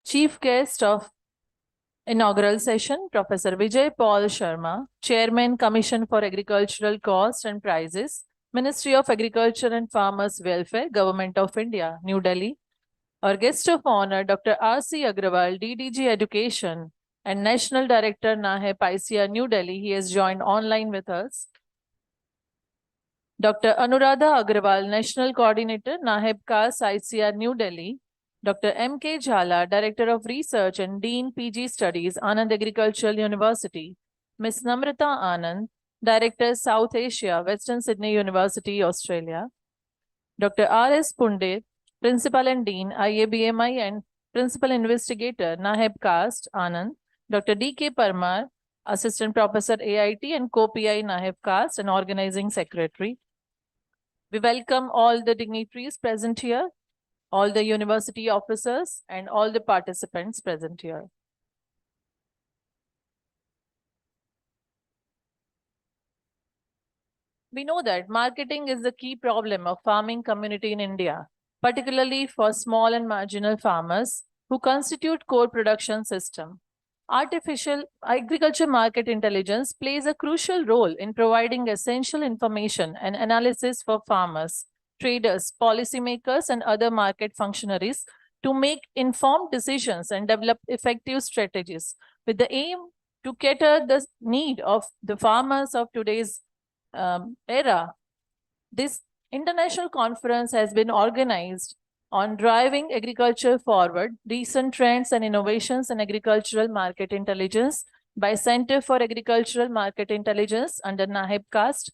Chief guest of inaugural session, Professor Vijay Paul Sharma, Chairman, Commission for Agricultural Cost and Prices, Ministry of Agriculture and Farmers Welfare, Government of India, New Delhi. Our guest of honor, Dr. R.C. Agrawal, DDG Education and National Director, NAHEP ICR, New Delhi. He has joined online with us. Dr. Anuradha Agrawal, National Coordinator, NAHEP CAS ICR, New Delhi. Dr. M.K. Jhala, Director of Research and Dean PG Studies, Anand Agricultural University. Ms. Namrata Anand, Director, South Asia, Western Sydney University, Australia. Dr. R.S. Punde, Principal and Dean, IABMI and Principal Investigator, NAHEP CAST, Anand. Dr. D.K. Parmar, Assistant Professor, AIT and Co-PI, NAHEP CAST and Organizing Secretary. We welcome all the dignitaries present here, all the university officers, and all the participants present here. We know that marketing is the key problem of farming community in India, particularly for small and marginal farmers who constitute core production system. Artificial agriculture market intelligence plays a crucial role in providing essential information and analysis for farmers, traders, policymakers, and other market functionaries to make informed decisions and develop effective strategies with the aim to cater the need of the farmers of today's era. This international conference has been organized on driving agriculture forward, recent trends and innovations in agricultural market intelligence by Center for Agricultural Market Intelligence under NAHEP CAST,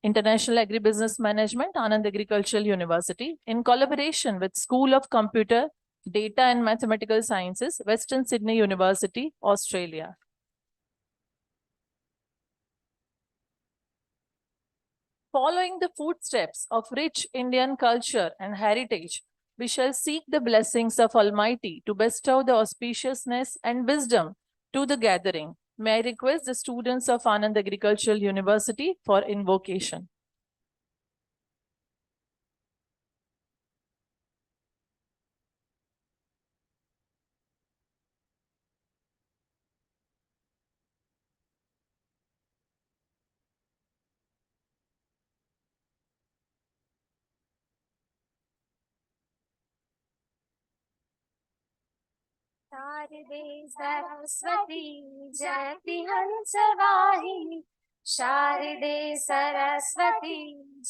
International Agribusiness Management, Anand Agricultural University, in collaboration with School of Computer, Data and Mathematical Sciences, Western Sydney University, Australia. Following the footsteps of rich Indian culture and heritage, we shall seek the blessings of Almighty to bestow the auspiciousness and wisdom to the gathering. May I request the students of Anand Agricultural University for invocation. शारदे सरस्वती जयति हंसवाहिनी शारदे सरस्वती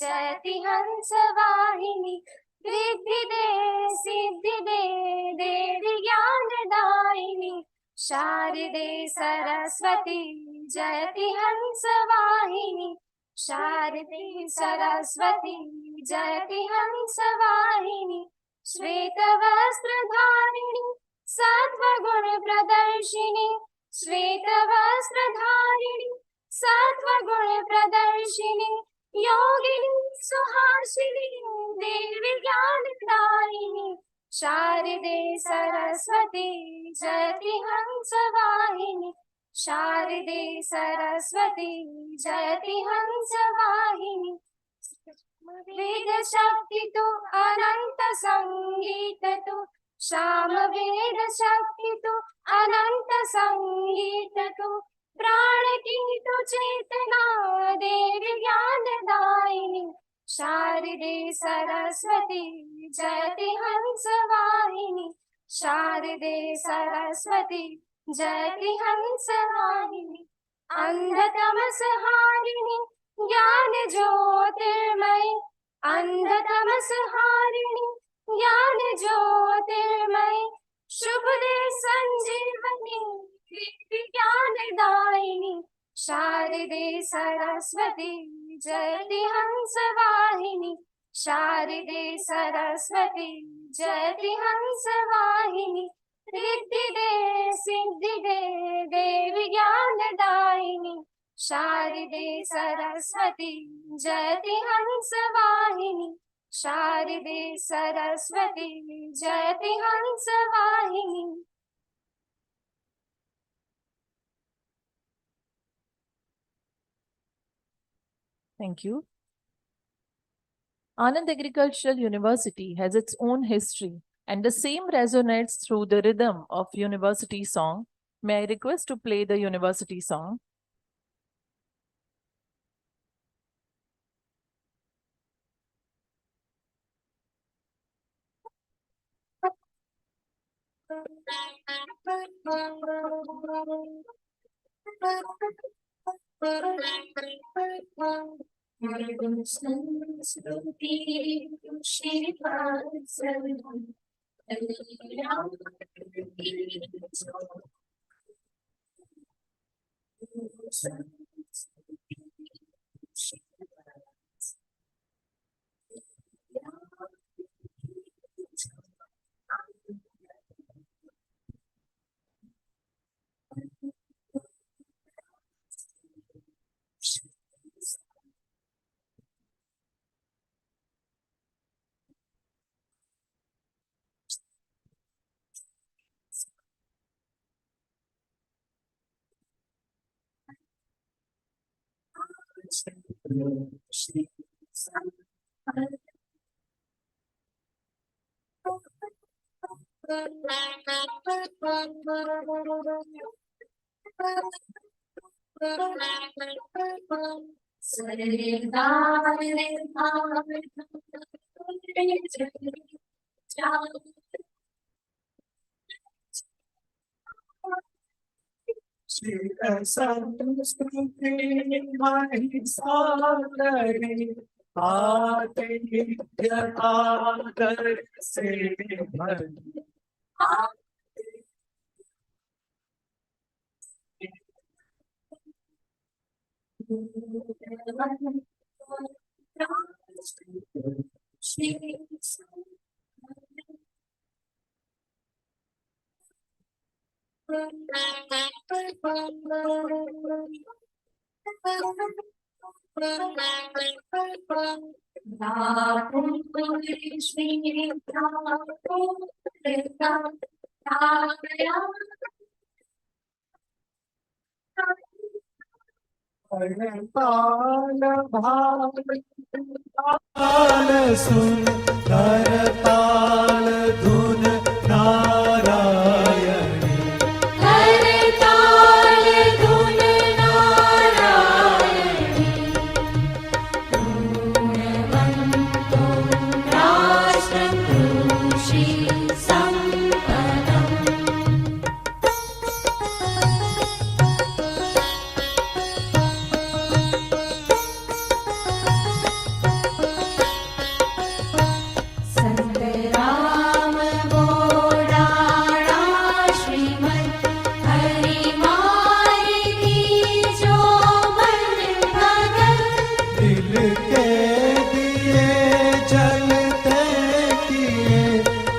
जयति हंसवाहिनी रिद्धि दे सिद्धि दे देवी ज्ञानदायिनी शारदे सरस्वती जयति हंसवाहिनी शारदे सरस्वती जयति हंसवाहिनी श्वेतवस्त्रधारिणी सत्वगुण प्रदर्शिनी श्वेतवस्त्रधारिणी सत्वगुण प्रदर्शिनी योगिनी सुहासिनी देवी ज्ञानदायिनी शारदे सरस्वती जयति हंसवाहिनी शारदे सरस्वती जयति हंसवाहिनी वेद शक्ति तो अनंत संगीत तो श्याम वेद शक्ति तो अनंत संगीत तो प्राण की तो चेतना देवी ज्ञानदायिनी शारदे सरस्वती जयति हंसवाहिनी शारदे सरस्वती जयति हंसवाहिनी अंधतमस हारिणी ज्ञान ज्योतिर्मयी अंधतमस हारिणी ज्ञान ज्योतिर्मय शुभ दे संजीवनी ज्ञानदायिनी शारदे सरस्वती जयति हंसवाहिनी शारदे सरस्वती जयति हंसवाहिनी रिद्धि दे सिद्धि दे देवी ज्ञानदायिनी शारदे सरस्वती जयति हंसवाहिनी शारदे सरस्वती जयति हंसवाहिनी। Thank you. Anand Agricultural University has its own history And the same resonates through the rhythm of university song. May I request to play the university song? सुन करताल धुन नारायणी करताल धुन नारायणी गुणवन्तो राष्ट्रं कृषि सम्पदम् संत राम बोडाणा श्रीमद् हरि माई जो मन भगत दिल के दिए जलते किए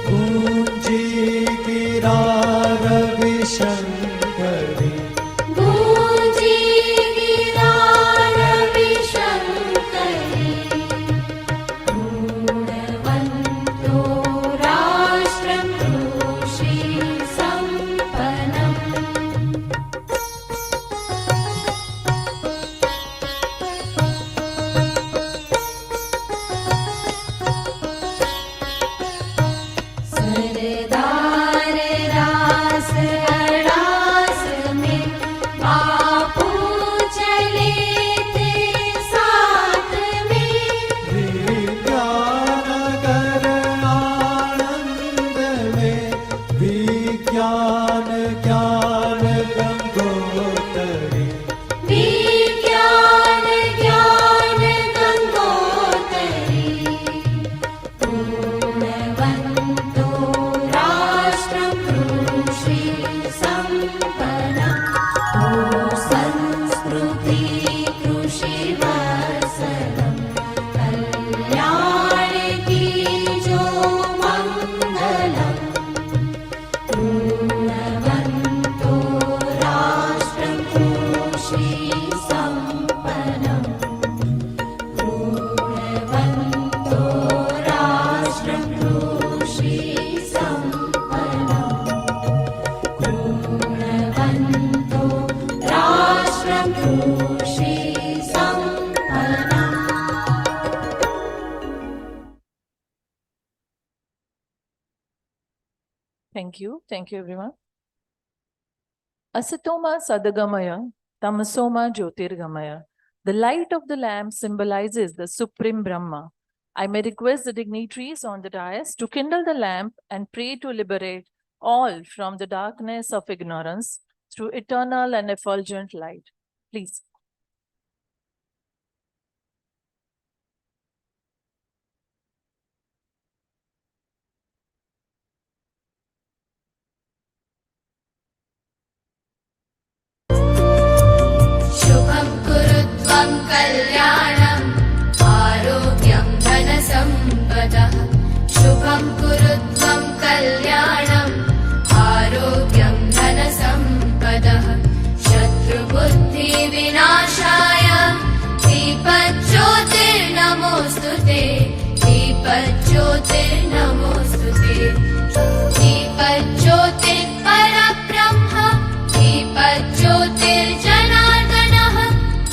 पूंजी गिरा रविशंकरी गूंजी गिरा रविशंकरी गुणवन्तो राष्ट्रं कृषि सम्पन्नम् Thank you. Thank you, everyone. Asatoma Sadagamaya, Tamasoma Jyotirgamaya. The light of the lamp symbolizes the Supreme Brahma. I may request the dignitaries on the dais to kindle the lamp and pray to liberate all from the darkness of ignorance through eternal and effulgent light. Please. शुभं कुरु त्वं कल्याणम् आरोग्यं धनसम्पदः शुभं कुरु त्वं कल्याणम् आरोग्यं धनसम्पदः शत्रुबुद्धिविनाशाय दीपज्योतिर्नमोऽस्तु ते दीपज्योतिर्नमोऽस्तु ते दीपज्योतिर्परब्रह्म दीपज्योतिर्जनार्दनः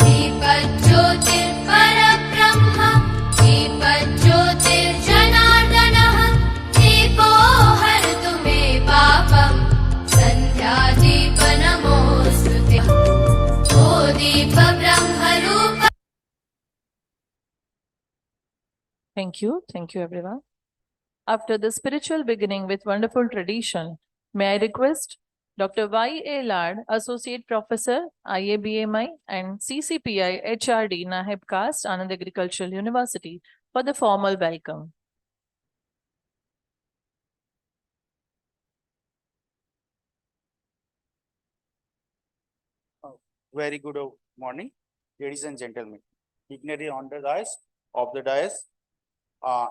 दीपज्योतिर्परब्रह्म दीपज्योतिर्जनार्दनः दीपो हरतु मे पापम् सन्ध्यादीपनमोऽस्तु ते ओ दीपब्रह्मरूप. Thank you. Thank you, everyone. After the spiritual beginning with wonderful tradition, may I request Dr. Y.A. Lad, Associate Professor, IABMI and CCPI HRD, Nahib Caste, Anand Agricultural University, for the formal welcome. Very good morning, ladies and gentlemen. Dignitary on the dais,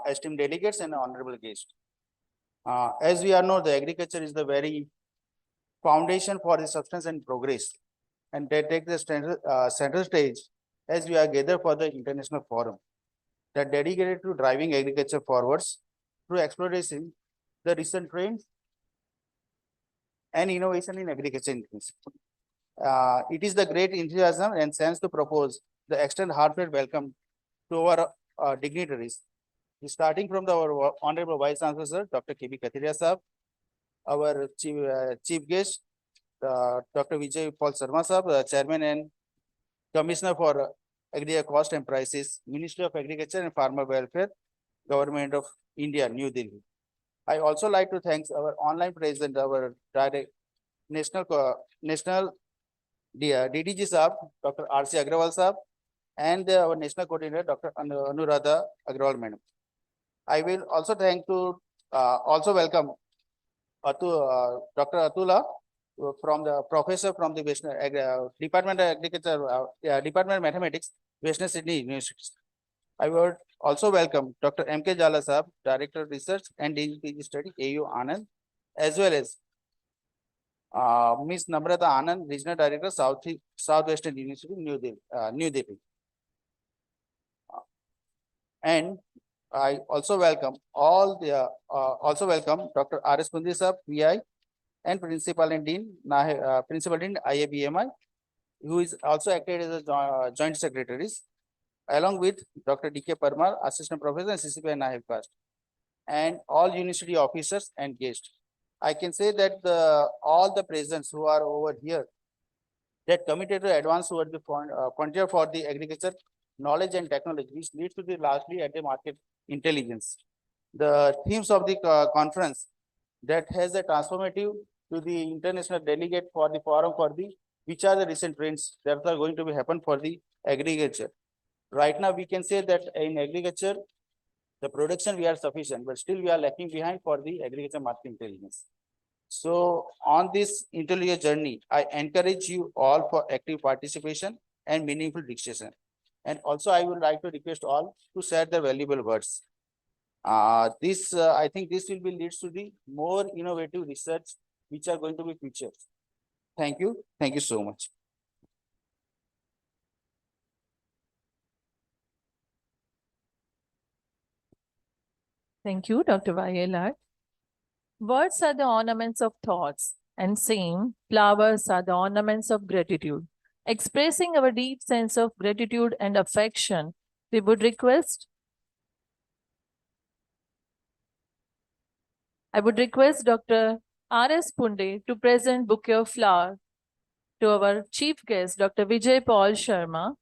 esteemed delegates and honorable guests. As we all know, the agriculture is the very foundation for the substance and progress, and they take the center stage as we are gathered for the international forum that dedicated to driving agriculture forwards through exploration, the recent trends and innovation in agriculture. It is the great enthusiasm and sense to propose the extend heartfelt welcome to our dignitaries, starting from our Honorable Vice Chancellor, Dr. K.B. Kathiria Sahab, our chief guest, Dr. Vijay Paul Sharma Sahab, Chairman and Commissioner for Agri Cost and Prices, Ministry of Agriculture and Farmer Welfare, Government of India, New Delhi. I also like to thank our online president, our direct national DDG Sahab, Dr. R.C. Agrawal Sahab, and our national coordinator, Dr. Anuradha Agrawal Madam. I will also thank to also welcome Dr. Atula from the professor from the Department of Agriculture, Department of Mathematics, Western Sydney University. I would also welcome Dr. M.K. Jala Sahab, Director of Research and DGPG Study, AU Anand, as well as Ms. Namrata Anand, Regional Director, Southwestern University, New Delhi. And I also welcome Dr. R.S. Kundi Sahab, PI, and Principal Dean IABMI, who is also acted as a joint secretaries, along with Dr. D.K. Parmar, Assistant Professor and CCPI Nahib Caste, and all university officers and guests. I can say that all the presidents who are over here that committed to advance toward the frontier for the agriculture knowledge and technology, which leads to the largely at the market intelligence. The themes of the conference that has a transformative to the international delegate for the forum for the which are the recent trends that are going to be happen for the agriculture. Right now, we can say that in agriculture, the production we are sufficient, but still we are lacking behind for the agriculture market intelligence. So on this intelligent journey, I encourage you all for active participation and meaningful discussion. And also I would like to request all to share their valuable words. I think this will be leads to the more innovative research, which are going to be featured. Thank you. Thank you so much. Thank you, Dr. Y.A. Lad. Words are the ornaments of thoughts, and same flowers are the ornaments of gratitude. Expressing our deep sense of gratitude and affection, we would request Dr. R.S. Punde to present bouquet of flower to our chief guest, Dr. Vijay Paul Sharma.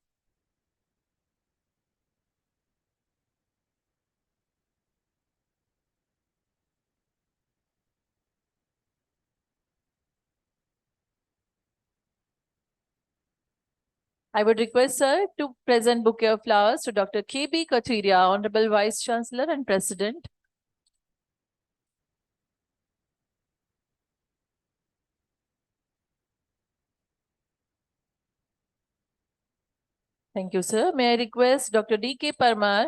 I would request sir to present bouquet of flowers to Dr. K.B. Katiria, Honorable Vice Chancellor and President. Thank you, sir. May I request Dr. D.K. Parmar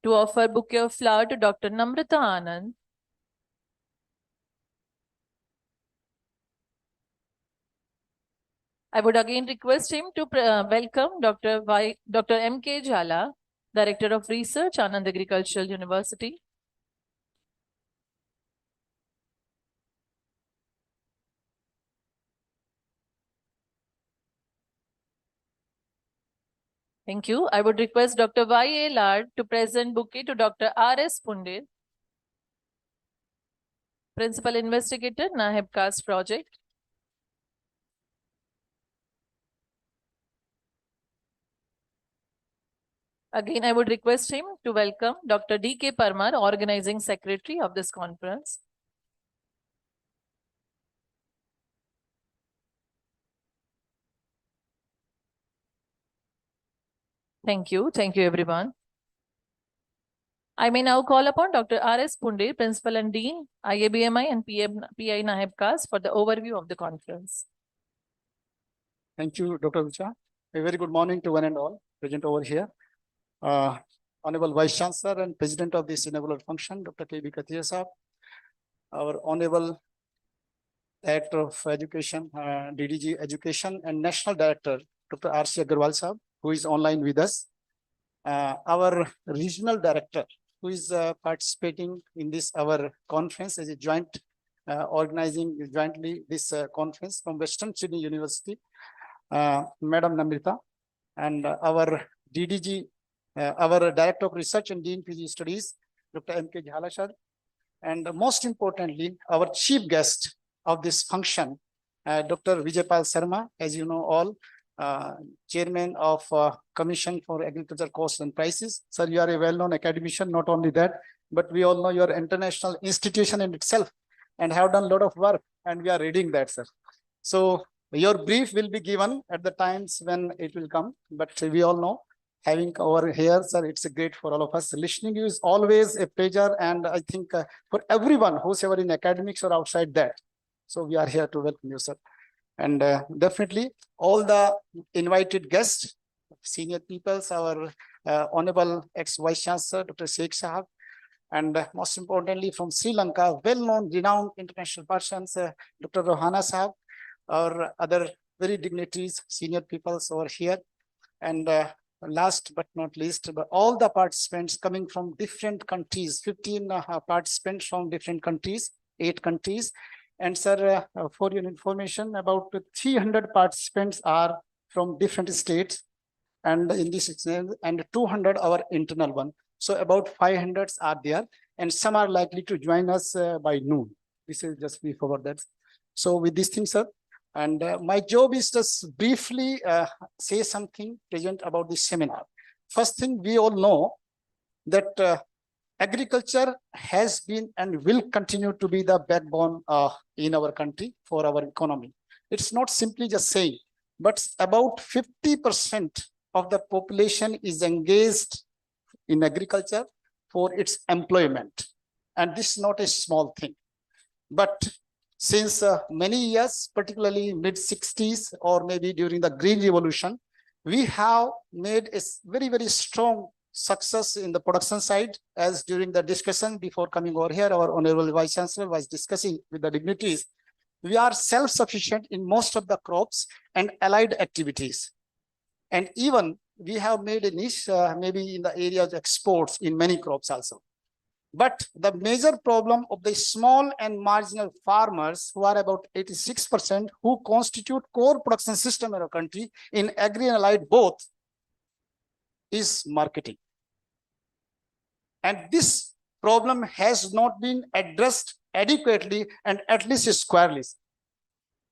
to offer bouquet of flower to Dr. Namrata Anand. I would again request him to welcome Dr. M.K. Jhala, Director of Research, Anand Agricultural University. Thank you. I would request Dr. Y.A. Lad to present bouquet to Dr. R.S. Punde, Principal Investigator, Nahib Caste Project. Again, I would request him to welcome Dr. D.K. Parmar, Organizing Secretary of this conference. Thank you. Thank you, everyone. I may now call upon Dr. R.S. Punde, Principal and Dean, IABMI and PI Nahib Caste for the overview of the conference. Thank you, Dr. Vicha. A very good morning to one and all present over here. Honorable Vice Chancellor and President of this inaugural function, Dr. K.B. Katiria Sahab, our Honorable Director of Education, DDG Education, and National Director, Dr. R.C. Agarwal Sahab, who is online with us. Our Regional Director, who is participating in this our conference as a joint organizing jointly this conference from Western Sydney University, Madam Namrita, and our DDG, our Director of Research and Dean PG Studies, Dr. M.K. Jhala sir, and most importantly, our chief guest of this function, Dr. Vijay Paul Sharma, as you know all, Chairman of Commission for Agriculture Costs and Prices. Sir, you are a well-known academician, not only that, but we all know you are an international institution in itself and have done a lot of work, and we are reading that, sir. So your brief will be given at the times when it will come, but we all know having over here, sir, it's a great for all of us. Listening you is always a pleasure, and I think for everyone who's ever in academics or outside that. So we are here to welcome you, sir. And definitely all the invited guests, senior peoples, our Honorable ex-Vice Chancellor, Dr. Sheikh Sahab, and most importantly from Sri Lanka, well-known, renowned international persons, Dr. Rohana Sahab, or other very dignitaries, senior peoples over here. And last but not least, but all the participants coming from different countries, 15 participants from different countries, 8 countries. And sir, for your information, about 300 participants are from different states, and in this exam, and 200 our internal one. So about 500 are there, and some are likely to join us by noon. This is just before that. So with this thing, sir, and my job is just briefly say something present about this seminar. First thing, we all know that agriculture has been and will continue to be the backbone in our country for our economy. It's not simply just saying, but about 50% of the population is engaged in agriculture for its employment. And this is not a small thing. But since many years, particularly mid-60s or maybe during the Green Revolution, we have made a very, very strong success in the production side, as during the discussion before coming over here, our Honorable Vice Chancellor was discussing with the dignitaries. We are self-sufficient in most of the crops and allied activities. And even we have made a niche maybe in the area of exports in many crops also. But the major problem of the small and marginal farmers, who are about 86%, who constitute core production system in our country in agri and allied both, is marketing. And this problem has not been addressed adequately and at least squarely.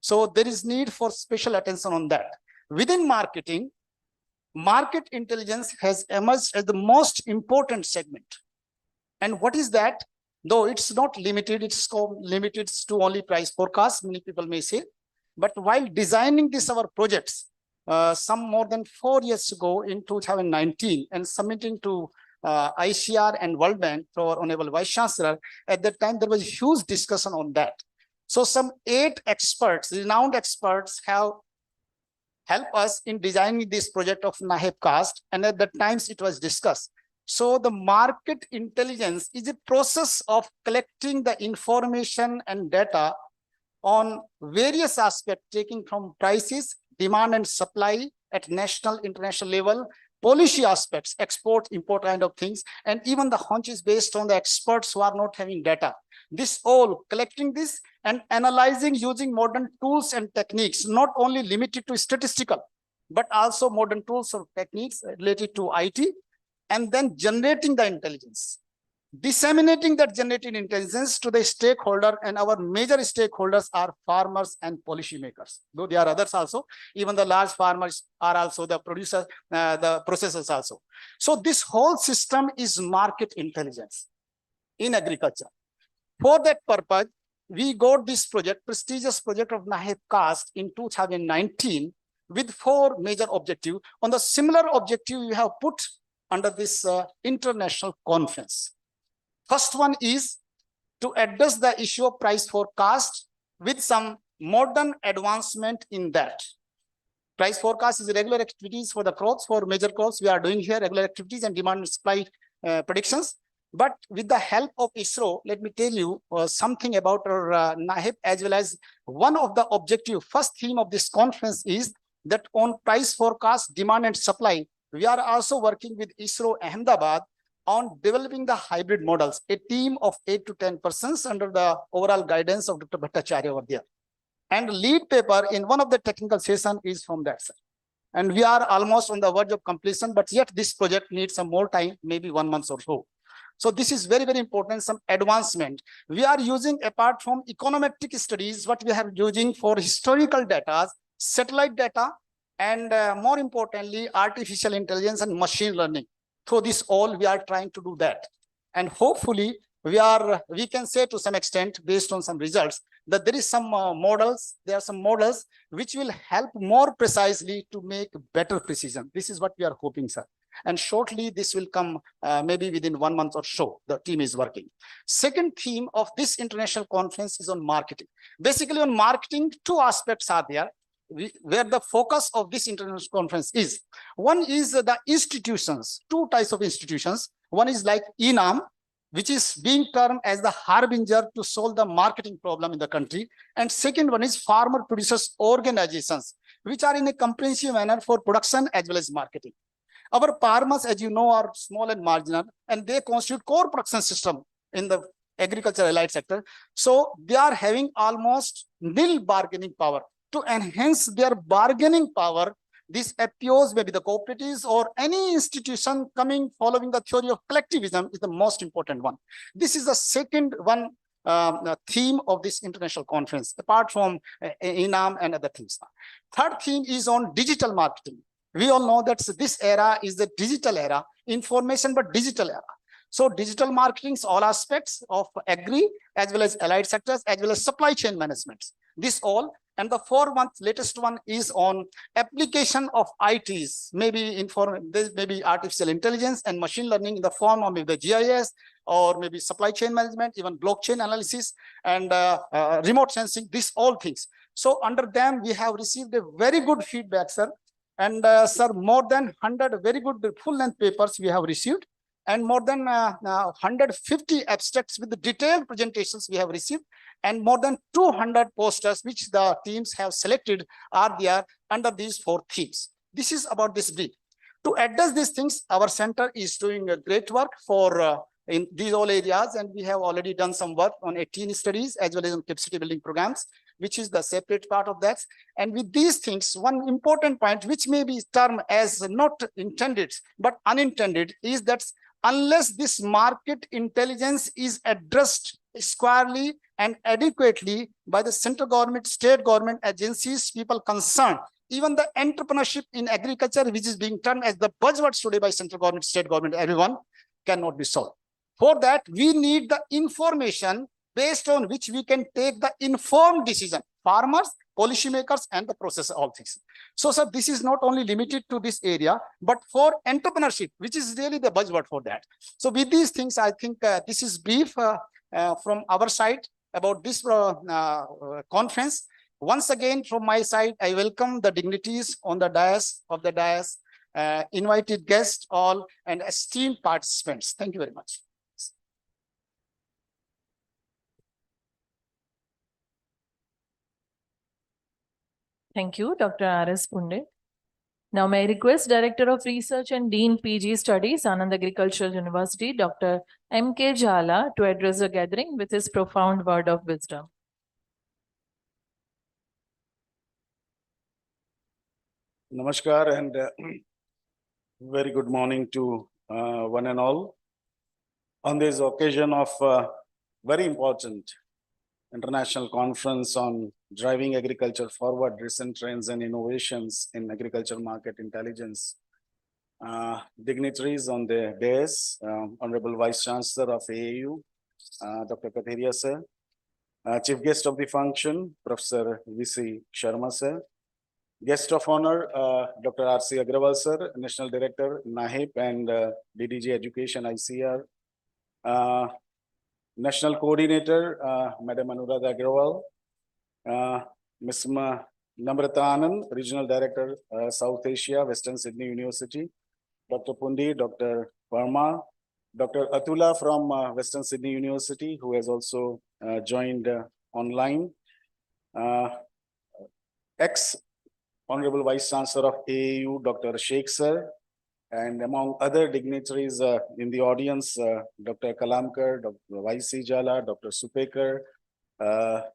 So there is need for special attention on that. Within marketing, market intelligence has emerged as the most important segment. And what is that? Though it's not limited, it's limited to only price forecast, many people may say. But while designing this our projects, some more than 4 years ago in 2019 and submitting to ICR and World Bank to our Honorable Vice Chancellor, at that time there was huge discussion on that. So some 8 experts, renowned experts, have helped us in designing this project of NAHEP cast, and at that times it was discussed. So the market intelligence is a process of collecting the information and data on various aspects, taking from prices, demand and supply at national, international level, policy aspects, export, import kind of things, and even the hunches based on the experts who are not having data. This all, collecting this and analyzing using modern tools and techniques, not only limited to statistical, but also modern tools or techniques related to IT, and then generating the intelligence. Disseminating that generated intelligence to the stakeholder, and our major stakeholders are farmers and policymakers. Though there are others also, even the large farmers are also the producers, the processors also. So this whole system is market intelligence in agriculture. For that purpose, we got this project, prestigious project of NAHEP cast in 2019 with 4 major objectives. On the similar objective, we have put under this international conference. First one is to address the issue of price forecast with some modern advancement in that. Price forecast is regular activities for the crops, for major crops we are doing here, regular activities and demand and supply predictions. But with the help of ISRO, let me tell you something about our NAHEP, as well as one of the objective, first theme of this conference is that on price forecast, demand and supply, we are also working with ISRO Ahmedabad on developing the hybrid models, a team of 8 to 10 persons under the overall guidance of Dr. Bhattacharya over there. And lead paper in one of the technical session is from that side. And we are almost on the verge of completion, but yet this project needs some more time, maybe 1 month or so. So this is very, very important, some advancement. We are using, apart from econometric studies, what we are using for historical data, satellite data, and more importantly, artificial intelligence and machine learning. Through this all, we are trying to do that. And hopefully, we can say to some extent, based on some results, that there is some models, there are some models which will help more precisely to make better precision. This is what we are hoping, sir. And shortly, this will come maybe within 1 month or so, the team is working. Second theme of this international conference is on marketing. Basically on marketing, 2 aspects are there, where the focus of this international conference is. One is the institutions, 2 types of institutions. One is like ENAM, which is being termed as the harbinger to solve the marketing problem in the country. And second one is farmer producers organizations, which are in a comprehensive manner for production as well as marketing. Our farmers, as you know, are small and marginal, and they constitute core production system in the agriculture allied sector. So they are having almost nil bargaining power. To enhance their bargaining power, this appeals, maybe the cooperatives or any institution coming following the theory of collectivism is the most important one. This is the second one theme of this international conference, apart from ENAM and other things. Third theme is on digital marketing. We all know that this era is the digital era, information but digital era. So digital marketing is all aspects of agri as well as allied sectors as well as supply chain management. This all. And the 4 months latest one is on application of ITs, maybe maybe artificial intelligence and machine learning in the form of maybe the GIS or maybe supply chain management, even blockchain analysis and remote sensing, these all things. So under them, we have received a very good feedback, sir. And sir, more than 100 very good full-length papers we have received, and more than 150 abstracts with the detailed presentations we have received, and more than 200 posters which the teams have selected are there under these 4 themes. This is about this brief. To address these things, our center is doing a great work for in these all areas, and we have already done some work on 18 studies as well as on capacity building programs, which is the separate part of that. And with these things, one important point, which may be termed as not intended, but unintended, is that unless this market intelligence is addressed squarely and adequately by the central government, state government agencies, people concerned. Even the entrepreneurship in agriculture, which is being termed as the buzzwords today by central government, state government, everyone, cannot be solved. For that, we need the information based on which we can take the informed decision. Farmers, policymakers, and the process, all things. So, sir, this is not only limited to this area, but for entrepreneurship, which is really the buzzword for that. So, with these things, I think this is brief from our side about this conference. Once again, from my side, I welcome the dignitaries on the dais, invited guests all, and esteemed participants. Thank you very much. Thank you, Dr. R.S. Punde. Now may I request Director of Research and Dean PG Studies, Anand Agricultural University, Dr. M.K. Jhala, to address the gathering with his profound word of wisdom. Namaskar and very good morning to one and all. On this occasion of very important international conference on driving agriculture forward, recent trends and innovations in agriculture market intelligence. Dignitaries on the dais, Honorable Vice Chancellor of AAU, Dr. Katheria sir, Chief Guest of the function, Professor V.C. Sharma sir, Guest of honor, Dr. R.C. Agrawal sir, National Director, NAHIP and DDG Education, ICR, National Coordinator, Madam Anuradha Agrawal, Ms. Namrata Anand, Regional Director, South Asia, Western Sydney University, Dr. Pundi, Dr. Verma, Dr. Atula from Western Sydney University, who has also joined online, Honorable Vice Chancellor of AAU, Dr. Sheikh sir, and among other dignitaries in the audience, Dr. Kalamkar, Dr. Y.C. Jhala, Dr. Supekar,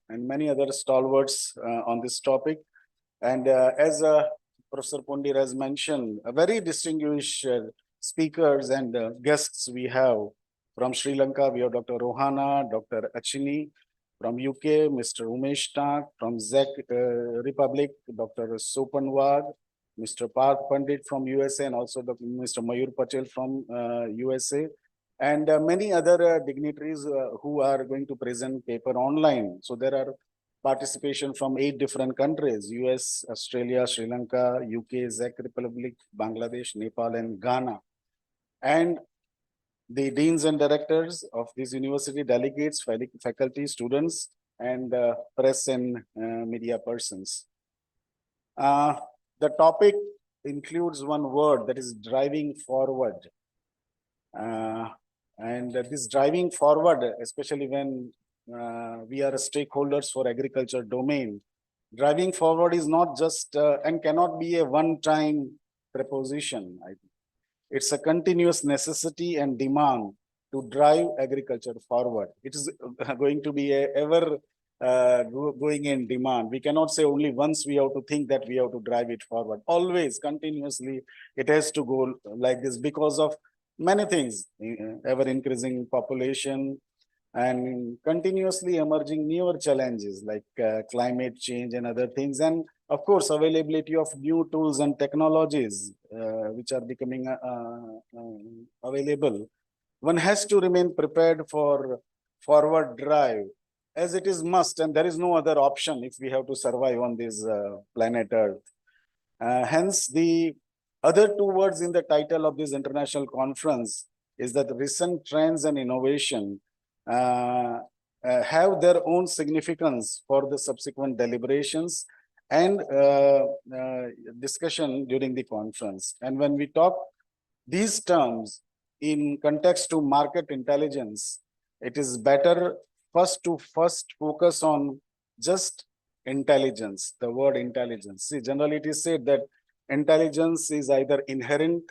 and many other stalwarts on this topic. And as Professor Pundir has mentioned, a very distinguished speakers and guests we have from Sri Lanka. We have Dr. Rohana, Dr. Achini. From UK, Mr. Umesh Tak. From Czech Republic, Dr. Sopanwag. Mr. Parth Pandit from USA, and also Mr. Mayur Patel from USA. And many other dignitaries who are going to present paper online. So there are participation from 8 different countries: US, Australia, Sri Lanka, UK, Czech Republic, Bangladesh, Nepal, and Ghana. And the deans and directors of this university, delegates, faculty, students, and press and media persons. The topic includes one word, that is driving forward. And this driving forward, especially when we are stakeholders for agriculture domain, driving forward is not just and cannot be a one-time preposition. I think it's a continuous necessity and demand to drive agriculture forward. It is going to be a ever going in demand. We cannot say only once we have to think that we have to drive it forward. Always, continuously, it has to go like this because of many things, ever increasing population and continuously emerging newer challenges like climate change and other things. And of course, availability of new tools and technologies which are becoming available. One has to remain prepared for forward drive, as it is must, and there is no other option if we have to survive on this planet Earth. Hence, the other 2 words in the title of this international conference is that recent trends and innovation have their own significance for the subsequent deliberations and discussion during the conference. And when we talk these terms in context to market intelligence, it is better to focus on just intelligence, the word intelligence. See, generally it is said that intelligence is either inherent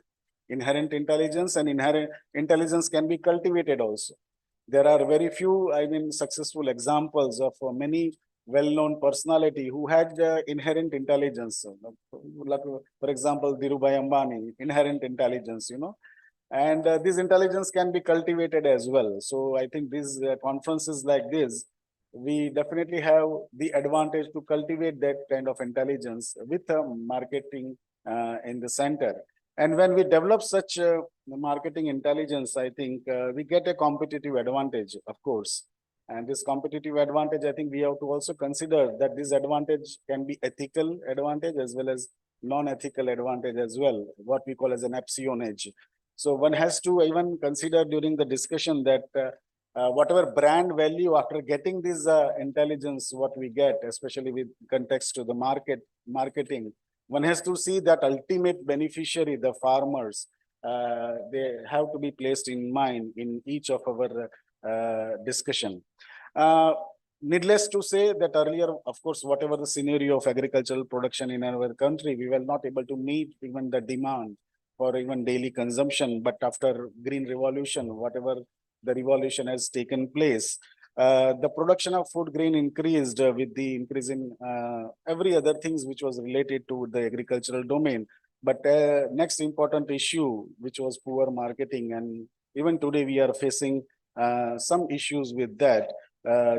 intelligence, and inherent intelligence can be cultivated also. There are very few, successful examples of many well-known personality who had inherent intelligence. Like, for example, Dhirubhai Ambani, inherent intelligence, And this intelligence can be cultivated as well. So I think these conferences like this, we definitely have the advantage to cultivate that kind of intelligence with marketing in the center. And when we develop such marketing intelligence, I think we get a competitive advantage, of course. And this competitive advantage, I think we have to also consider that this advantage can be ethical advantage as well as non-ethical advantage as well, what we call as an espionage. So one has to even consider during the discussion that whatever brand value after getting this intelligence, what we get, especially with context to the marketing, one has to see that ultimate beneficiary, the farmers, they have to be placed in mind in each of our discussion. Needless to say that earlier, of course, whatever the scenario of agricultural production in our country, we were not able to meet even the demand for even daily consumption. But after Green Revolution, whatever the revolution has taken place, the production of food grain increased with the increase in every other things which was related to the agricultural domain. But next important issue, which was poor marketing, and even today we are facing some issues with that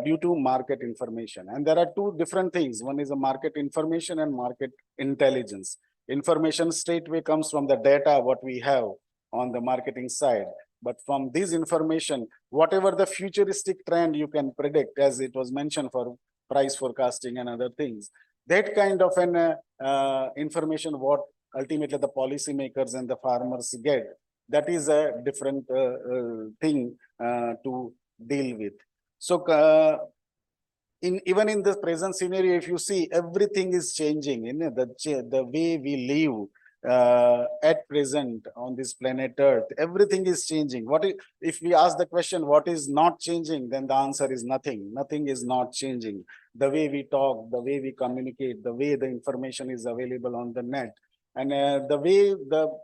due to market information. And there are two different things. One is a market information and market intelligence. Information straightway comes from the data what we have on the marketing side. But from this information, whatever the futuristic trend you can predict, as it was mentioned for price forecasting and other things, that kind of an information what ultimately the policymakers and the farmers get, that is a different thing to deal with. So even in the present scenario, if you see, everything is changing in the way we live at present on this planet Earth. Everything is changing. If we ask the question, what is not changing, then the answer is nothing. Nothing is not changing. The way we talk, the way we communicate, the way the information is available on the net, and the way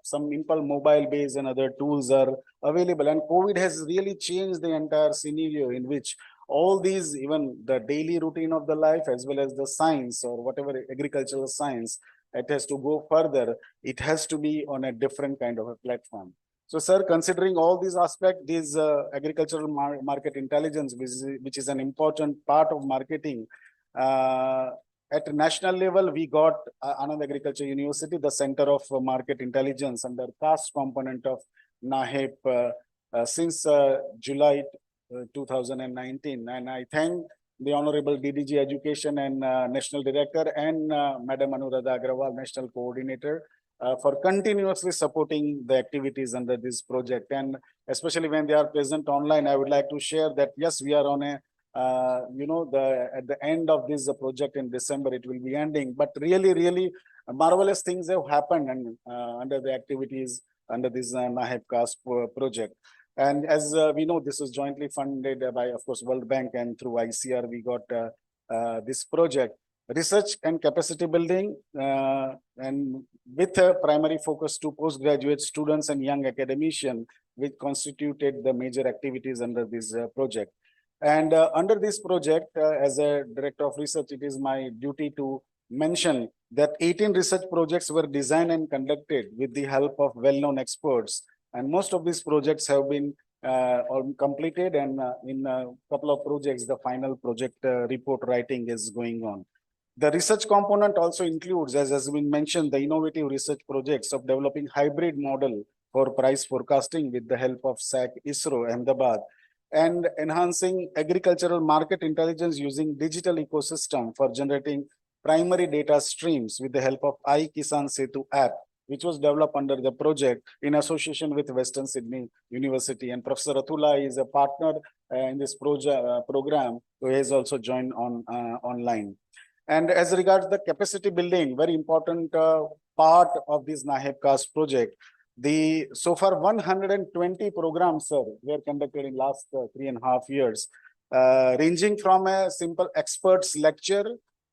some simple mobile based and other tools are available. And COVID has really changed the entire scenario in which all these, even the daily routine of the life as well as the science or whatever agricultural science, it has to go further. It has to be on a different kind of a platform. So, sir, considering all these aspects, this agricultural market intelligence, which is an important part of marketing, at national level, we got Anand Agriculture University, the Center of Market Intelligence under CAST component of NAHEP since July 2019. And I thank the Honorable DDG Education and National Director and Madam Anuradha Agrawal, National Coordinator, for continuously supporting the activities under this project. And especially when they are present online, I would like to share that, yes, we are on a at the end of this project in December, it will be ending. But really, marvelous things have happened and under the activities under this NAHEP CAST project. And as we know, this was jointly funded by, of course, World Bank, and through ICR, we got this project. Research and capacity building, and with a primary focus to postgraduate students and young academicians, which constituted the major activities under this project. And under this project, as a director of research, it is my duty to mention that 18 research projects were designed and conducted with the help of well-known experts. And most of these projects have been completed, and in a couple of projects, the final project report writing is going on. The research component also includes, as has been mentioned, the innovative research projects of developing hybrid model for price forecasting with the help of SAC ISRO Ahmedabad, and enhancing agricultural market intelligence using digital ecosystem for generating primary data streams with the help of iKisan Setu app, which was developed under the project in association with Western Sydney University. And Professor Athula is a partner in this program, who has also joined on online. And as regards the capacity building, very important part of this NAHEP CAST project, so far 120 programs, sir, were conducted in last 3.5 years, ranging from a simple experts lecture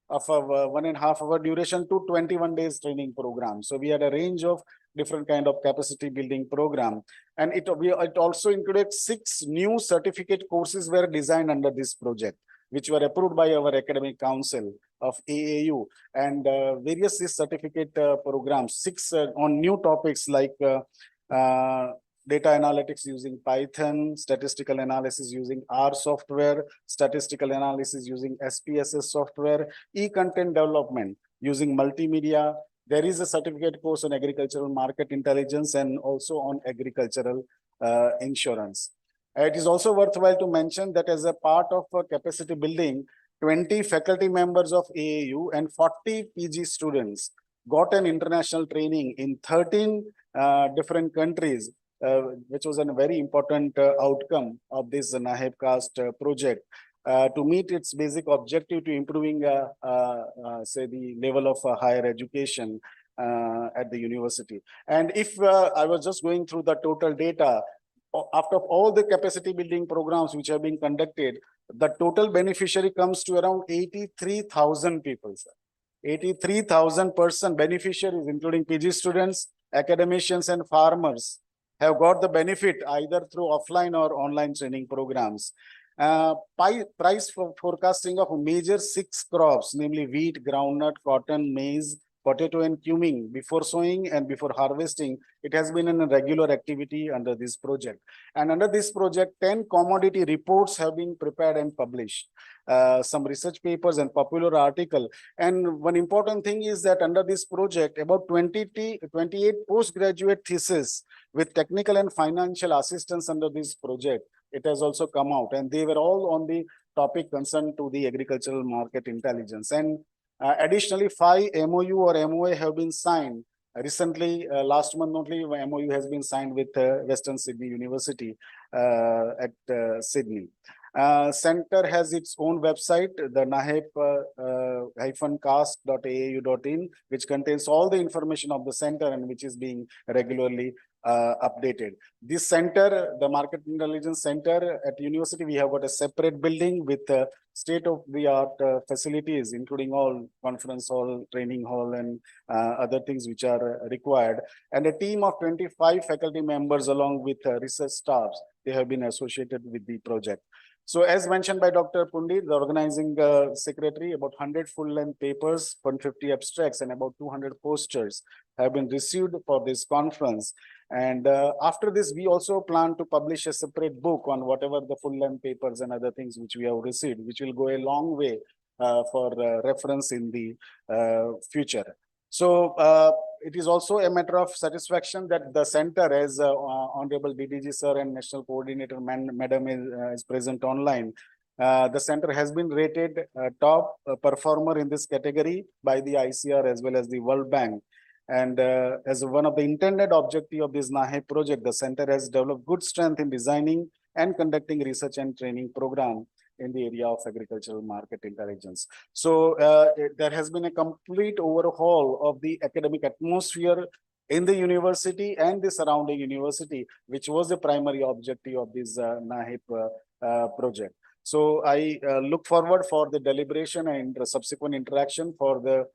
of a 1.5 hour duration to 21 days training program. So we had a range of different kind of capacity building program, and it also included 6 new certificate courses were designed under this project, which were approved by our academic council of AAU, and various certificate programs, 6 on new topics like data analytics using Python, statistical analysis using R software, statistical analysis using SPSS software, e-content development using multimedia. There is a certificate course on agricultural market intelligence and also on agricultural insurance. It is also worthwhile to mention that as a part of capacity building, 20 faculty members of AAU and 40 PG students got an international training in 13 different countries, which was a very important outcome of this NAHEP CAST project. To meet its basic objective to improving, say, the level of higher education at the university. And if I was just going through the total data, after all the capacity building programs which have been conducted, the total beneficiary comes to around 83,000 people, sir. 83,000 beneficiaries, including PG students, academicians, and farmers, have got the benefit either through offline or online training programs. Price for forecasting of major 6 crops, namely wheat, groundnut, cotton, maize, potato, and cumin before sowing and before harvesting, it has been a regular activity under this project. And under this project, 10 commodity reports have been prepared and published. Some research papers and popular article. And one important thing is that under this project, about 28 postgraduate theses with technical and financial assistance under this project, it has also come out, and they were all on the topic concerned to the agricultural market intelligence. And additionally, 5 MOU or MOA have been signed. Recently, last month only, MOU has been signed with Western Sydney University at Sydney. Center has its own website, the nahep-cast.aau.in, which contains all the information of the center and which is being regularly updated. This center, the Market Intelligence Center at university, we have got a separate building with state-of-the-art facilities, including all conference hall, training hall, and other things which are required. And a team of 25 faculty members along with research staffs, they have been associated with the project. So as mentioned by Dr. Pundit, the organizing secretary, about 100 full-length papers, 150 abstracts, and about 200 posters have been received for this conference. And after this, we also plan to publish a separate book on whatever the full-length papers and other things which we have received, which will go a long way for reference in the future. So it is also a matter of satisfaction that the center, as Honorable DDG sir and National Coordinator Madam is present online, the center has been rated top performer in this category by the ICR as well as the World Bank. And as one of the intended objective of this NAHEP project, the center has developed good strength in designing and conducting research and training program in the area of agricultural market intelligence. So there has been a complete overhaul of the academic atmosphere in the university and the surrounding university, which was the primary objective of this NAHEP project. So I look forward for the deliberation and the subsequent interaction for the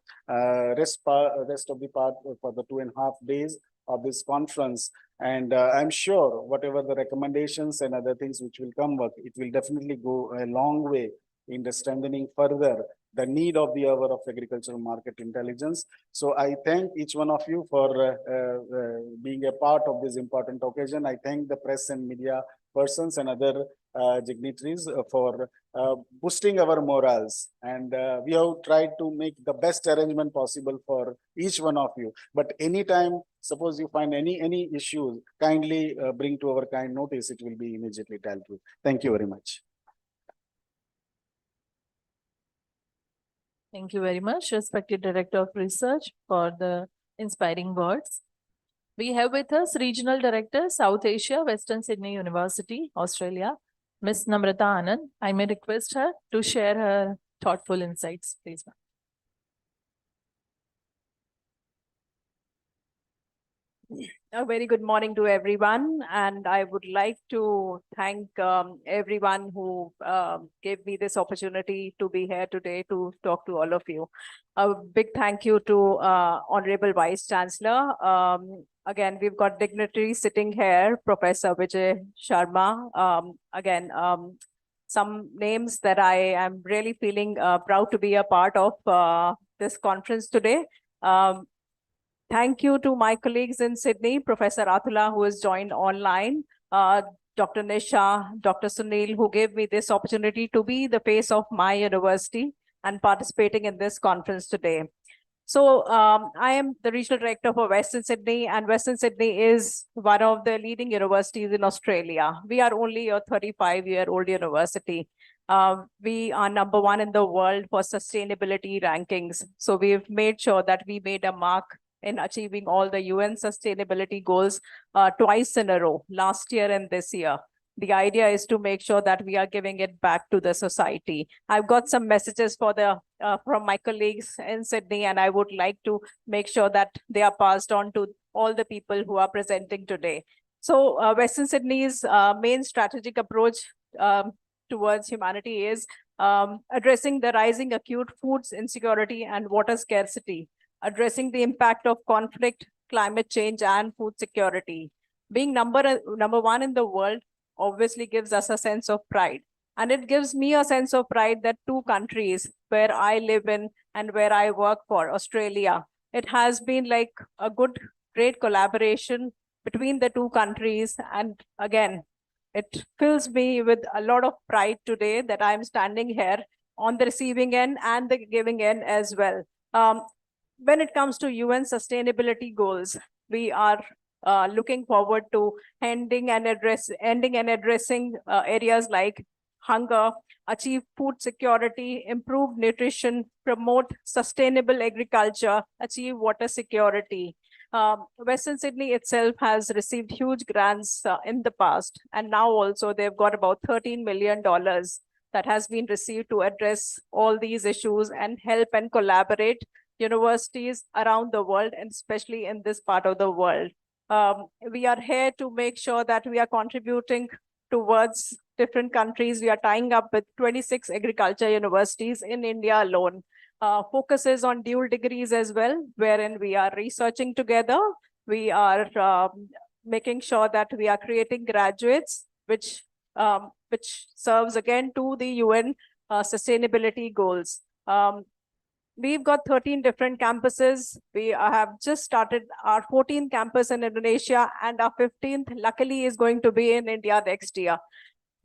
rest of the part for the 2.5 days of this conference. And I'm sure whatever the recommendations and other things which will come up, it will definitely go a long way in the strengthening further the need of the hour of agricultural market intelligence. So I thank each one of you for being a part of this important occasion. I thank the press and media persons and other dignitaries for boosting our morals. And we have tried to make the best arrangement possible for each one of you. But anytime, suppose you find any issues, kindly bring to our kind notice, it will be immediately dealt with. Thank you very much. Thank you very much, respected Director of Research, for the inspiring words. We have with us Regional Director, South Asia, Western Sydney University, Australia, Ms. Namrata Anand. I may request her to share her thoughtful insights, please. A very good morning to everyone, and I would like to thank everyone who gave me this opportunity to be here today to talk to all of you. A big thank you to Honorable Vice Chancellor. Again, we've got dignitaries sitting here, Professor Vijay Sharma. Again, some names that I am really feeling proud to be a part of this conference today. Thank you to my colleagues in Sydney, Professor Atula, who has joined online, Dr. Nisha, Dr. Sunil, who gave me this opportunity to be the face of my university and participating in this conference today. So I am the regional director for Western Sydney, and Western Sydney is one of the leading universities in Australia. We are only a 35-year-old university. We are number one in the world for sustainability rankings. So we've made sure that we made a mark in achieving all the UN sustainability goals twice in a row, last year and this year. The idea is to make sure that we are giving it back to the society. I've got some messages for the from my colleagues in Sydney, and I would like to make sure that they are passed on to all the people who are presenting today. So Western Sydney's main strategic approach towards humanity is addressing the rising acute food insecurity and water scarcity, addressing the impact of conflict, climate change, and food security. Being number one in the world obviously gives us a sense of pride. And it gives me a sense of pride that two countries where I live in and where I work for, Australia, it has been like a great collaboration between the two countries. And again, it fills me with a lot of pride today that I'm standing here on the receiving end and the giving end as well. When it comes to UN sustainability goals, we are looking forward to ending and addressing areas like hunger, achieve food security, improve nutrition, promote sustainable agriculture, achieve water security. Western Sydney itself has received huge grants in the past, and now also they've got about $13 million that has been received to address all these issues and help and collaborate universities around the world, and especially in this part of the world. We are here to make sure that we are contributing towards different countries. We are tying up with 26 agriculture universities in India alone. Focuses on dual degrees as well, wherein we are researching together. We are making sure that we are creating graduates, which serves again to the UN sustainability goals. We've got 13 different campuses. We have just started our 14th campus in Indonesia, and our 15th luckily is going to be in India next year.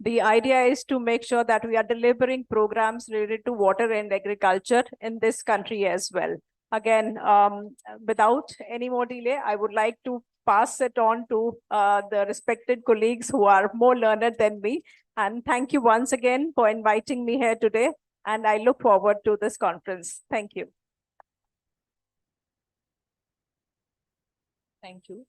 The idea is to make sure that we are delivering programs related to water and agriculture in this country as well. Again, without any more delay, I would like to pass it on to the respected colleagues who are more learned than me. And thank you once again for inviting me here today. And I look forward to this conference. Thank you. Thank you.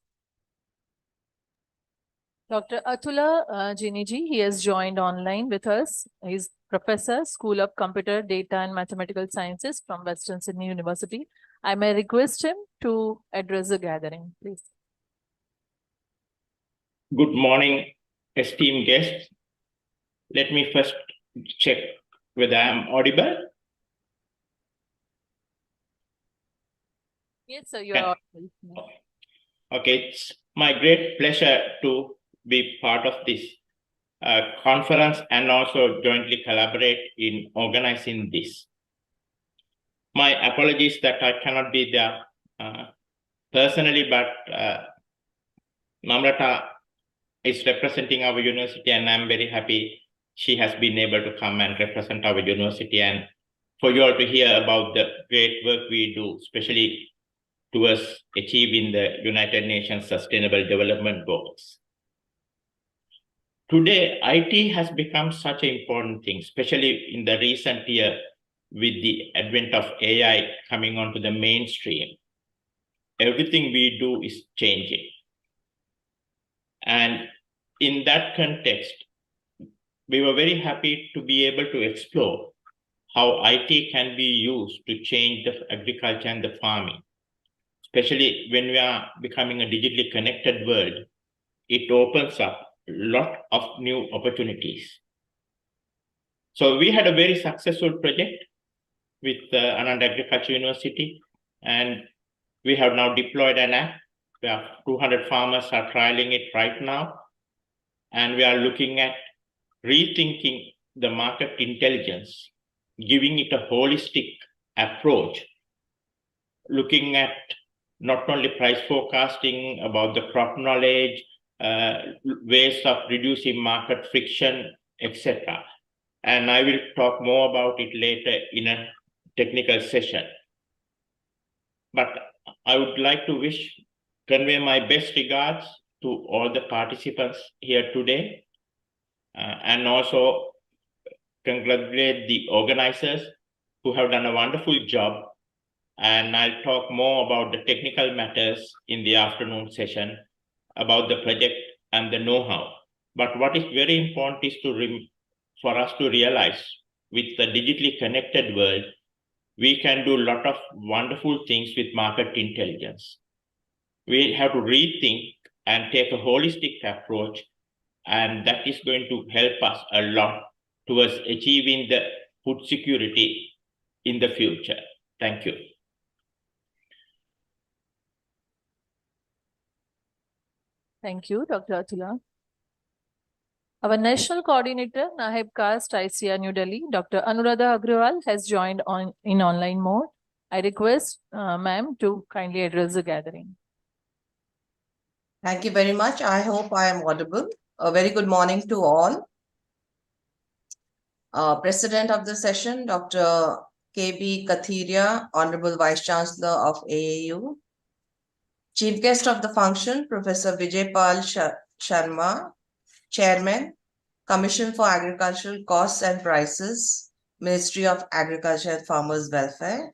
Dr. Atula Jiniji, he has joined online with us. He's Professor, School of Computer, Data and Mathematical Sciences from Western Sydney University. I may request him to address the gathering, please. Good morning, esteemed guests. Let me first check whether I am audible. Yes, sir, you are audible. Okay, it's my great pleasure to be part of this conference and also jointly collaborate in organizing this. My apologies that I cannot be there personally, but Namrata is representing our university, and I'm very happy she has been able to come and represent our university, and for you all to hear about the great work we do, especially towards achieving the United Nations Sustainable Development Goals. Today, IT has become such an important thing, especially in the recent year with the advent of AI coming onto the mainstream. Everything we do is changing. And in that context, we were very happy to be able to explore how IT can be used to change the agriculture and the farming. Especially when we are becoming a digitally connected world, it opens up a lot of new opportunities. So we had a very successful project with Anand Agriculture University, and we have now deployed an app where 200 farmers are trialing it right now. And we are looking at rethinking the market intelligence, giving it a holistic approach, looking at not only price forecasting, about the crop knowledge, ways of reducing market friction, etc. And I will talk more about it later in a technical session. But I would like to convey my best regards to all the participants here today, and also congratulate the organizers who have done a wonderful job. And I'll talk more about the technical matters in the afternoon session about the project and the know-how. But what is very important is for us to realize, with the digitally connected world, we can do a lot of wonderful things with market intelligence. We have to rethink and take a holistic approach, and that is going to help us a lot towards achieving the food security in the future. Thank you. Thank you, Dr. Atula. Our National Coordinator, Nahib Caste, ICR New Delhi, Dr. Anuradha Agrawal, has joined in online mode. I request ma'am to kindly address the gathering. Thank you very much. I hope I am audible. A very good morning to all. President of the session, Dr. K.B. Kathiria, Honorable Vice Chancellor of AAU. Chief guest of the function, Professor Vijay Pal Sharma, Chairman, Commission for Agricultural Costs and Prices, Ministry of Agriculture and Farmers Welfare.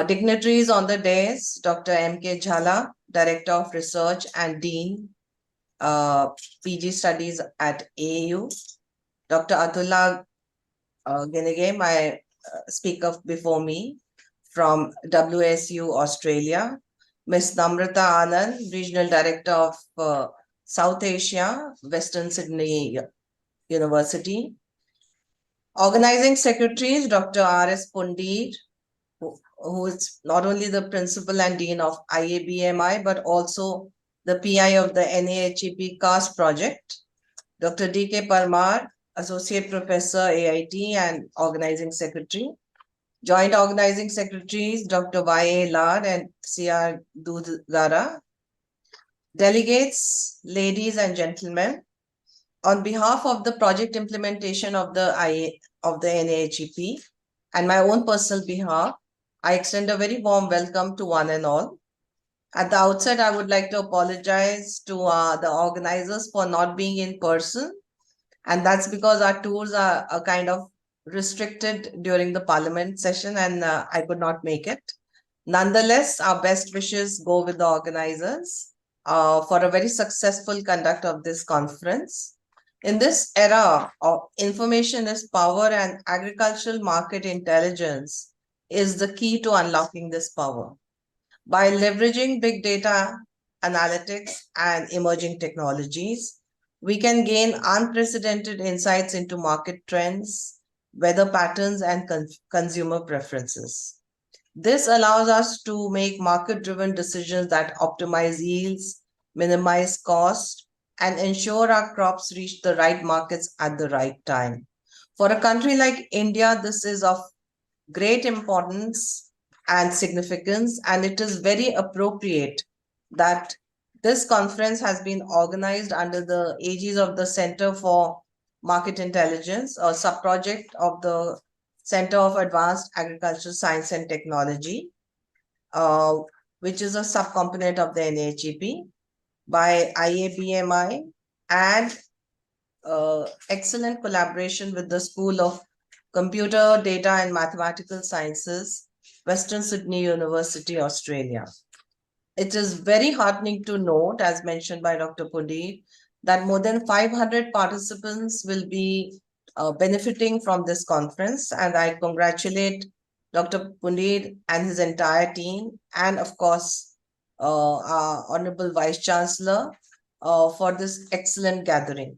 Dignitaries on the dais, Dr. M.K. Jhala, Director of Research and Dean, PG Studies at AAU. Dr. Atula Genege, my speaker before me, from WSU Australia. Ms. Namrata Anand, Regional Director of South Asia, Western Sydney University. Organizing Secretaries, Dr. R.S. Pundir, who is not only the Principal and Dean of IABMI, but also the PI of the NAHEP CAST project. Dr. D.K. Parmar, Associate Professor, AIT and Organizing Secretary. Joint Organizing Secretaries, Dr. Y.A. Lad and C.R. Dudgara. Delegates, ladies and gentlemen, on behalf of the project implementation of the NAHEP and my own personal behalf, I extend a very warm welcome to one and all. At the outset, I would like to apologize to the organizers for not being in person. And that's because our tours are kind of restricted during the Parliament session and I could not make it. Nonetheless, our best wishes go with the organizers for a very successful conduct of this conference. In this era of information is power, and agricultural market intelligence is the key to unlocking this power. By leveraging big data analytics and emerging technologies, we can gain unprecedented insights into market trends, weather patterns, and consumer preferences. This allows us to make market-driven decisions that optimize yields, minimize cost, and ensure our crops reach the right markets at the right time. For a country like India, this is of great importance and significance, and it is very appropriate that this conference has been organized under the aegis of the Center for Market Intelligence, a sub-project of the Center of Advanced Agricultural Science and Technology, which is a subcomponent of the NAHEP, by IABMI, and excellent collaboration with the School of Computer, Data and Mathematical Sciences, Western Sydney University, Australia. It is very heartening to note, as mentioned by Dr. Pundir, that more than 500 participants will be benefiting from this conference, and I congratulate Dr. Pundir and his entire team, and of course, our Honorable Vice Chancellor for this excellent gathering.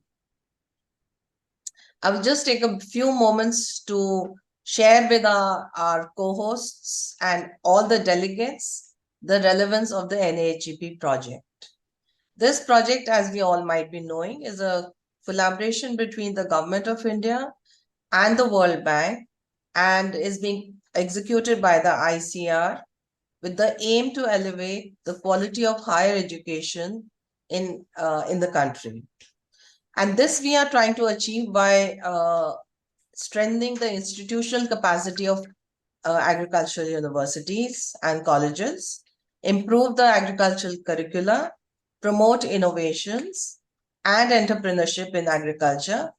I will just take a few moments to share with our co-hosts and all the delegates the relevance of the NAHEP project. This project, as we all might be knowing, is a collaboration between the Government of India and the World Bank, and is being executed by the ICR with the aim to elevate the quality of higher education in the country. And this we are trying to achieve by strengthening the institutional capacity of agricultural universities and colleges, improve the agricultural curricula, promote innovations and entrepreneurship in agriculture,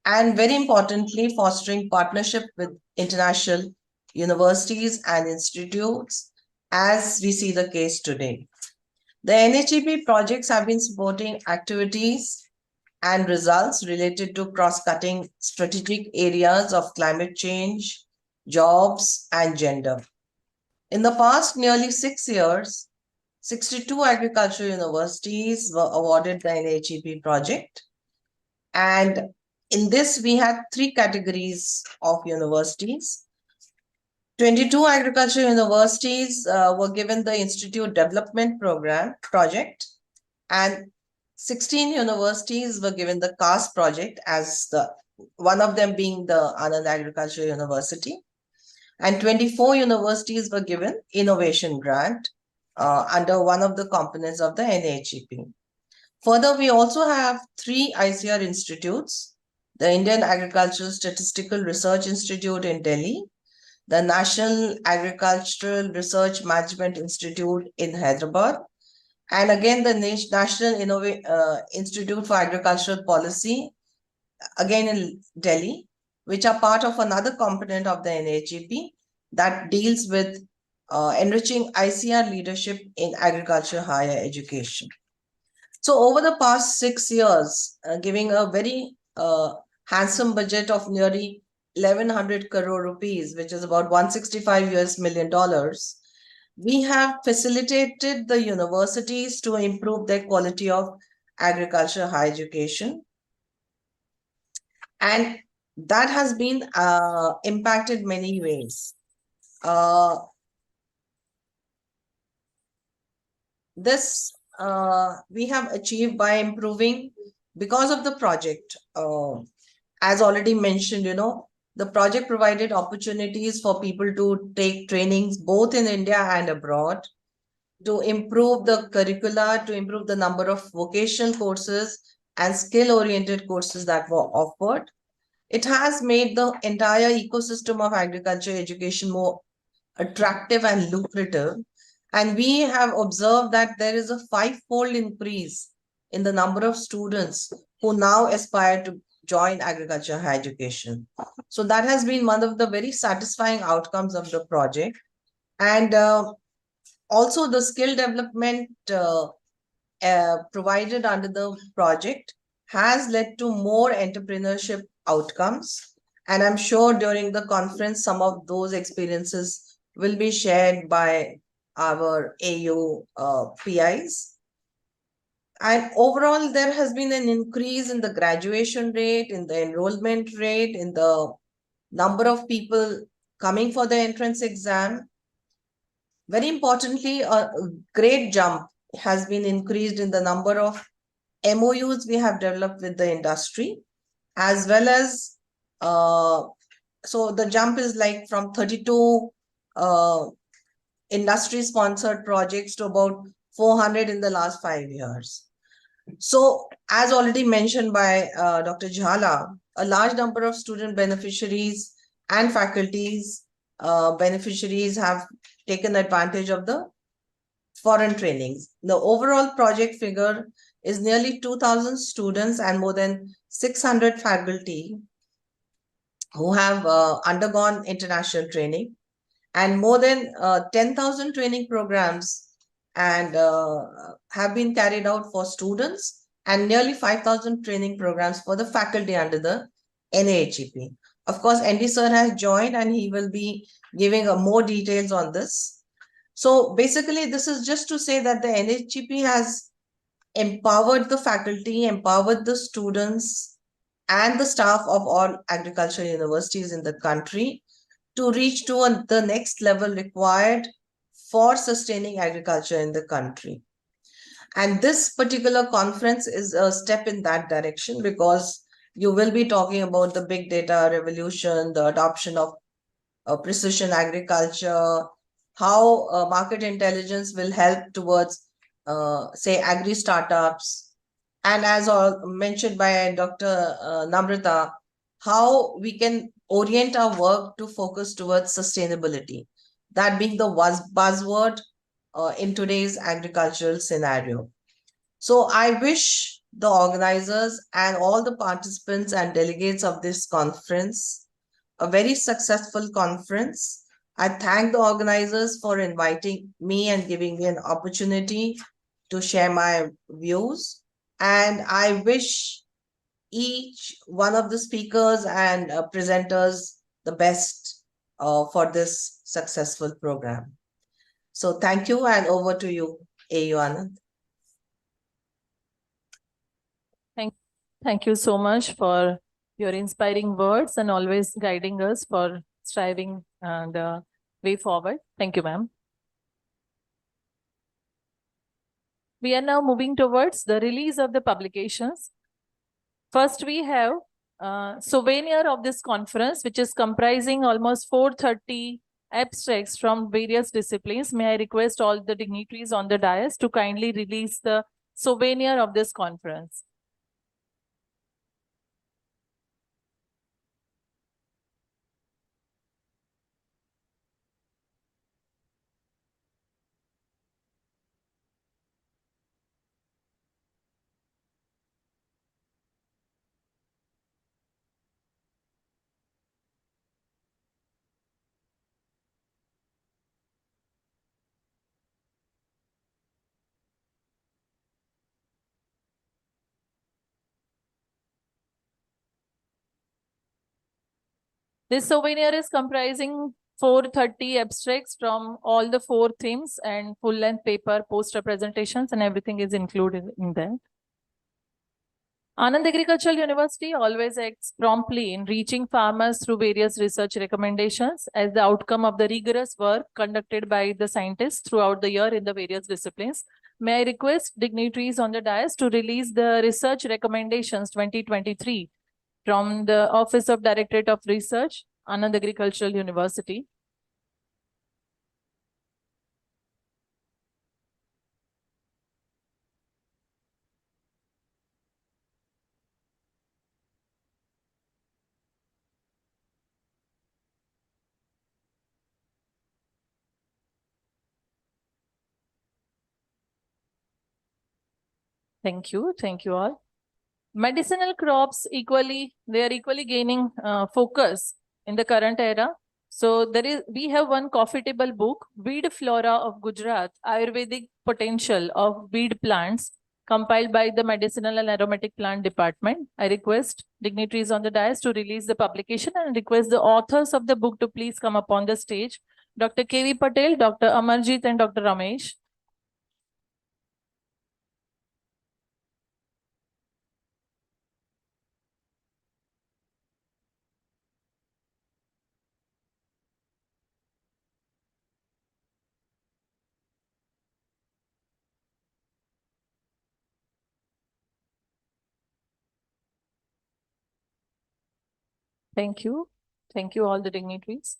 and very importantly, fostering partnership with international universities and institutes, as we see the case today. The NHEP projects have been supporting activities and results related to cross-cutting strategic areas of climate change, jobs, and gender. In the past nearly 6 years, 62 agricultural universities were awarded the NHEP project. And in this, we had 3 categories of universities. 22 agricultural universities were given the Institute Development Program project, and 16 universities were given the CAST project, as one of them being the Anand Agricultural University, and 24 universities were given innovation grant under one of the components of the NHEP. Further, we also have 3 ICR institutes: the Indian Agricultural Statistical Research Institute in Delhi, the National Agricultural Research Management Institute in Hyderabad, and again the National Institute for Agricultural Policy, again in Delhi, which are part of another component of the NHEP that deals with enriching ICR leadership in agriculture higher education. So over the past 6 years, giving a very handsome budget of nearly 1100 crore rupees, which is about $165 million, we have facilitated the universities to improve their quality of agriculture higher education. And that has been impacted many ways. This we have achieved by improving because of the project. As already mentioned, the project provided opportunities for people to take trainings both in India and abroad, to improve the curricula, to improve the number of vocational courses and skill-oriented courses that were offered. It has made the entire ecosystem of agriculture education more attractive and lucrative. And we have observed that there is a 5-fold increase in the number of students who now aspire to join agriculture higher education. So that has been one of the very satisfying outcomes of the project. And also the skill development provided under the project has led to more entrepreneurship outcomes. And I'm sure during the conference, some of those experiences will be shared by our AU PIs. And overall, there has been an increase in the graduation rate, in the enrollment rate, in the number of people coming for the entrance exam. Very importantly, a great jump has been increased in the number of MOUs we have developed with the industry, as well as, so the jump is like from 32 industry-sponsored projects to about 400 in the last 5 years. So, as already mentioned by Dr. Jhala, a large number of student beneficiaries and faculties beneficiaries have taken advantage of the foreign trainings. The overall project figure is nearly 2,000 students and more than 600 faculty who have undergone international training, and more than 10,000 training programs and have been carried out for students, and nearly 5,000 training programs for the faculty under the NAHEP. Of course, ND sir has joined and he will be giving more details on this. So basically, this is just to say that the NHEP has empowered the faculty, empowered the students and the staff of all agricultural universities in the country to reach to the next level required for sustaining agriculture in the country. And this particular conference is a step in that direction, because you will be talking about the big data revolution, the adoption of precision agriculture, how market intelligence will help towards, say, agri startups. And as mentioned by Dr. Namrata, how we can orient our work to focus towards sustainability, that being the buzzword in today's agricultural scenario. So I wish the organizers and all the participants and delegates of this conference a very successful conference. I thank the organizers for inviting me and giving me an opportunity to share my views. And I wish each one of the speakers and presenters the best for this successful program. So thank you, and over to you, AU Anand. Thank you so much for your inspiring words and always guiding us for striving the way forward. Thank you, ma'am. We are now moving towards the release of the publications. First, we have souvenir of this conference, which is comprising almost 430 abstracts from various disciplines. May I request all the dignitaries on the dais to kindly release the souvenir of this conference. This souvenir is comprising 430 abstracts from all the 4 themes and full-length paper, poster presentations, and everything is included in that. Anand Agricultural University always acts promptly in reaching farmers through various research recommendations as the outcome of the rigorous work conducted by the scientists throughout the year in the various disciplines. May I request dignitaries on the dais to release the research recommendations 2023 from the Office of Directorate of Research, Anand Agricultural University. Thank you all. Medicinal crops they are equally gaining focus in the current era. So we have one profitable book, Weed Flora of Gujarat, Ayurvedic Potential of Weed Plants, compiled by the Medicinal and Aromatic Plant Department. I request dignitaries on the dais to release the publication and request the authors of the book to please come upon the stage. Dr. K.V. Patel, Dr. Amarjit, and Dr. Ramesh. Thank you all the dignitaries.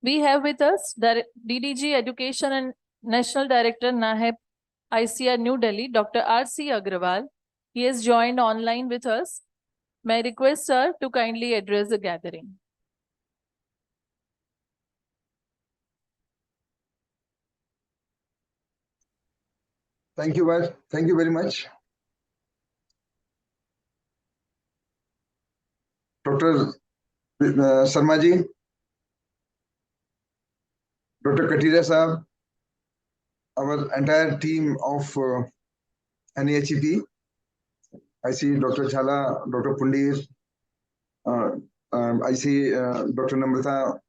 We have with us DDG Education and National Director NAHEP ICR New Delhi, Dr. R.C. Agrawal. He has joined online with us. May I request sir to kindly address the gathering. Thank you very much. Dr. Sharma ji, Dr. Katira Saab, our entire team of NAHEP. I see Dr. Jhala, Dr. Pundir, I see Dr. Namrata,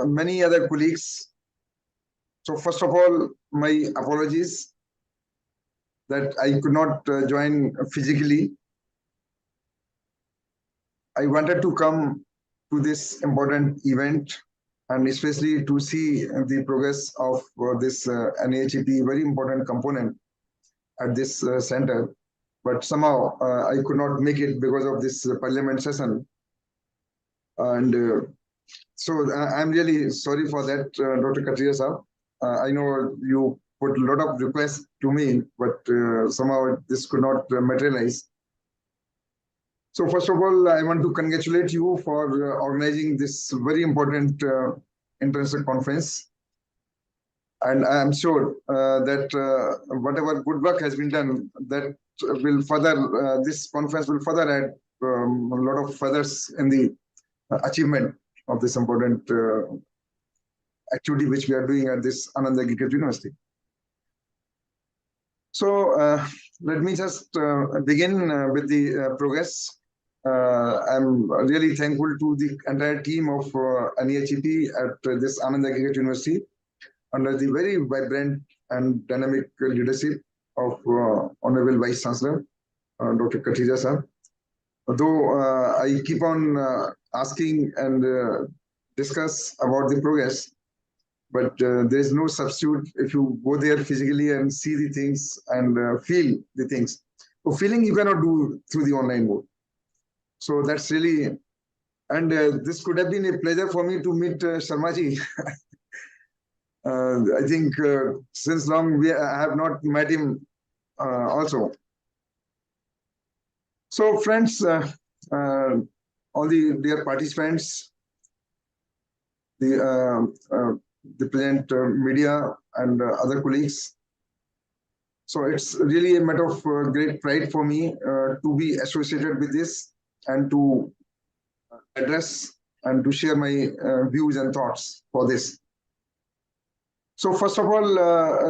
many other colleagues. So first of all, my apologies that I could not join physically. I wanted to come to this important event and especially to see the progress of this NAHEP, very important component at this center. but somehow I could not make it because of this parliament session. And so I'm really sorry for that, Dr. Katia sir. I know you put a lot of requests to me, but somehow this could not materialize. So first of all, I want to congratulate you for organizing this very important international conference. And I am sure that whatever good work has been done, that will further, this conference will further add a lot of feathers in the achievement of this important activity which we are doing at this Anand Agriculture University. So let me just begin with the progress. I'm really thankful to the entire team of NEHEP at this Anand Agriculture University under the very vibrant and dynamic leadership of Honorable Vice Chancellor, Dr. Katija sir. Though I keep on asking and discuss about the progress, but there is no substitute if you go there physically and see the things and feel the things. So feeling you cannot do through the online mode. So that's really, and this could have been a pleasure for me to meet Sharmaji. I think since long I have not met him also. So friends, all the dear participants, the present media and other colleagues. So it's really a matter of great pride for me to be associated with this and to address and to share my views and thoughts for this. So first of all,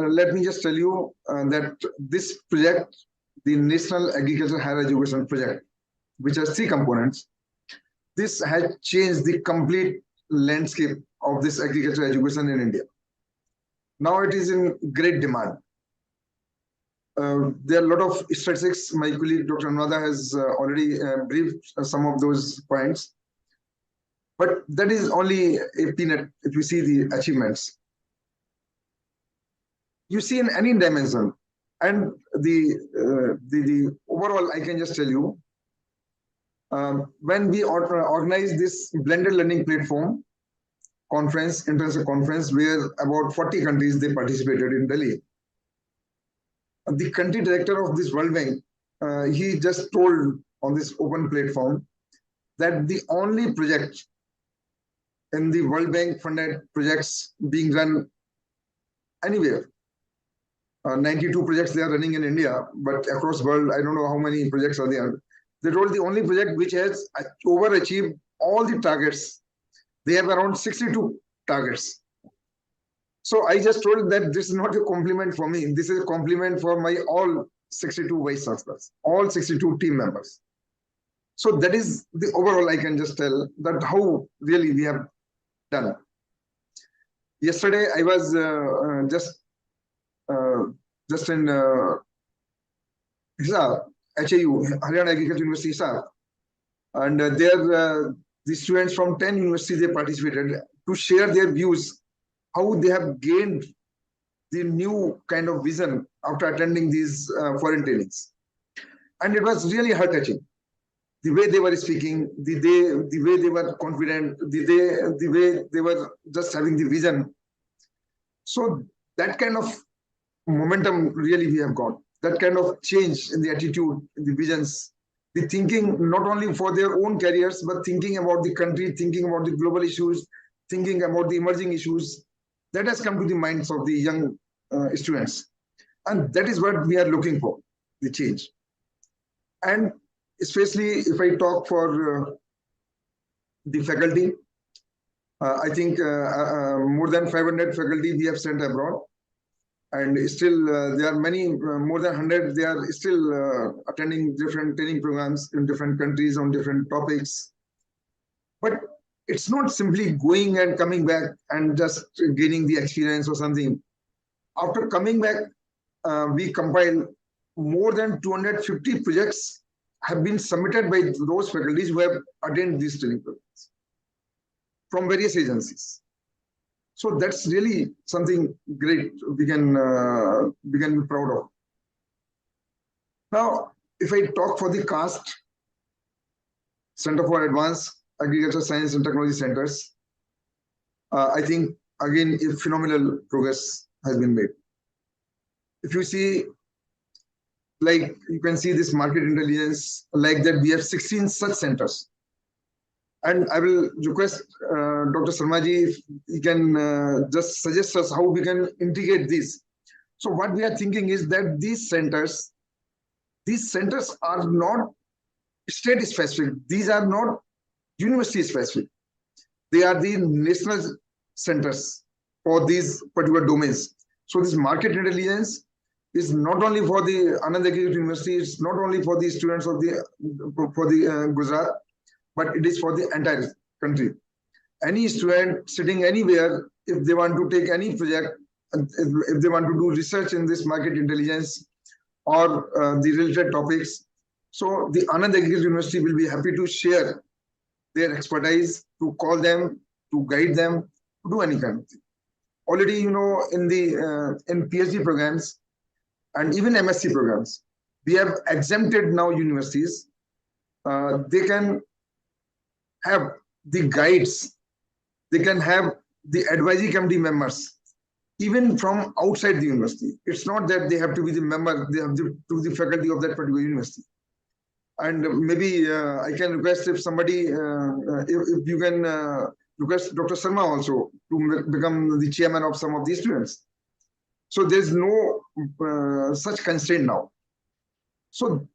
let me just tell you that this project, the National Agricultural Higher Education Project, which has 3 components, this has changed the complete landscape of this agricultural education in India. Now it is in great demand. There are a lot of statistics. My colleague Dr. Anuradha has already briefed some of those points. But that is only a peanut if you see the achievements. You see in any dimension. And the overall, I can just tell you, when we organize this blended learning platform conference, international conference, where about 40 countries they participated in Delhi. The country director of this World Bank, he just told on this open platform that the only project in the World Bank funded projects being run anywhere. 92 projects they are running in India, but across the world, I don't know how many projects are there. They told the only project which has overachieved all the targets. They have around 62 targets. So I just told that this is not a compliment for me. This is a compliment for my all 62 vice chancellors, all 62 team members. So that is the overall, I can just tell that how really we have done. Yesterday, I was just in Hisar, HAU, Haryana Agriculture University, Hisar. And there, the students from 10 universities, they participated to share their views, how they have gained the new kind of vision after attending these foreign trainings. And it was really heart-touching. The way they were speaking, the way they were confident, the way they were just having the vision. So that kind of momentum really we have got. That kind of change in the attitude, in the visions, the thinking not only for their own careers, but thinking about the country, thinking about the global issues, thinking about the emerging issues. That has come to the minds of the young students. And that is what we are looking for, the change. And especially if I talk for the faculty, I think more than 500 faculty we have sent abroad. And still there are many, more than 100, they are still attending different training programs in different countries on different topics. But it's not simply going and coming back and just gaining the experience or something. After coming back, we compile more than 250 projects have been submitted by those faculties who have attended these training programs from various agencies. So that's really something great we can be proud of. Now, if I talk for the caste, Center for Advanced Agriculture Science and Technology Centers, I think again a phenomenal progress has been made. If you see, like you can see this market intelligence, like that we have 16 such centers. And I will request Dr. Sarmaji if he can just suggest us how we can integrate this. So what we are thinking is that these centers are not state specific. These are not university specific. They are the national centers for these particular domains. So this market intelligence is not only for the Anand Agricultural University, it's not only for the students of the Gujarat, but it is for the entire country. Any student sitting anywhere, if they want to take any project, if they want to do research in this market intelligence or the related topics, so the Anand Agricultural University will be happy to share their expertise, to call them, to guide them, to do any kind of thing. Already, you know, in the in PhD programs and even MSc programs, we have exempted now universities. They can have the guides, they can have the advisory committee members, even from outside the university. It's not that they have to be the member, they have to the faculty of that particular university. And maybe I can request if somebody, if you can request Dr. Sharma also to become the chairman of some of these students. So there's no such constraint now. So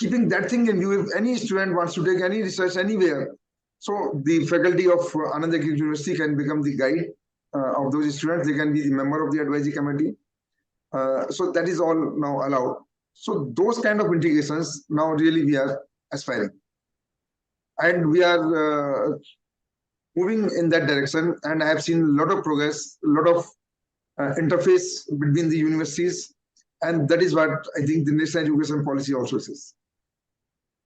keeping that thing in view, if any student wants to take any research anywhere, so the faculty of Anand Agricultural University can become the guide of those students. They can be the member of the advisory committee. So that is all now allowed. So those kind of integrations now really we are aspiring. And we are moving in that direction. And I have seen a lot of progress, a lot of interface between the universities. And that is what I think the national education policy also says.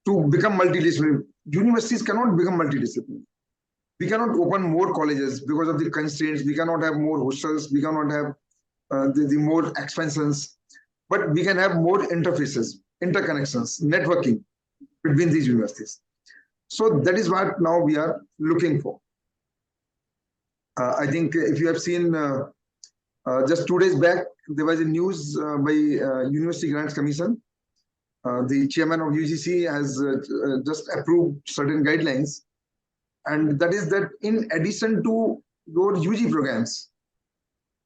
To become multidisciplinary, universities cannot become multidisciplinary. We cannot open more colleges because of the constraints. We cannot have more hostels. We cannot have the more expansions. But we can have more interfaces, interconnections, networking between these universities. So that is what now we are looking for. I think if you have seen just 2 days back, there was a news by University Grants Commission. The chairman of UGC has just approved certain guidelines. And that is that in addition to your UG programs,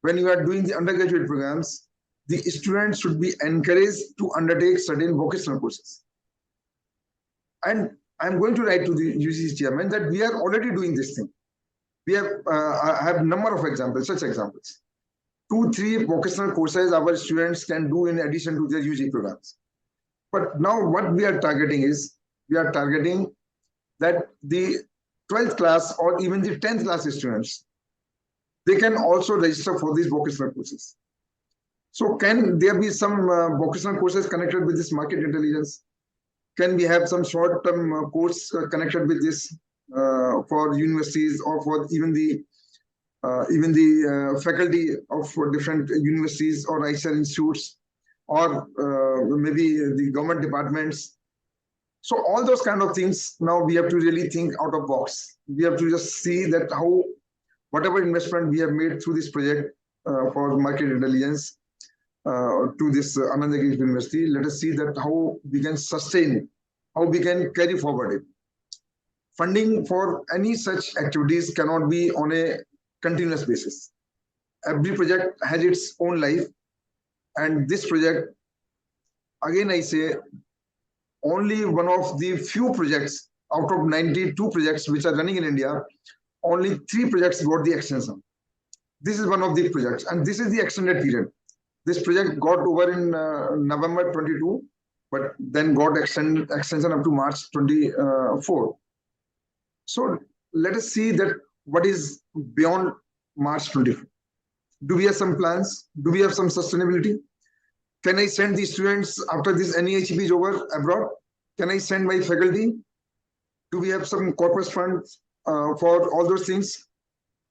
when you are doing the undergraduate programs, the students should be encouraged to undertake certain vocational courses. And I'm going to write to the UGC chairman that we are already doing this thing. We have, I have a number of examples, such examples. 2-3 vocational courses our students can do in addition to their UG programs. But now what we are targeting is, we are targeting that the 12th class or even the 10th class students, they can also register for these vocational courses. So can there be some vocational courses connected with this market intelligence? Can we have some short-term course connected with this for universities or for even the faculty of different universities or ICR institutes or maybe the government departments? So all those kind of things, now we have to really think out of box. We have to just see that how whatever investment we have made through this project for market intelligence to this Anand Agricultural University, let us see that how we can sustain it, how we can carry forward it. Funding for any such activities cannot be on a continuous basis. Every project has its own life, and this project, again I say, only one of the few projects out of 92 projects which are running in India, only 3 projects got the extension. This is one of the projects, and this is the extended period. This project got over in November 22, but then got extension up to March 24. So let us see that what is beyond March 24. Do we have some plans? Do we have some sustainability? Can I send these students after this NEHP is over abroad? Can I send my faculty? Do we have some corpus funds for all those things?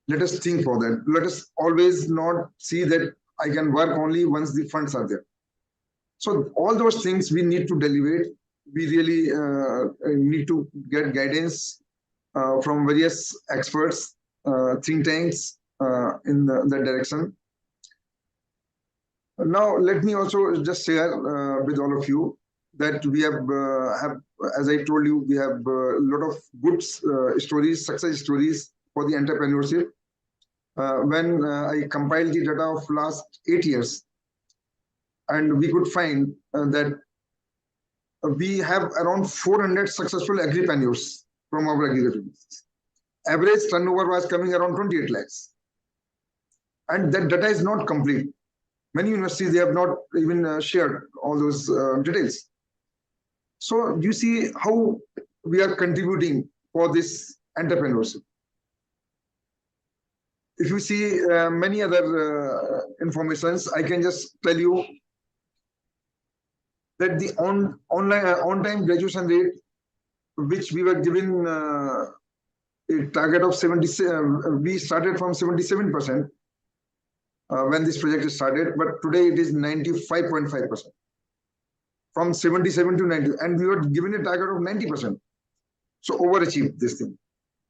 Let us think for that. Let us always not see that I can work only once the funds are there. So all those things we need to deliberate we really need to get guidance from various experts, think tanks in that direction. Now, let me also just share with all of you that we have, as I told you, we have a lot of good stories, success stories for the entrepreneurship. When I compiled the data of last 8 years, and we could find that we have around 400 successful agripreneurs from our agriculture business. Average turnover was coming around 28 lakhs. And that data is not complete. Many universities, they have not even shared all those details. So you see how we are contributing for this entrepreneurship. If you see many other informations, I can just tell you that the on-time graduation rate, which we were given a target of 77, we started from 77% when this project started, but today it is 95.5%. From 77 to 90, and we were given a target of 90%. So overachieved this thing.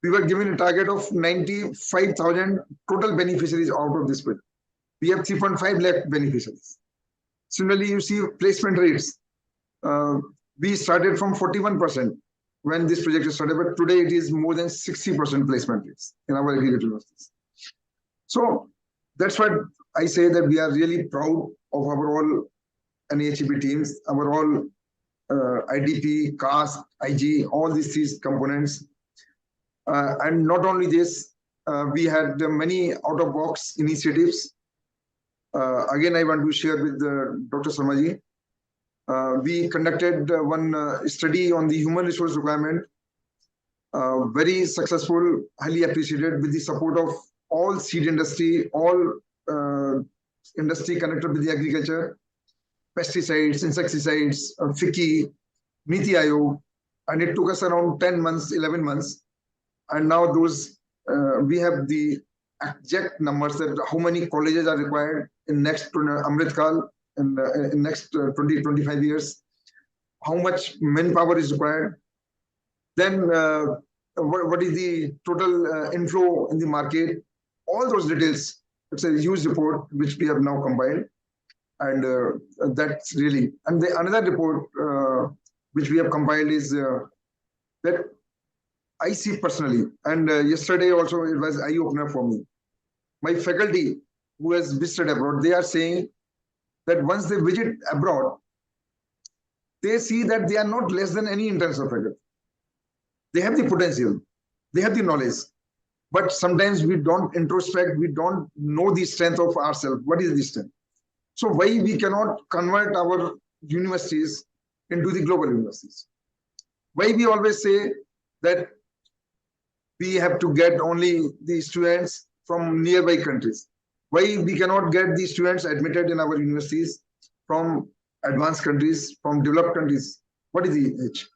We were given a target of 95,000 total beneficiaries out of this project. We have 3.5 lakh beneficiaries. Similarly, you see placement rates. We started from 41% when this project started, but today it is more than 60% placement rates in our agricultural universities. So that's what I say, that we are really proud of our all NAHP teams, our all IDP, CAST, IG, all these three components. And not only this, we had many out-of-box initiatives. Again, I want to share with Dr. Sharmaji. We conducted one study on the human resource requirement, very successful, highly appreciated, with the support of all seed industry, all industry connected with the agriculture, pesticides, insecticides, FICCI, Niti Aayog, and it took us around 10 months, 11 months. And now those, we have the exact numbers that how many colleges are required in next Amrit Kal, in next 20, 25 years, how much manpower is required, then what is the total inflow in the market, all those details. It's a huge report which we have now compiled. And that's really, and the another report which we have compiled is that I see personally, and yesterday also it was eye-opener for me. My faculty who has visited abroad, they are saying that once they visit abroad, they see that they are not less than any international faculty. They have the potential, they have the knowledge, but sometimes we don't introspect, we don't know the strength of ourselves. What is the strength? So why we cannot convert our universities into the global universities? Why we always say that we have to get only the students from nearby countries? Why we cannot get the students admitted in our universities from advanced countries, from developed countries? What is the edge?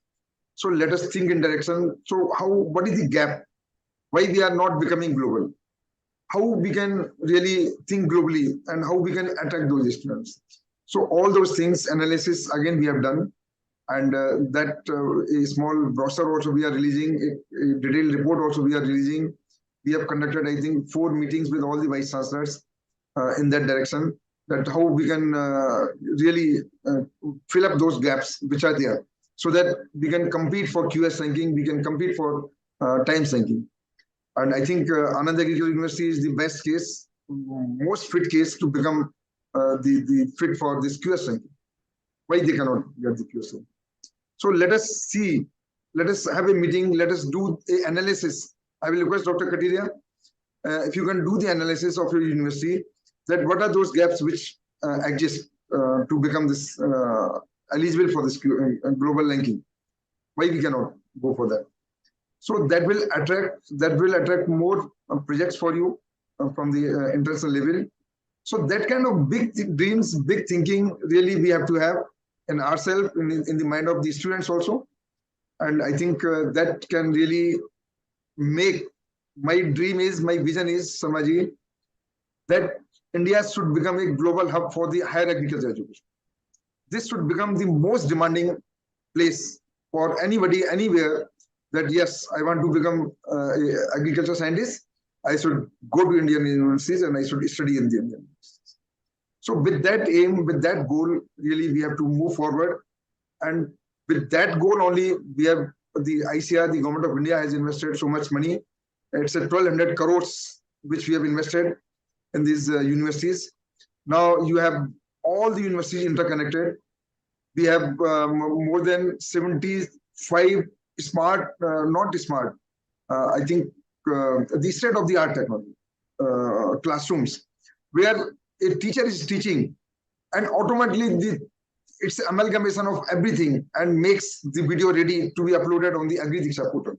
So let us think in direction. So what is the gap? Why we are not becoming global? How we can really think globally and how we can attract those students. So all those things, analysis, again, we have done. And that a small brochure also we are releasing, a detailed report also we are releasing. We have conducted, I think, 4 meetings with all the vice chancellors in that direction, that how we can really fill up those gaps which are there, so that we can compete for QS ranking, we can compete for Times ranking. And I think Anand Agricultural University is the best case, most fit case to become the fit for this QS ranking. Why they cannot get the QS ranking? So let us see, let us have a meeting, let us do an analysis. I will request Dr. Katiria, if you can do the analysis of your university, that what are those gaps which exist to become this eligible for this global ranking? Why we cannot go for that? So that will attract more projects for you from the international level. So that kind of big dreams, big thinking, really we have to have in ourselves, in the mind of the students also. And I think that can really make, my dream is, my vision is, Samaji, that India should become a global hub for the higher agriculture education. This should become the most demanding place for anybody anywhere that yes, I want to become a agriculture scientist. I should go to Indian universities and I should study in the Indian universities. So with that aim, with that goal, really we have to move forward. And with that goal only, we have the ICR, the government of India has invested so much money. It's a 1,200 crores which we have invested in these universities. Now you have all the universities interconnected. We have more than 75 smart, not smart, I think the state-of-the-art technology classrooms where a teacher is teaching and automatically it's amalgamation of everything and makes the video ready to be uploaded on the Agri Diksha portal.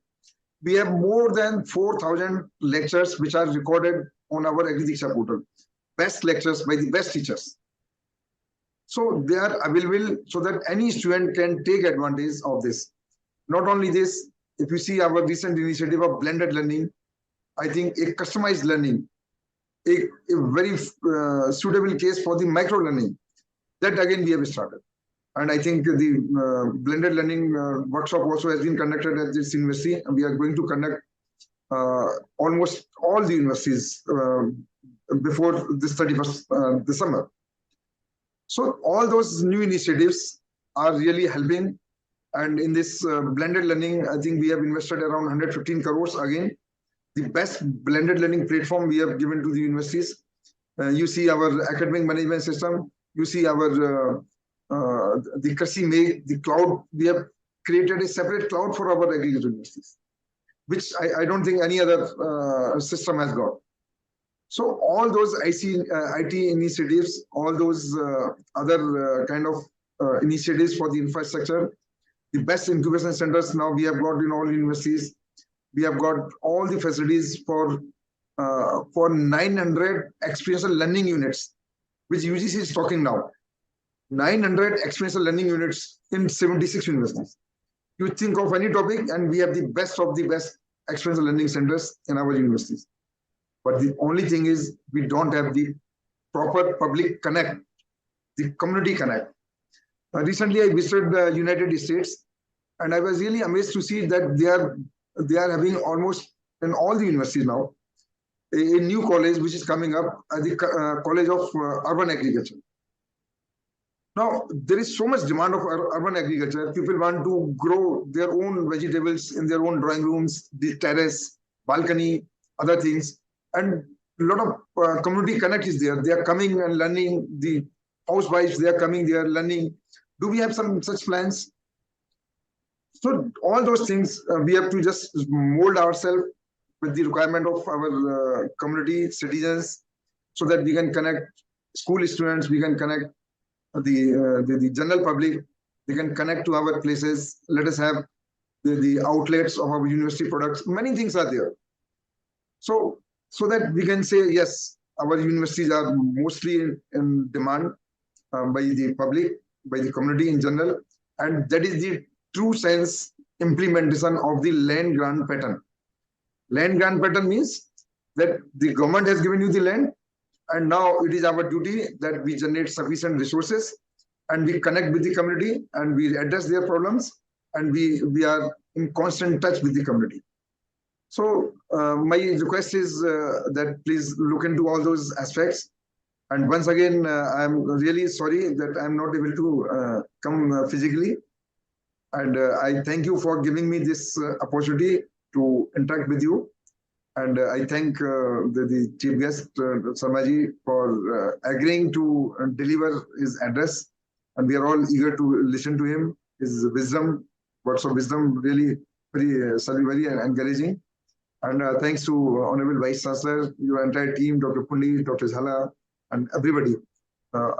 We have more than 4,000 lectures which are recorded on our Agri Diksha portal. Best lectures by the best teachers. So they are available so that any student can take advantage of this. Not only this, if you see our recent initiative of blended learning, I think a customized learning, a very suitable case for the micro learning, that again we have started. And I think the blended learning workshop also has been conducted at this university, and we are going to conduct almost all the universities before this 31st December. So all those new initiatives are really helping. And in this blended learning, I think we have invested around 115 crores again. The best blended learning platform we have given to the universities. You see our academic management system. You see our the Kasi Meg, the cloud. We have created a separate cloud for our agriculture universities, which I don't think any other system has got. So all those IT initiatives, all those other kind of initiatives for the infrastructure, the best incubation centers now we have got in all universities. We have got all the facilities for 900 experiential learning units, which UGC is talking now. 900 experiential learning units in 76 universities. You think of any topic and we have the best of the best experiential learning centers in our universities. But the only thing is we don't have the proper public connect, the community connect. Recently, I visited the United States and I was really amazed to see that they are having almost in all the universities now, a new college which is coming up, the College of Urban Agriculture. Now, there is so much demand of urban agriculture. People want to grow their own vegetables in their own drawing rooms, the terrace, balcony, other things. And a lot of community connect is there. They are coming and learning. The housewives, they are coming, they are learning. Do we have some such plans? So all those things, we have to just mold ourselves with the requirement of our community, citizens, so that we can connect school students, we can connect the general public, they can connect to our places. Let us have the outlets of our university products. Many things are there. So that we can say, yes, our universities are mostly in demand by the public, by the community in general. And that is the true sense implementation of the land grant pattern. Land grant pattern means that the government has given you the land, and now it is our duty that we generate sufficient resources and we connect with the community and we address their problems and we are in constant touch with the community. So my request is that please look into all those aspects. And once again, I'm really sorry that I'm not able to come physically. And I thank you for giving me this opportunity to interact with you. And I thank the chief guest, Samaji, for agreeing to deliver his address. And we are all eager to listen to him. His wisdom, words of wisdom, really very encouraging. And thanks to Honorable Vice Chancellor, your entire team, Dr. Pundi, Dr. Jhala, and everybody,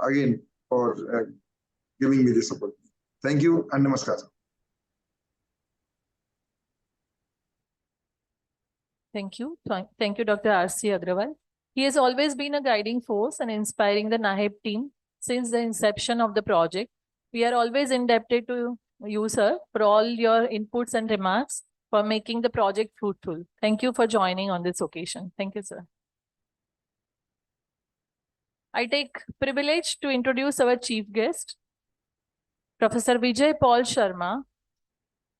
again, for giving me this support. Thank you and namaskar. Thank you. Thank you, Dr. R.C. Agrawal. He has always been a guiding force and inspiring the NAHEB team since the inception of the project. We are always indebted to you, sir, for all your inputs and remarks for making the project fruitful. Thank you for joining on this occasion. Thank you, sir. I take privilege to introduce our chief guest, Professor Vijay Paul Sharma.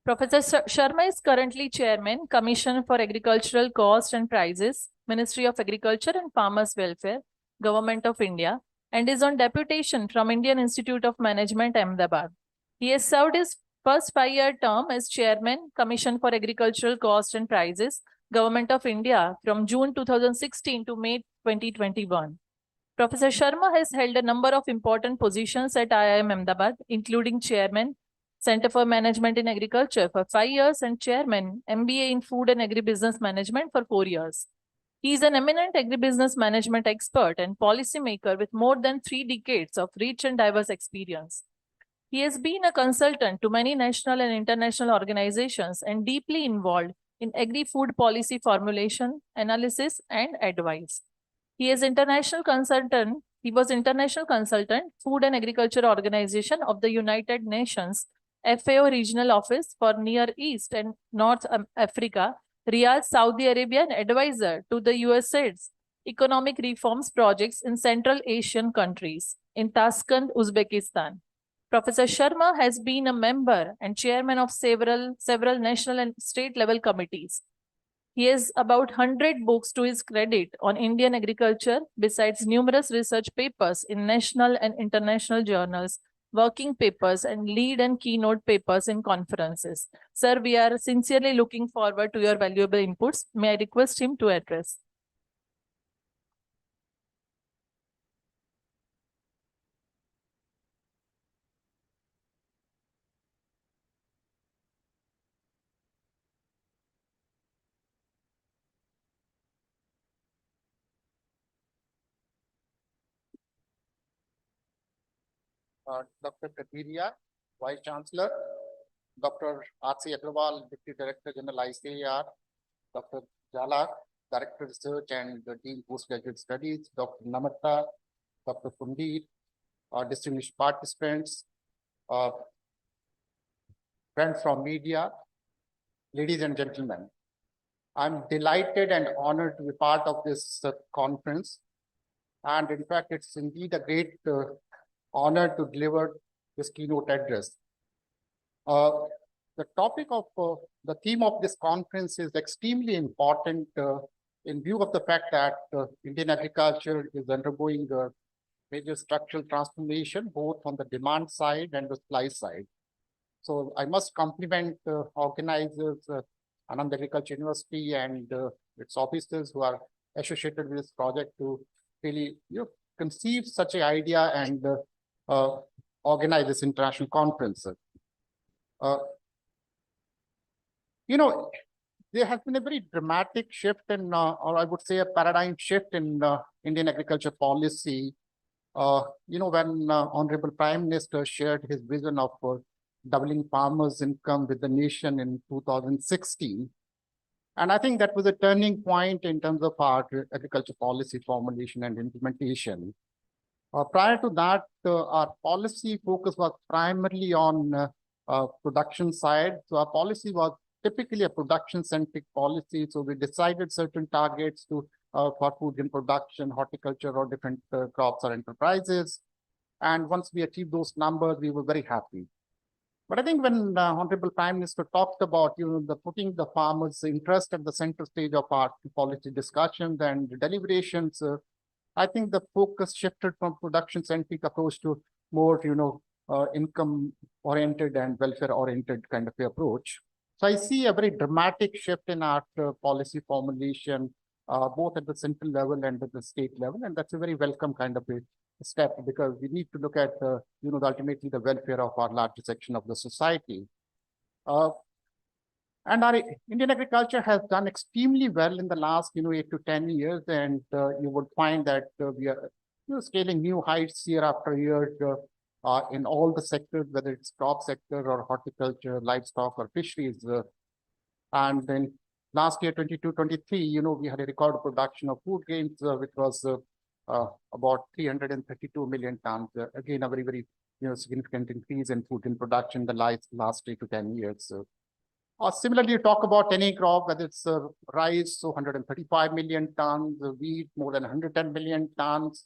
Professor Sharma is currently Chairman, Commission for Agricultural Cost and Prices, Ministry of Agriculture and Farmers Welfare, Government of India, and is on deputation from Indian Institute of Management, Ahmedabad. He has served his first 5-year term as Chairman, Commission for Agricultural Cost and Prices, Government of India from June 2016 to May 2021. Professor Sharma has held a number of important positions at IIM Ahmedabad, including Chairman, Center for Management in Agriculture for 5 years and Chairman, MBA in Food and Agribusiness Management for 4 years. He is an eminent agribusiness management expert and policymaker with more than 3 decades of rich and diverse experience. He has been a consultant to many national and international organizations and deeply involved in agri-food policy formulation, analysis, and advice. He was international consultant, Food and Agriculture Organization of the United Nations, FAO Regional Office for Near East and North Africa, Riyadh, Saudi Arabia, and advisor to the USAID's economic reforms projects in Central Asian countries, in Tashkent, Uzbekistan. Professor Sharma has been a member and chairman of several national and state level committees. He has about 100 books to his credit on Indian agriculture, besides numerous research papers in national and international journals, working papers, and lead and keynote papers in conferences. Sir, we are sincerely looking forward to your valuable inputs. May I request him to address? Dr. Katiria, Vice Chancellor, Dr. R.C. Agrawal, Deputy Director General ICAR, Dr. Jala, Director Research and Dean Postgraduate Studies, Dr. Namata, Dr. Pundeep, distinguished participants, friends from media, ladies and gentlemen. I'm delighted and honored to be part of this conference. And in fact, it's indeed a great honor to deliver this keynote address. The topic of the theme of this conference is extremely important in view of the fact that Indian agriculture is undergoing a major structural transformation, both on the demand side and the supply side. So I must compliment organizers, Anand Agriculture University and its officers who are associated with this project to really conceive such an idea and organize this international conference. There has been a very dramatic shift in, or I would say a paradigm shift in Indian agriculture policy. When Honorable Prime Minister shared his vision of doubling farmers' income with the nation in 2016. And I think that was a turning point in terms of our agriculture policy formulation and implementation. Prior to that, our policy focus was primarily on production side. So our policy was typically a production-centric policy. So we decided certain targets for food in production, horticulture, or different crops or enterprises. And once we achieved those numbers, we were very happy. But I think when Honorable Prime Minister talked about putting the farmers' interest at the center stage of our policy discussions and deliberations, I think the focus shifted from production-centric approach to more, income-oriented and welfare-oriented kind of approach. So I see a very dramatic shift in our policy formulation, both at the central level and at the state level, and that's a very welcome kind of a step because we need to look at, ultimately the welfare of our larger section of the society. And our Indian agriculture has done extremely well in the last, 8 to 10 years, and you would find that we are scaling new heights year after year in all the sectors, whether it's crop sector or horticulture, livestock or fisheries. And then last year, 22-23, we had a record production of food grains, which was about 332 million tons. Again, a very, very significant increase in food in production in the last 8 to 10 years. Similarly, you talk about any crop, whether it's rice, so 135 million tons, wheat, more than 110 million tons,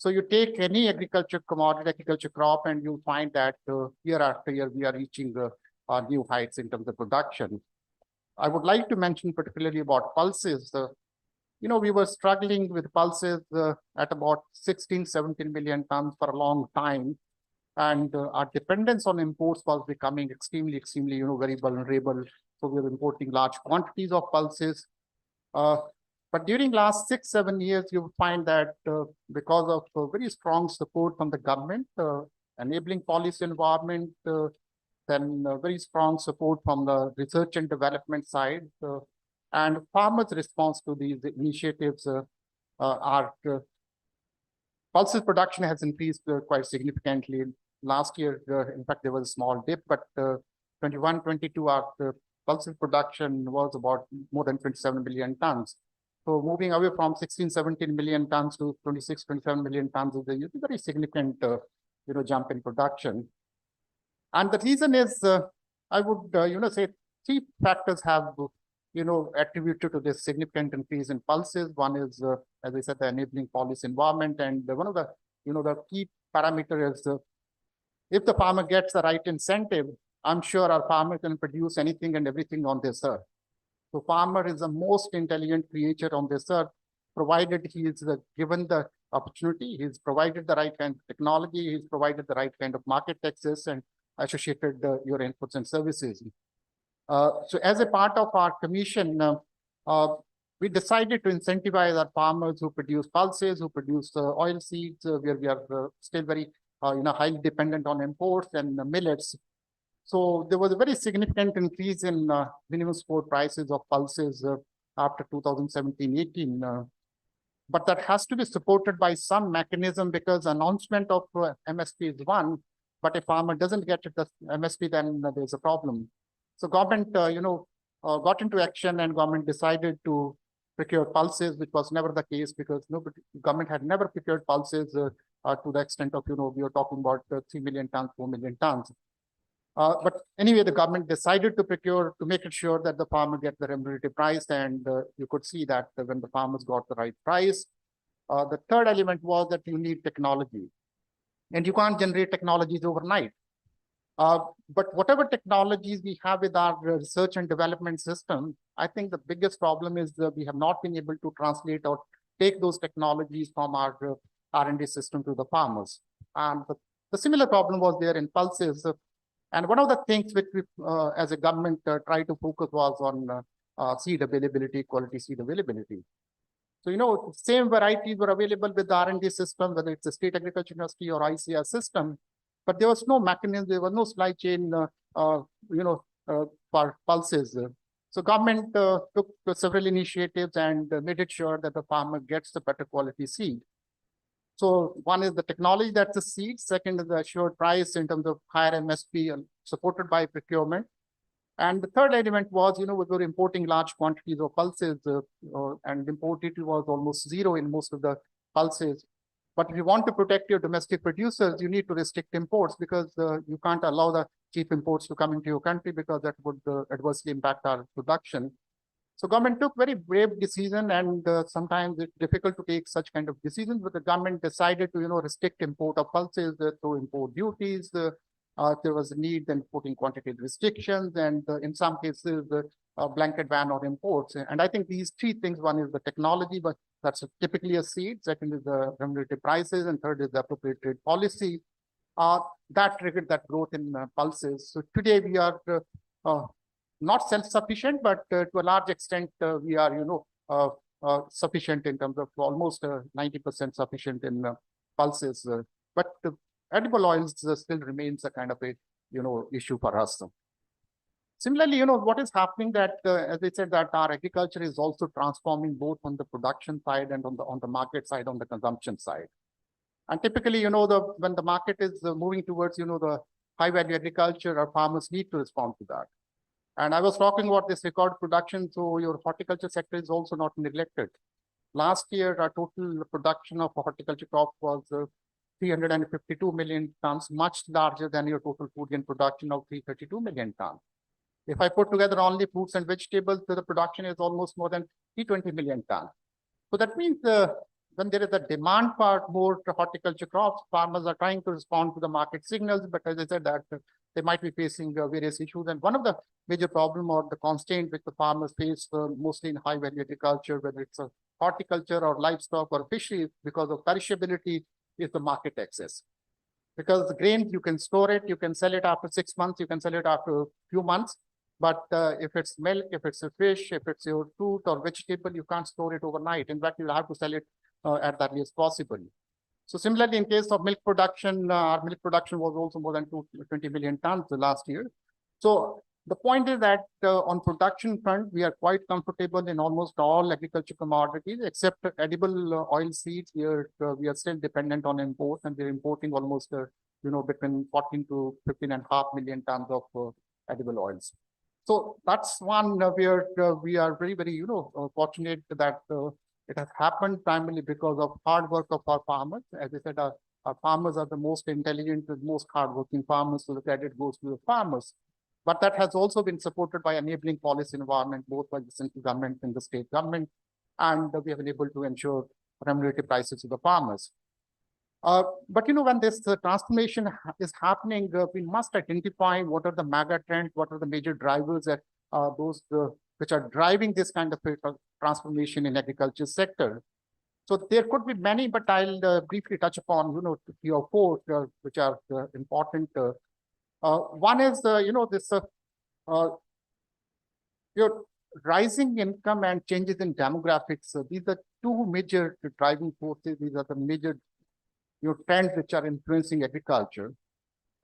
So you take any agriculture commodity, agriculture crop, and you find that year after year, we are reaching new heights in terms of production. I would like to mention particularly about pulses. We were struggling with pulses at about 16, 17 million tons for a long time. And our dependence on imports was becoming extremely, very vulnerable. So we were importing large quantities of pulses. But during last 6, 7 years, you find that because of very strong support from the government, enabling policy environment, then very strong support from the research and development side, and farmers' response to these initiatives are pulses production has increased quite significantly. Last year, in fact, there was a small dip, but 21, 22, our pulses production was about more than 27 million tons. So moving away from 16, 17 million tons to 26, 27 million tons is a very significant, jump in production. And the reason is, I would, say 3 factors have, attributed to this significant increase in pulses. One is, as I said, the enabling policy environment. And one of the, the key parameter is if the farmer gets the right incentive, I'm sure our farmer can produce anything and everything on this earth. So farmer is the most intelligent creature on this earth, provided he is given the opportunity, he's provided the right kind of technology, he's provided the right kind of market access and associated your inputs and services. So as a part of our commission, we decided to incentivize our farmers who produce pulses, who produce oil seeds, where we are still very, highly dependent on imports and millets. So there was a very significant increase in minimum support prices of pulses after 2017-18. But that has to be supported by some mechanism, because announcement of MSP is one, but if farmer doesn't get the MSP, then there's a problem. So government, got into action, and government decided to procure pulses, which was never the case, because government had never procured pulses to the extent of, we were talking about 3 million tons, 4 million tons. But anyway, the government decided to procure to make it sure that the farmer get the remunerative price, and you could see that when the farmers got the right price. The third element was that you need technology, and you can't generate technologies overnight. But whatever technologies we have with our research and development system, I think the biggest problem is that we have not been able to translate or take those technologies from our R&D system to the farmers. And the similar problem was there in pulses. And one of the things which we, as a government, tried to focus was on seed availability, quality seed availability. So, same varieties were available with the R&D system, whether it's a state agriculture university or ICR system, but there was no mechanism, there was no supply chain, for pulses. So government took several initiatives and made it sure that the farmer gets the better quality seed. So one is the technology, that's the seed. Second is the assured price in terms of higher MSP supported by procurement. And the third element was, we were importing large quantities of pulses, and import duty was almost zero in most of the pulses. But if you want to protect your domestic producers, you need to restrict imports, because you can't allow the cheap imports to come into your country, because that would adversely impact our production. So government took very brave decision, and sometimes it's difficult to take such kind of decisions, but the government decided to, restrict import of pulses through import duties. If there was a need, then putting quantitative restrictions, and in some cases, a blanket ban on imports. And I think these 3 things: one is the technology, but that's typically a seed. Second is the remunerative prices, and third is the appropriate trade policy. That triggered that growth in pulses. So today we are not self-sufficient, but to a large extent we are, sufficient in terms of almost 90% sufficient in pulses. But edible oils still remains a kind of a issue for us. Similarly, what is happening that, as I said, that our agriculture is also transforming both on the production side and on the market side, on the consumption side. And typically, when the market is moving towards, the high value agriculture, our farmers need to respond to that. And I was talking about this record production, so your horticulture sector is also not neglected. Last year, our total production of horticulture crop was 352 million tons, much larger than your total food grain production of 332 million tons. If I put together only fruits and vegetables, the production is almost more than 320 million tons. So that means when there is a demand for more horticulture crops, farmers are trying to respond to the market signals. But as I said, that they might be facing various issues. And one of the major problem or the constraint which the farmers face mostly in high value agriculture, whether it's a horticulture or livestock or fisheries, because of perishability, is the market access. Because the grain, you can store it, you can sell it after 6 months, you can sell it after a few months. But if it's milk, if it's a fish, if it's your fruit or vegetable, you can't store it overnight. In fact, you'll have to sell it at the earliest possible. So similarly, in case of milk production, our milk production was also more than 20 million tons last year. So the point is that on production front, we are quite comfortable in almost all agriculture commodities, except edible oil seeds. We are still dependent on import, and we're importing almost between 14 to 15.5 million tons of edible oils. So that's one where we are very, very, fortunate that it has happened primarily because of hard work of our farmers. As I said, our farmers are the most intelligent, the most hardworking farmers, so the credit goes to the farmers. But that has also been supported by enabling policy environment, both by the central government and the state government, and we have been able to ensure remunerative prices to the farmers. But when this transformation is happening, we must identify what are the mega trends, what are the major drivers that those which are driving this kind of transformation in agriculture sector. So there could be many, but I'll briefly touch upon 3 or 4 which are important. One is this your rising income and changes in demographics. These are 2 major driving forces. These are the major trends which are influencing agriculture.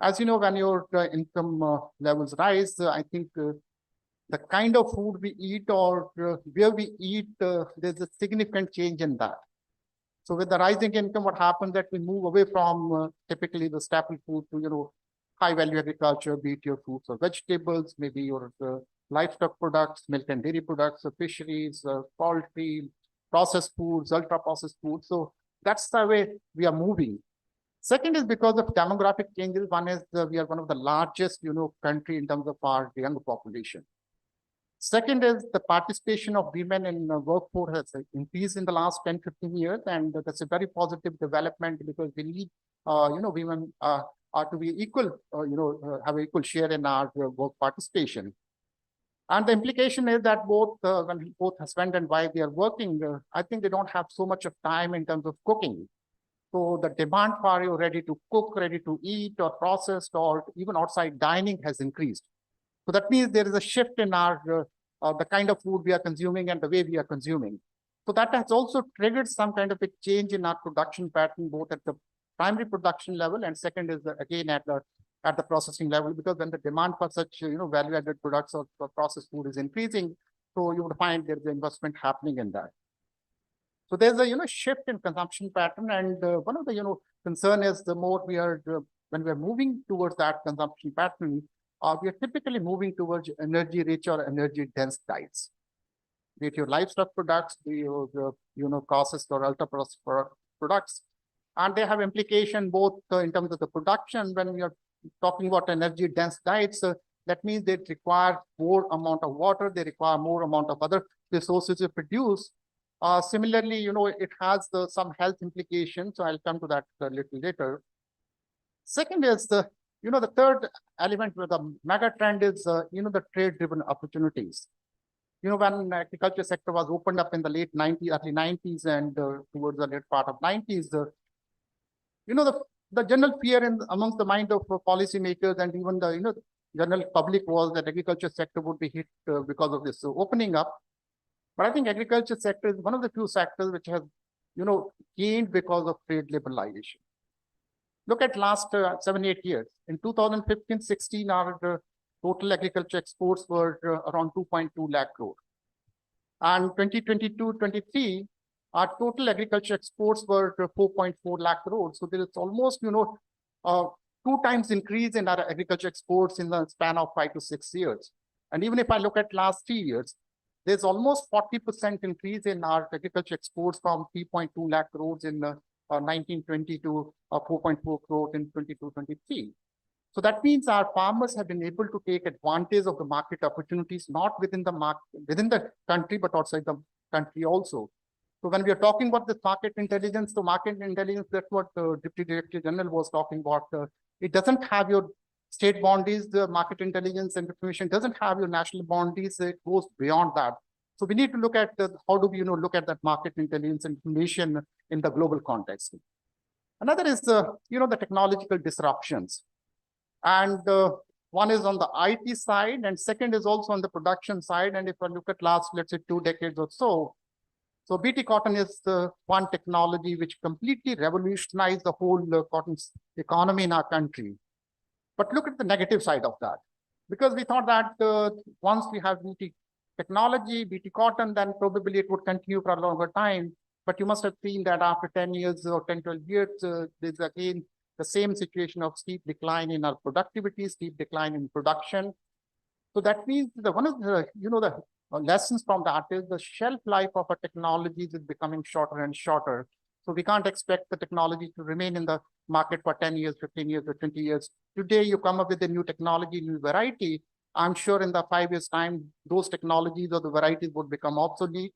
As you know, when your income levels rise, I think the kind of food we eat or where we eat, there's a significant change in that. So with the rising income, what happens that we move away from typically the staple food to high value agriculture, be it your fruits or vegetables, maybe your livestock products, milk and dairy products, fisheries, poultry, processed foods, ultra processed foods. So that's the way we are moving. Second is because of demographic changes. One is we are one of the largest, country in terms of our younger population. Second is the participation of women in the workforce has increased in the last 10, 15 years. And that's a very positive development because we need, women are to be equal, have an equal share in our work participation. And the implication is that both when both husband and wife they are working, I think they don't have so much of time in terms of cooking. So the demand for you ready to cook, ready to eat, or processed, or even outside dining has increased. So that means there is a shift in our the kind of food we are consuming and the way we are consuming. So that has also triggered some kind of a change in our production pattern, both at the primary production level and second is again at the processing level, because when the demand for such value-added products or processed food is increasing, so you would find there's an investment happening in that. So there's a shift in consumption pattern, and one of the concern is the more we are when we are moving towards that consumption pattern, we are typically moving towards energy-rich or energy-dense diets. Be it your livestock products, be your processed or ultra-processed products, and they have implication both in terms of the production. When we are talking about energy-dense diets, that means they require more amount of water, they require more amount of other resources to produce. Similarly, it has some health implications. So I'll come to that a little later. Second is the third element with the mega trend is the trade-driven opportunities. When agriculture sector was opened up in the late 90s, early 90s, and towards the late part of 90s, the general fear amongst the mind of policymakers and even the general public was that agriculture sector would be hit because of this opening up. But I think agriculture sector is one of the few sectors which has, gained because of trade liberalization. Look at last 7-8 years. In 2015-16, our total agriculture exports were around 2.2 lakh crore. And 2022-23, our total agriculture exports were 4.4 lakh crore. So there is almost, 2 times increase in our agriculture exports in the span of 5 to 6 years. And even if I look at last 3 years, there's almost 40% increase in our agriculture exports from 3.2 lakh crores in 1920 to 4.4 crores in 22-23. So that means our farmers have been able to take advantage of the market opportunities, not within the country, but outside the country also. So when we are talking about this market intelligence, that's what the Deputy Director General was talking about. It doesn't have your state boundaries. The market intelligence and information doesn't have your national boundaries. It goes beyond that. So we need to look at how do we look at that market intelligence information in the global context. Another is the technological disruptions, and one is on the IT side, and second is also on the production side. And if I look at last, let's say 2 decades or so, BT cotton is the one technology which completely revolutionized the whole cotton economy in our country. But look at the negative side of that, because we thought that once we have BT technology, BT cotton, then probably it would continue for a longer time. But you must have seen that after 10 years or 10, 12 years, there's again the same situation of steep decline in our productivity, steep decline in production. So that means that one of the, the lessons from that is the shelf life of our technologies is becoming shorter and shorter. So we can't expect the technology to remain in the market for 10 years, 15 years, or 20 years. Today, you come up with a new technology, new variety. I'm sure in the 5 years' time, those technologies or the varieties would become obsolete.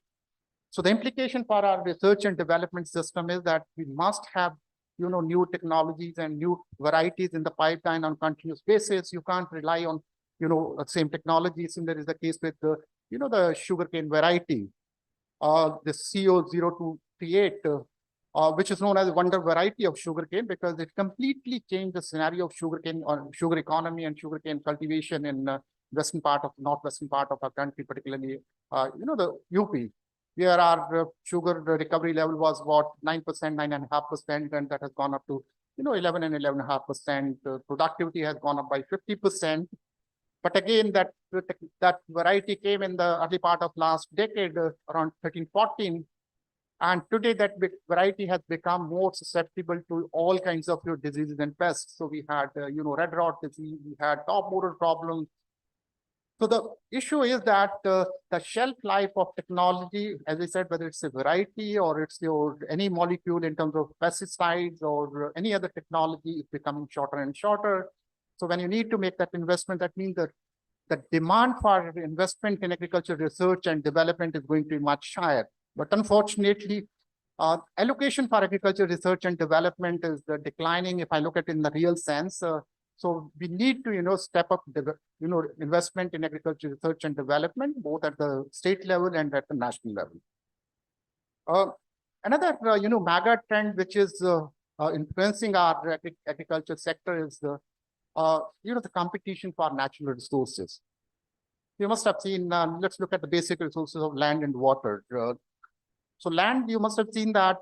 So the implication for our research and development system is that we must have, new technologies and new varieties in the pipeline on continuous basis. You can't rely on, the same technologies. And there is the case with the, the sugarcane variety, the CO0238, which is known as a wonder variety of sugarcane because it completely changed the scenario of sugarcane or sugar economy and sugarcane cultivation in northwestern part of our country, particularly, the UP. Where our sugar recovery level was about 9%, 9.5%, and that has gone up to 11 and 11.5%. Productivity has gone up by 50%. But again, that variety came in the early part of last decade, around 13, 14. And today that variety has become more susceptible to all kinds of diseases and pests. So we had, red rot disease, we had top border problems. So the issue is that the shelf life of technology, as I said, whether it's a variety or it's any molecule in terms of pesticides or any other technology, is becoming shorter and shorter. So when you need to make that investment, that means that the demand for investment in agriculture research and development is going to be much higher. But unfortunately, allocation for agriculture research and development is declining if I look at it in the real sense. So we need to, step up, investment in agriculture research and development, both at the state level and at the national level. Another, mega trend which is influencing our agriculture sector is the competition for natural resources. You must have seen. Let's look at the basic resources of land and water. So land, you must have seen that.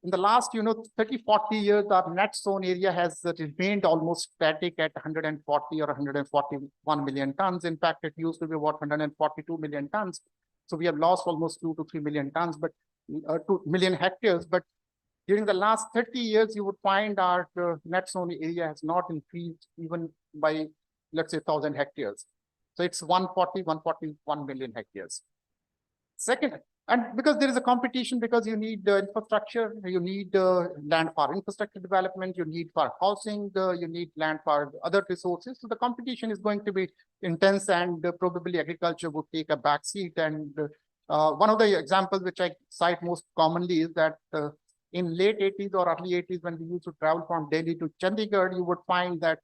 In the last, 30, 40 years, our net sown area has remained almost static at 140 or 141 million tons. In fact, it used to be about 142 million tons. So we have lost almost 2 to 3 million tons, but 2 million hectares. But during the last 30 years, you would find our net sown area has not increased even by, let's say, 1,000 hectares. So it's 141 million hectares. Second, and because there is a competition, because you need infrastructure, you need land for infrastructure development, you need for housing, you need land for other resources. So the competition is going to be intense, and probably agriculture would take a backseat. And one of the examples which I cite most commonly is that in late 80s or early 80s, when we used to travel from Delhi to Chandigarh, you would find that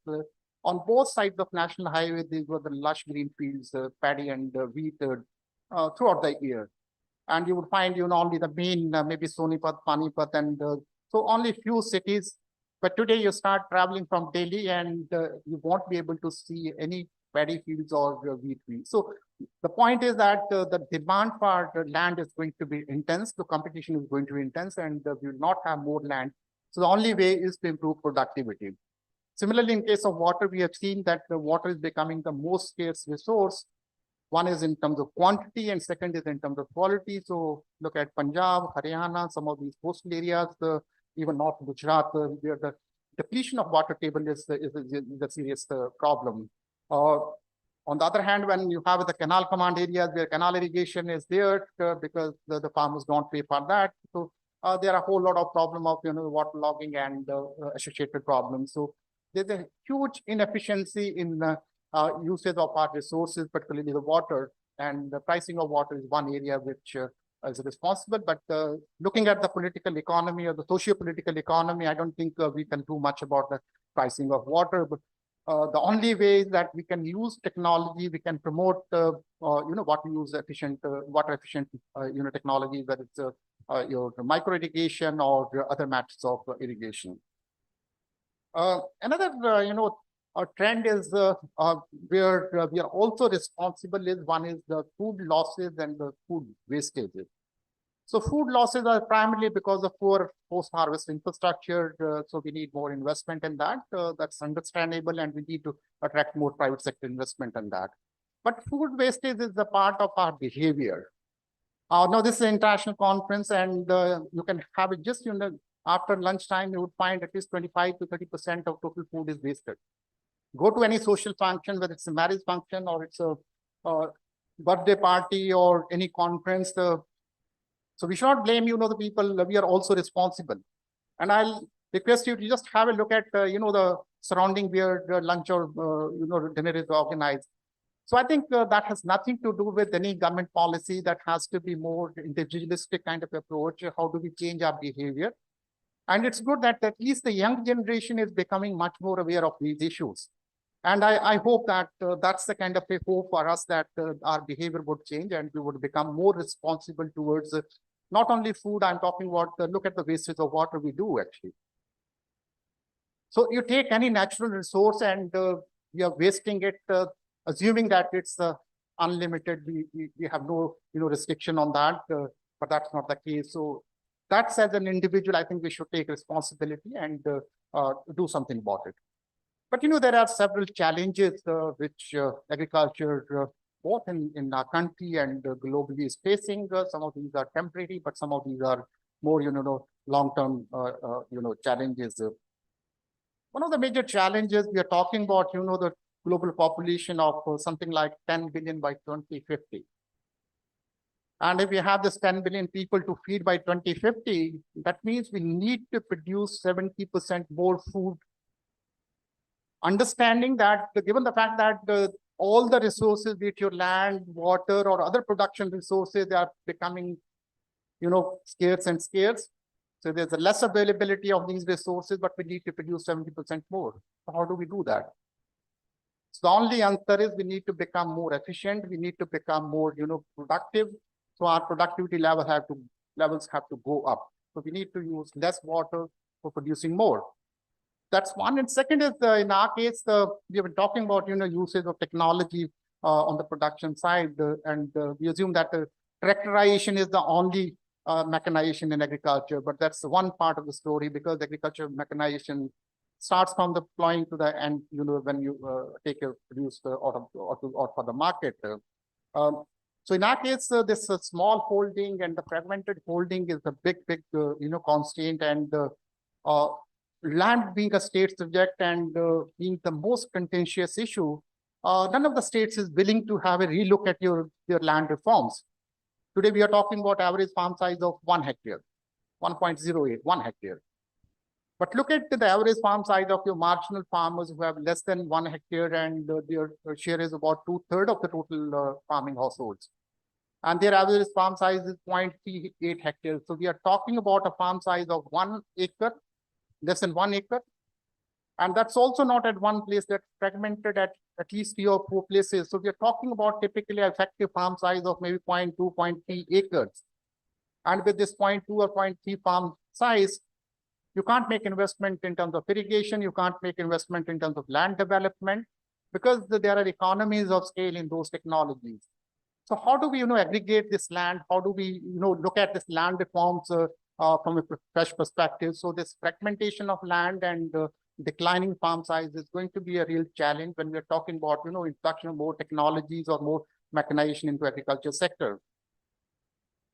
on both sides of National Highway, these were the lush green fields, paddy and wheat throughout the year. And you would find, only the main, maybe Sonipat, Panipat, and so only few cities. But today you start traveling from Delhi and you won't be able to see any paddy fields or wheat fields. So the point is that the demand for land is going to be intense. The competition is going to be intense, and we will not have more land. So the only way is to improve productivity. Similarly, in case of water, we have seen that the water is becoming the most scarce resource. One is in terms of quantity, and second is in terms of quality. So look at Punjab, Haryana, some of these coastal areas, even North Gujarat, where the depletion of water table is a serious problem. On the other hand, when you have the canal command areas where canal irrigation is there because the farmers don't pay for that. So there are a whole lot of problem of waterlogging and associated problems. So there's a huge inefficiency in usage of our resources, particularly the water, and the pricing of water is one area which is responsible, but looking at the political economy or the socio-political economy, I don't think we can do much about the pricing of water. But the only way is that we can use technology, we can promote, water use efficient, water efficient, technology, whether it's your micro irrigation or other methods of irrigation. Another, trend is where we are also responsible is one is the food losses and the food wastages. So food losses are primarily because of poor post-harvest infrastructure. So we need more investment in that. That's understandable, and we need to attract more private sector investment in that. But food wastage is a part of our behavior. Now this is an international conference, and you can have it just after lunchtime. You would find at least 25 to 30% of total food is wasted. Go to any social function, whether it's a marriage function or it's a birthday party or any conference. So we should not blame, the people. We are also responsible. And I'll request you to just have a look at, the surrounding where the lunch or, dinner is organized. So I think that has nothing to do with any government policy. That has to be more individualistic kind of approach. How do we change our behavior? And it's good that at least the young generation is becoming much more aware of these issues. And I hope that that's the kind of a hope for us, that our behavior would change and we would become more responsible towards not only food. I'm talking about look at the wastage of water we do actually. So you take any natural resource and we are wasting it, assuming that it's unlimited. We have no restriction on that, but that's not the case. So that's, as an individual, I think we should take responsibility and do something about it. But there are several challenges which agriculture, both in our country and globally, is facing. Some of these are temporary, but some of these are more, long-term, challenges. One of the major challenges we are talking about, the global population of something like 10 billion by 2050. And if we have this 10 billion people to feed by 2050, that means we need to produce 70% more food. Understanding that, given the fact that all the resources, be it your land, water, or other production resources, they are becoming, scarce and scarce. So there's a less availability of these resources, but we need to produce 70% more. So how do we do that? So the only answer is we need to become more efficient. We need to become more, productive. So our productivity levels have to go up. So we need to use less water for producing more. That's one. And second is, in our case, we have been talking about, usage of technology on the production side. And we assume that tractorization is the only mechanization in agriculture, but that's one part of the story, because agriculture mechanization starts from the plowing to the end, when you take your produce out for the market. So in our case, this small holding and the fragmented holding is the big, constraint, and land being a state subject and being the most contentious issue, none of the states is willing to have a relook at your land reforms. Today, we are talking about average farm size of 1 hectare, 1.08, 1 hectare. But look at the average farm size of your marginal farmers who have less than 1 hectare, and their share is about 2/3 of the total farming households. And their average farm size is 0.38 hectares. So we are talking about a farm size of 1 acre, less than 1 acre. And that's also not at one place, that's fragmented at least 3 or 4 places. So we are talking about typically effective farm size of maybe 0.2, 0.3 acres. And with this 0.2 or 0.3 farm size, you can't make investment in terms of irrigation, you can't make investment in terms of land development, because there are economies of scale in those technologies. So how do we, aggregate this land? How do we, look at this land reforms from a fresh perspective? So this fragmentation of land and declining farm size is going to be a real challenge when we're talking about, introduction of more technologies or more mechanization into agriculture sector.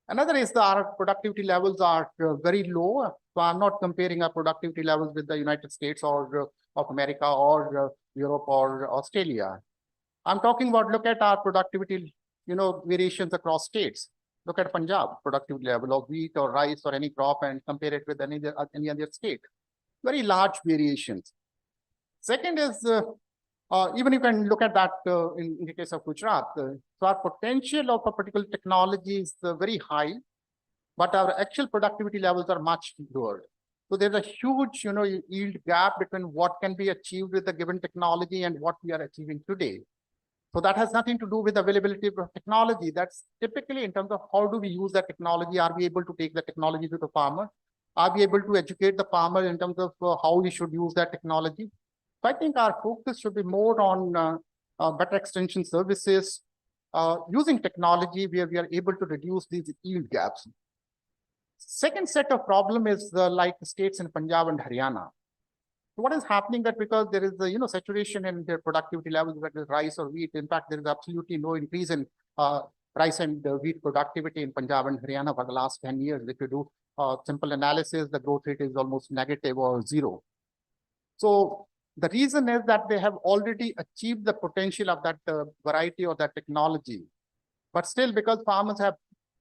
Another is our productivity levels are very low. So I'm not comparing our productivity levels with the United States or of America or Europe or Australia. I'm talking about, look at our productivity, variations across states. Look at Punjab productivity level of wheat or rice or any crop and compare it with any other state. Very large variations. Second is, even you can look at that in the case of Gujarat. So our potential of a particular technology is very high, but our actual productivity levels are much lower. So there's a huge, yield gap between what can be achieved with the given technology and what we are achieving today. So that has nothing to do with availability of technology. That's typically in terms of how do we use that technology? Are we able to take the technology to the farmer? Are we able to educate the farmer in terms of how we should use that technology? So I think our focus should be more on better extension services, using technology where we are able to reduce these yield gaps. Second set of problem is like states in Punjab and Haryana. What is happening that because there is a saturation in their productivity levels, whether it's rice or wheat. In fact, there is absolutely no increase in rice and wheat productivity in Punjab and Haryana for the last 10 years. If you do simple analysis, the growth rate is almost negative or zero. So the reason is that they have already achieved the potential of that variety or that technology, but still because farmers have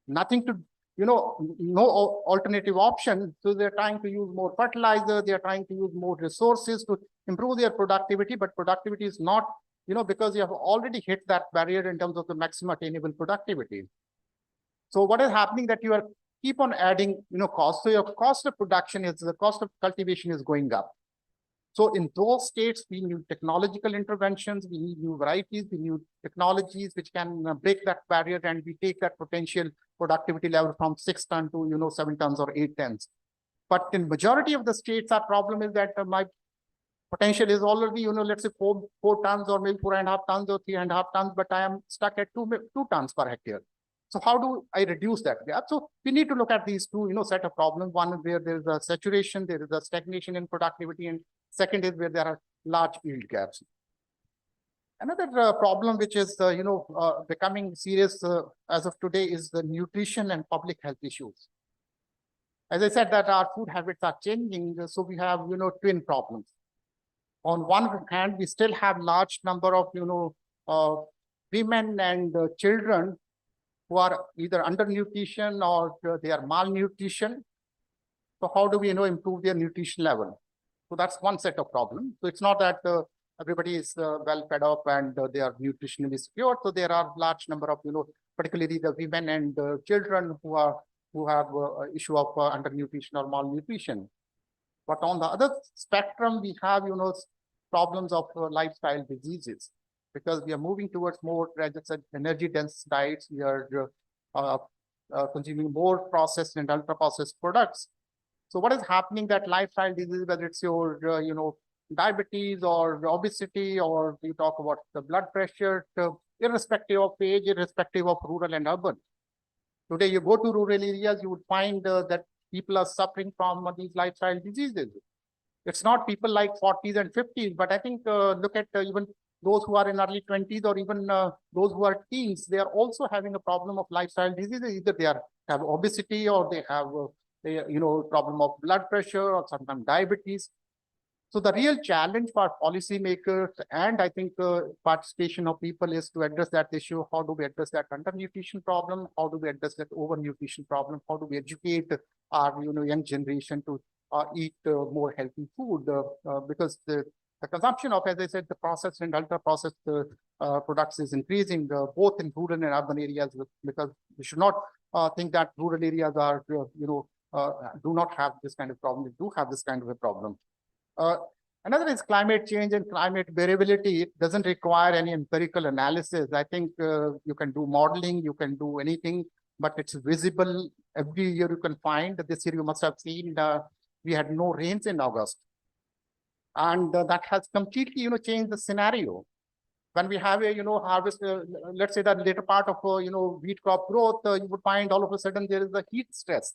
nothing to no alternative option. So they're trying to use more fertilizer, they're trying to use more resources to improve their productivity, but productivity is not, because you have already hit that barrier in terms of the maximum attainable productivity. So what is happening that you are keep on adding, cost. So your cost of production is, the cost of cultivation is going up. So in those states, we need technological interventions, we need new varieties, we need technologies which can break that barrier, and we take that potential productivity level from 6 tons to 7 tons or 8 tons. But in majority of the states, our problem is that my potential is already, let's say 4 tons or maybe 4.5 tons or 3.5 tons, but I am stuck at 2 tons per hectare. So how do I reduce that gap? So we need to look at these two, set of problems. One is where there is a saturation, there is a stagnation in productivity, and second is where there are large yield gaps. Another problem which is, becoming serious as of today is the nutrition and public health issues. As I said, that our food habits are changing, so we have, twin problems. On one hand, we still have large number of, women and children who are either undernutrition or they are malnutrition. So how do we improve their nutrition level? So that's one set of problems. So it's not that everybody is well fed up and they are nutritionally secure. So there are large number of particularly the women and children who have issue of undernutrition or malnutrition. But on the other spectrum, we have problems of lifestyle diseases, because we are moving towards more energy dense diets. We are consuming more processed and ultra processed products. So what is happening that lifestyle disease, whether it's your diabetes or obesity, or you talk about the blood pressure, irrespective of age, irrespective of rural and urban. Today you go to rural areas, you would find that people are suffering from these lifestyle diseases. It's not people like 40s and 50s, but I think look at even those who are in early 20s or even those who are teens, they are also having a problem of lifestyle diseases. Either they have obesity or they have problem of blood pressure or sometimes diabetes. So the real challenge for policymakers and I think participation of people is to address that issue. How do we address that undernutrition problem? How do we address that overnutrition problem? How do we educate our young generation to eat more healthy food? Because the consumption of, as I said, the processed and ultra processed products is increasing both in rural and urban areas, because we should not think that rural areas are do not have this kind of problem. They do have this kind of a problem. Another is climate change and climate variability. It doesn't require any empirical analysis. I think you can do modeling, you can do anything, but it's visible. Every year you can find that. This year you must have seen we had no rains in August. And that has completely changed the scenario. When we have a harvest, let's say that later part of wheat crop growth, you would find all of a sudden there is a heat stress.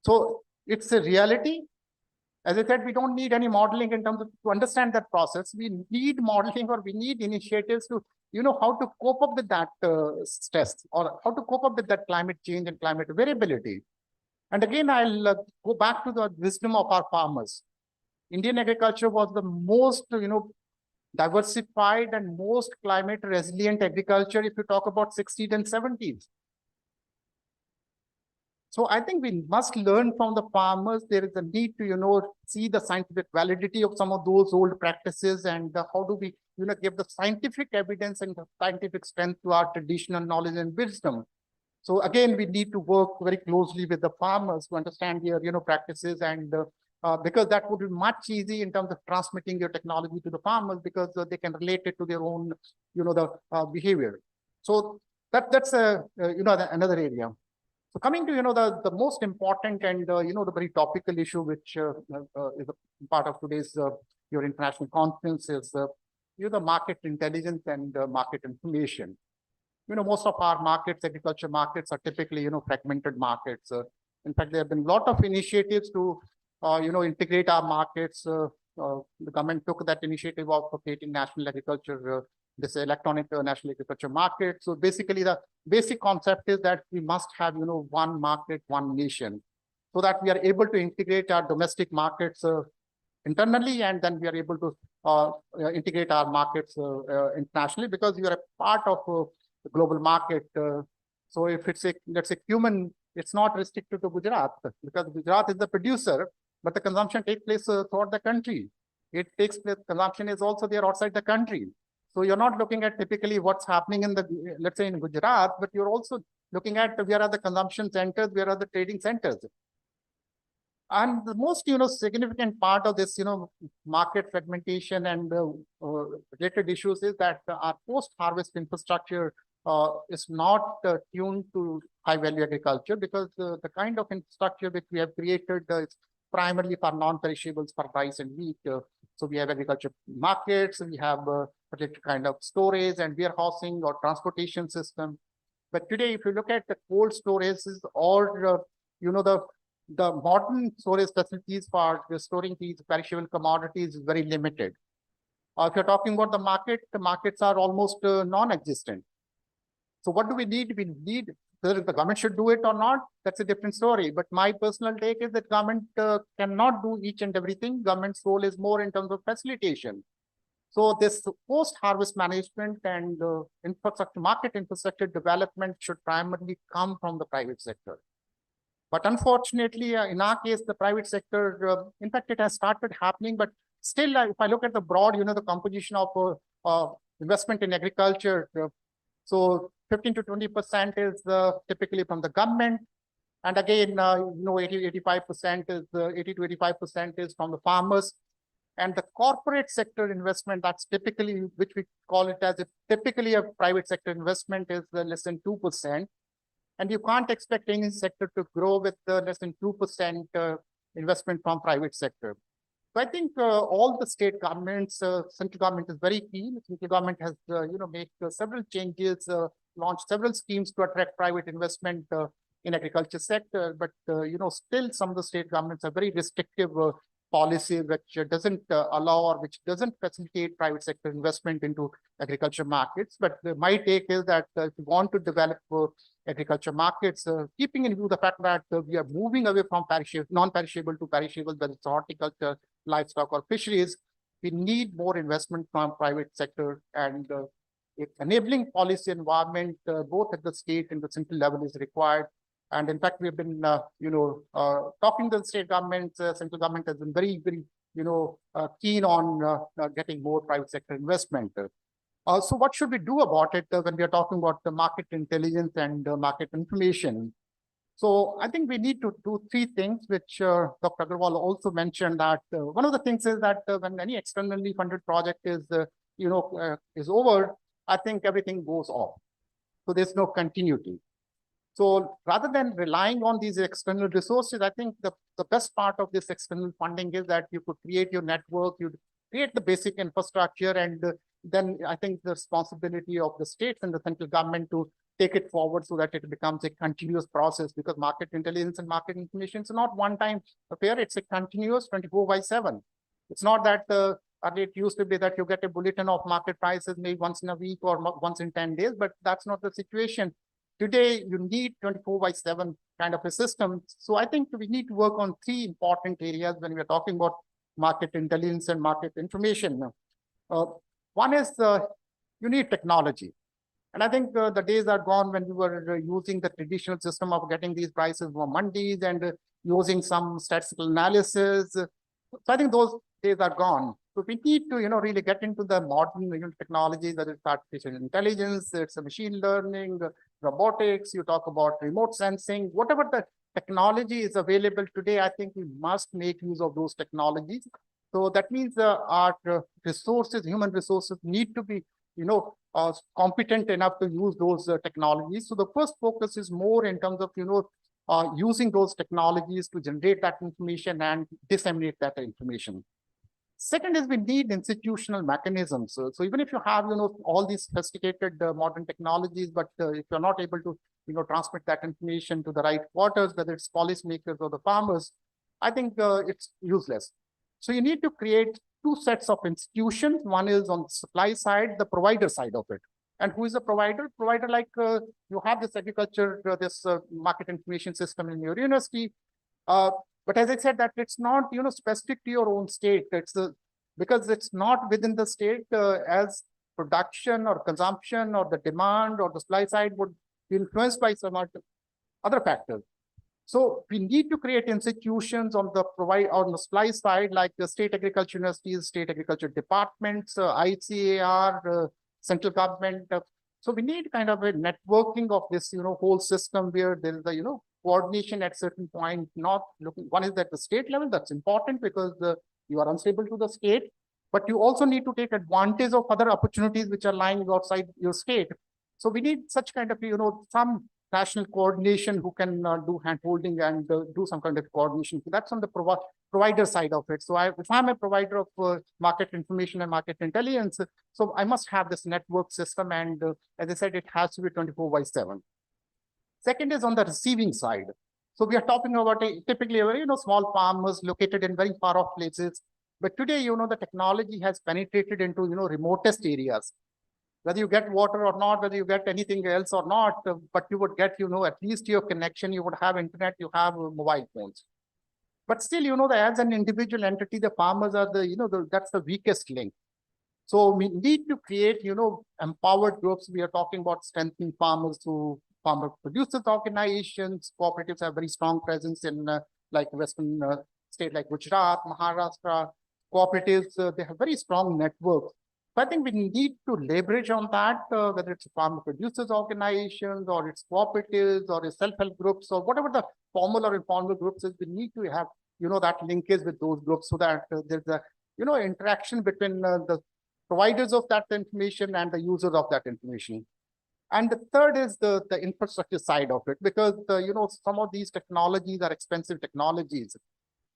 So it's a reality. As I said, we don't need any modeling in terms of to understand that process. We need modeling, or we need initiatives to, how to cope up with that stress, or how to cope up with that climate change and climate variability. And again, I'll go back to the wisdom of our farmers. Indian agriculture was the most, diversified and most climate resilient agriculture if you talk about 60s and 70s. So I think we must learn from the farmers. There is a need to, see the scientific validity of some of those old practices, and how do we, give the scientific evidence and the scientific strength to our traditional knowledge and wisdom. So again, we need to work very closely with the farmers to understand their, practices, and because that would be much easy in terms of transmitting your technology to the farmers, because they can relate it to their own, the behavior. So that's another area. So coming to, the most important and, the very topical issue, which is a part of today's your international conference, is, the market intelligence and market information. Most of our markets, agriculture markets, are typically, fragmented markets. In fact, there have been a lot of initiatives to, integrate our markets. The government took that initiative of creating national agriculture, this electronic national agriculture market. So basically, the basic concept is that we must have, one market, one nation, so that we are able to integrate our domestic markets internally, and then we are able to integrate our markets internationally, because we are a part of the global market. So if it's let's say cumin, it's not restricted to Gujarat, because Gujarat is the producer, but the consumption takes place throughout the country. It takes place, consumption is also there outside the country. So you're not looking at typically what's happening in the, let's say in Gujarat, but you're also looking at where are the consumption centers, where are the trading centers. And the most, significant part of this, market fragmentation and related issues is that our post-harvest infrastructure is not tuned to high-value agriculture, because the kind of infrastructure which we have created is primarily for non-perishables, for rice and wheat. So we have agriculture markets, we have particular kind of storage and warehousing or transportation system. But today, if you look at the cold storages or, the modern storage facilities for storing these perishable commodities is very limited. If you're talking about the markets are almost non-existent. So what do we need? We need, whether the government should do it or not, that's a different story. But my personal take is that government cannot do each and everything. Government's role is more in terms of facilitation. So this post-harvest management and infrastructure, market infrastructure development should primarily come from the private sector. But unfortunately, in our case, the private sector, in fact, it has started happening, but still, if I look at the broad, the composition of investment in agriculture, so 15 to 20% is typically from the government. And again, 85% is 80 to 85% is from the farmers. And the corporate sector investment, that's typically, which we call it as typically a private sector investment, is less than 2%. And you can't expect any sector to grow with less than 2% investment from private sector. So I think all the state governments, central government is very keen. Central government has, made several changes, launched several schemes to attract private investment in agriculture sector. But, still some of the state governments are very restrictive policy, which doesn't allow or which doesn't facilitate private sector investment into agriculture markets. But my take is that if you want to develop agriculture markets, keeping in view the fact that we are moving away from non-perishable to perishable, whether it's horticulture, livestock, or fisheries, we need more investment from private sector, and enabling policy environment both at the state and the central level is required. And in fact, we've been, talking to the state government, central government has been very, very, keen on getting more private sector investment. So what should we do about it when we are talking about the market intelligence and market information? So I think we need to do three things, which Dr. Agarwal also mentioned, that one of the things is that when any externally funded project is, is over, I think everything goes off. So there's no continuity. So rather than relying on these external resources, I think the best part of this external funding is that you could create your network, you create the basic infrastructure, and then I think the responsibility of the states and the central government to take it forward so that it becomes a continuous process, because market intelligence and market information is not one-time affair, it's a continuous 24/7. It's not that earlier it used to be that you get a bulletin of market prices maybe once in a week or once in 10 days, but that's not the situation. Today, you need 24/7 kind of a system. So I think we need to work on three important areas when we are talking about market intelligence and market information. One is you need technology. And I think the days are gone when we were using the traditional system of getting these prices from mandis and using some statistical analysis. So I think those days are gone. So we need to, really get into the modern technologies, whether it's artificial intelligence, it's a machine learning, robotics, you talk about remote sensing, whatever the technology is available today, I think we must make use of those technologies. So that means our resources, human resources need to be, competent enough to use those technologies. So the first focus is more in terms of, using those technologies to generate that information and disseminate that information. Second is we need institutional mechanisms. So even if you have, all these sophisticated modern technologies, but if you're not able to, transmit that information to the right quarters, whether it's policymakers or the farmers, I think it's useless. So you need to create two sets of institutions. One is on the supply side, the provider side of it. And who is the provider? Provider like you have this agriculture, this market information system in your university. But as I said, that it's not, specific to your own state. Because it's not within the state as production or consumption or the demand or the supply side would be influenced by some other factors. So we need to create institutions on the supply side, like the state agriculture universities, state agriculture departments, ICAR, central government. So we need kind of a networking of this, whole system where there is a, coordination at certain point, not looking, one is at the state level, that's important because you are unstable to the state, but you also need to take advantage of other opportunities which are lying outside your state. So we need such kind of, some national coordination who can do hand holding and do some kind of coordination. So that's on the provider side of it. So if I'm a provider of market information and market intelligence, so I must have this network system. And as I said, it has to be 24/7. Second is on the receiving side. So we are talking about typically very, small farmers located in very far off places. But today, the technology has penetrated into, remotest areas. Whether you get water or not, whether you get anything else or not, but you would get, at least your connection, you would have internet, you have mobile phones. But still, as an individual entity, the farmers are that's the weakest link. So we need to create, empowered groups. We are talking about strengthening farmers through farmer producers organizations. Cooperatives have very strong presence in like Western state like Gujarat, Maharashtra. Cooperatives, they have very strong networks. So I think we need to leverage on that, whether it's farmer producers organizations or it's cooperatives or it's self-help groups or whatever the formal or informal groups is, we need to have, that linkage with those groups so that there's a, interaction between the providers of that information and the users of that information. And the third is the infrastructure side of it, because some of these technologies are expensive technologies.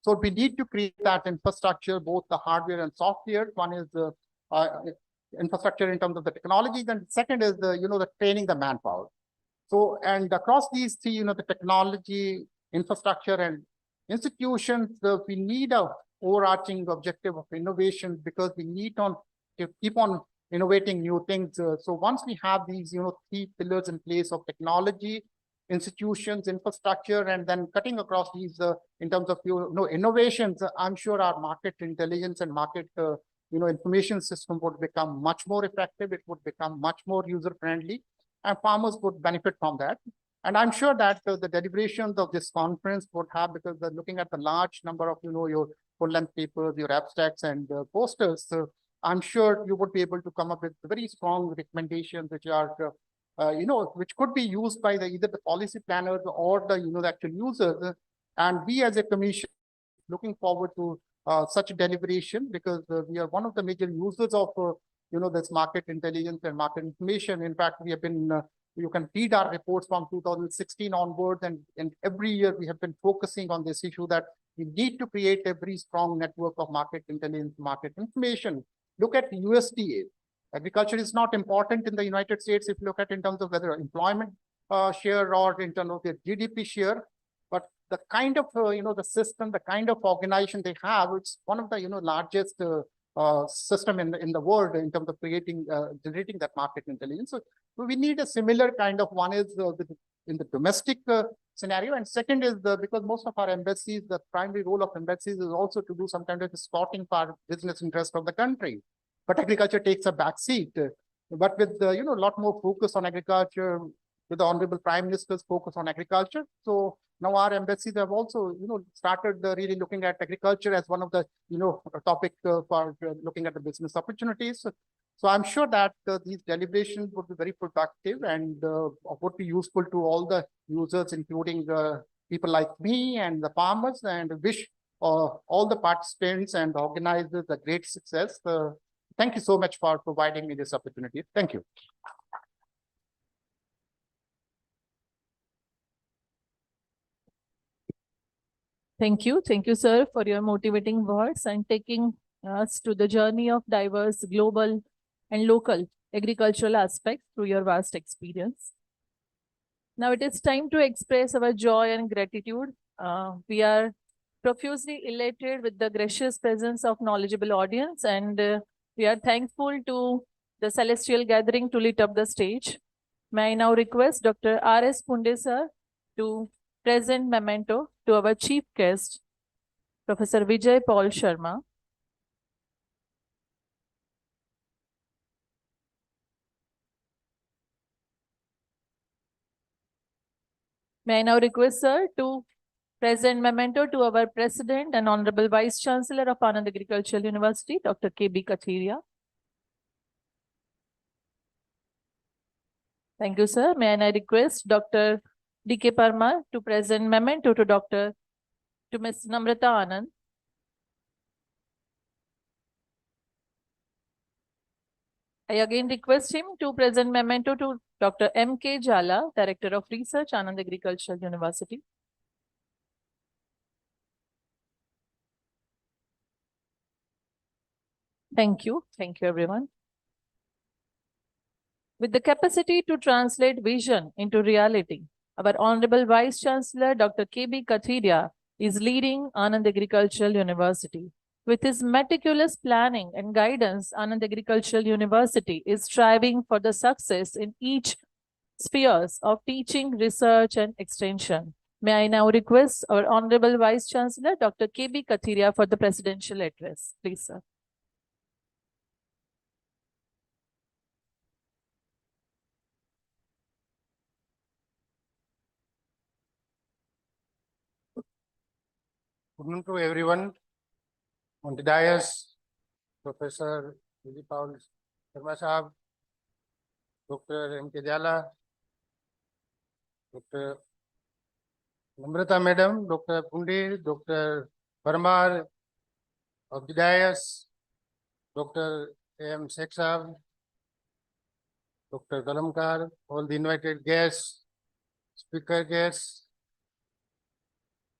So we need to create that infrastructure, both the hardware and software. One is the infrastructure in terms of the technologies, and second is the training the manpower. So and across these three, the technology, infrastructure, and institutions, we need a overarching objective of innovation because we need to keep on innovating new things. So once we have these, three pillars in place of technology, institutions, infrastructure, and then cutting across these in terms of innovations, I'm sure our market intelligence and market information system would become much more effective. It would become much more user friendly, and farmers would benefit from that. And I'm sure that the deliberations of this conference would have, because they're looking at the large number of your full length papers, your abstracts, and posters. So I'm sure you would be able to come up with very strong recommendations, which are, which could be used by either the policy planners or the actual users. And we as a commission looking forward to such deliberation, because we are one of the major users of this market intelligence and market information. In fact, we have been you can read our reports from 2016 onwards, and every year we have been focusing on this issue that we need to create a very strong network of market intelligence, market information. Look at USDA. Agriculture is not important in the United States if you look at in terms of whether employment share or in terms of their GDP share. But the kind of, the system, the kind of organization they have, it's one of the, largest system in the world in terms of creating, generating that market intelligence. So we need a similar kind of one is in the domestic scenario. And second is because most of our embassies, the primary role of embassies is also to do some kind of scouting for business interest of the country. But agriculture takes a back seat. But with a lot more focus on agriculture, with the Honorable Prime Minister's focus on agriculture. So Now our embassies have also, started really looking at agriculture as one of the, a topic for looking at the business opportunities. So I'm sure that these deliberations would be very productive and would be useful to all the users, including people like me and the farmers, and wish all the participants and organizers a great success. Thank you so much for providing me this opportunity. Thank you. Thank you. Thank you, sir, for your motivating words and taking us to the journey of diverse global and local agricultural aspects through your vast experience. Now it is time to express our joy and gratitude. We are profusely elated with the gracious presence of knowledgeable audience, and we are thankful to the celestial gathering to lit up the stage. May I now request Dr. R.S. Punde sir to present memento to our chief guest, Professor Vijay Paul Sharma. May I now request sir to present memento to our President and Honorable Vice Chancellor of Anand Agricultural University, Dr. K.B. Kathiria. Thank you, sir. May I now request Dr. D.K. Parmar to present memento to Ms. Namrata Anand. I again request him to present memento to Dr. M.K. Jala, Director of Research, Anand Agricultural University. Thank you. Thank you, everyone. With the capacity to translate vision into reality, our Honorable Vice Chancellor, Dr. K.B. Kathiria, is leading Anand Agricultural University. With his meticulous planning and guidance, Anand Agricultural University is striving for the success in each spheres of teaching, research, and extension. May I now request our Honorable Vice Chancellor, Dr. K.B. Kathiria, for the presidential address. Please, sir. Good morning to everyone on the dais, Professor Vijay Paul Sharma Sahab, Dr. M.K. Jala, Dr. Namrata Madam, Dr. Pundi, Dr. Parmar of the dais, Dr. A.M. Sheikh Sahab, Dr. Kalamkar, all the invited guests, speaker guests,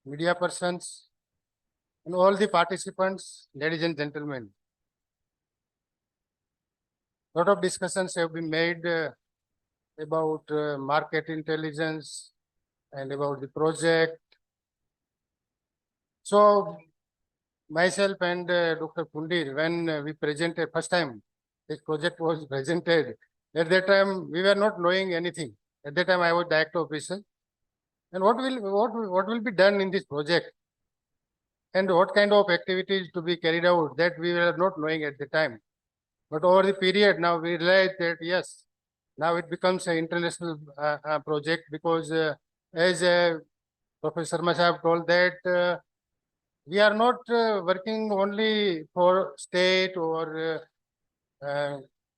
media persons, and all the participants, ladies and gentlemen. A lot of discussions have been made about market intelligence and about the project. So myself and Dr. Pundir, when we presented first time, this project was presented. At that time, we were not knowing anything. At that time, I was director officer. And what will be done in this project? And what kind of activities to be carried out, that we were not knowing at the time. But over the period, now we realize that yes, now it becomes an international project, because as Professor Sharma told that we are not working only for state or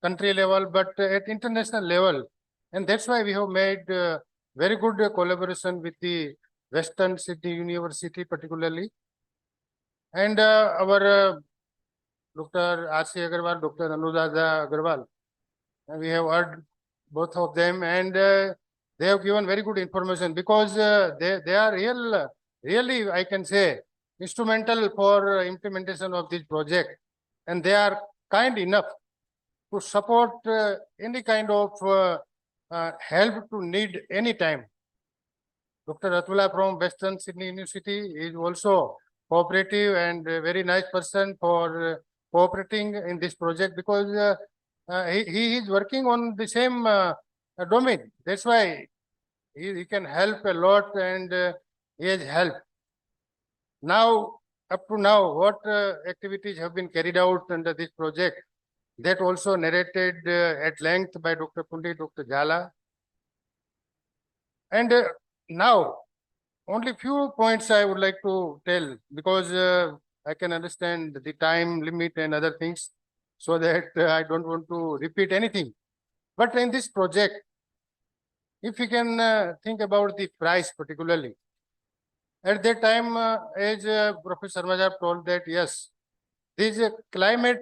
country level, but at international level. And that's why we have made very good collaboration with the Western Sydney University particularly. And our Dr. R.C. Agarwal, Dr. Anuradha Agarwal, we have heard both of them, and they have given very good information, because they are really, I can say, instrumental for implementation of this project. And they are kind enough to support any kind of help to need any time. Dr. Atula from Western Sydney University is also cooperative and a very nice person for cooperating in this project, because he is working on the same domain. That's why he can help a lot, and he has helped. Now, up to now, what activities have been carried out under this project, that also narrated at length by Dr. Pundi, Dr. Jala. And now, only few points I would like to tell, because I can understand the time limit and other things, so that I don't want to repeat anything. But in this project, if we can think about the price particularly, at that time, as Professor Sarmajab told that, yes, this climate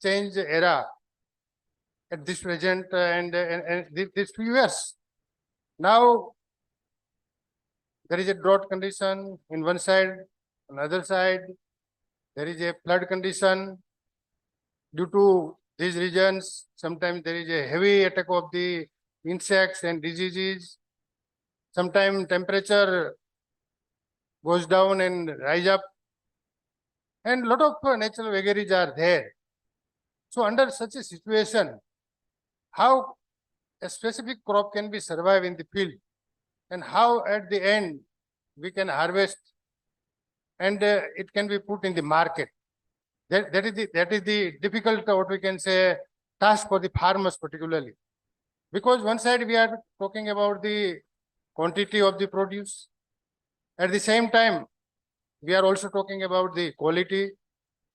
change era at this present and this few years. Now, there is a drought condition in one side, on the other side, there is a flood condition due to these regions. Sometimes there is a heavy attack of the insects and diseases. Sometimes temperature goes down and rise up, and lot of natural vagaries are there. So under such a situation, how a specific crop can be survive in the field, and how at the end we can harvest and it can be put in the market. That is the difficult, what we can say, task for the farmers particularly. Because one side we are talking about the quantity of the produce. At the same time, we are also talking about the quality.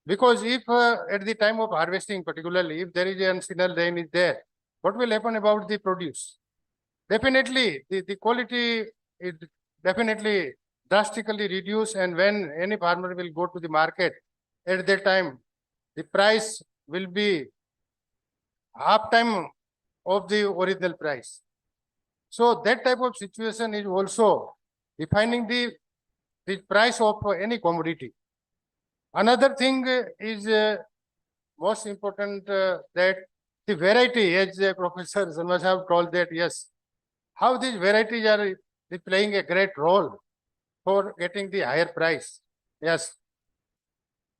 Because if at the time of harvesting particularly, if there is an unseasonal rain is there, what will happen about the produce? Definitely, the quality is definitely drastically reduced, and when any farmer will go to the market, at that time, the price will be half time of the original price. So that type of situation is also defining the price of any commodity. Another thing is most important that the variety, as Professor Sarma have told that, yes, how these varieties are playing a great role for getting the higher price. Yes,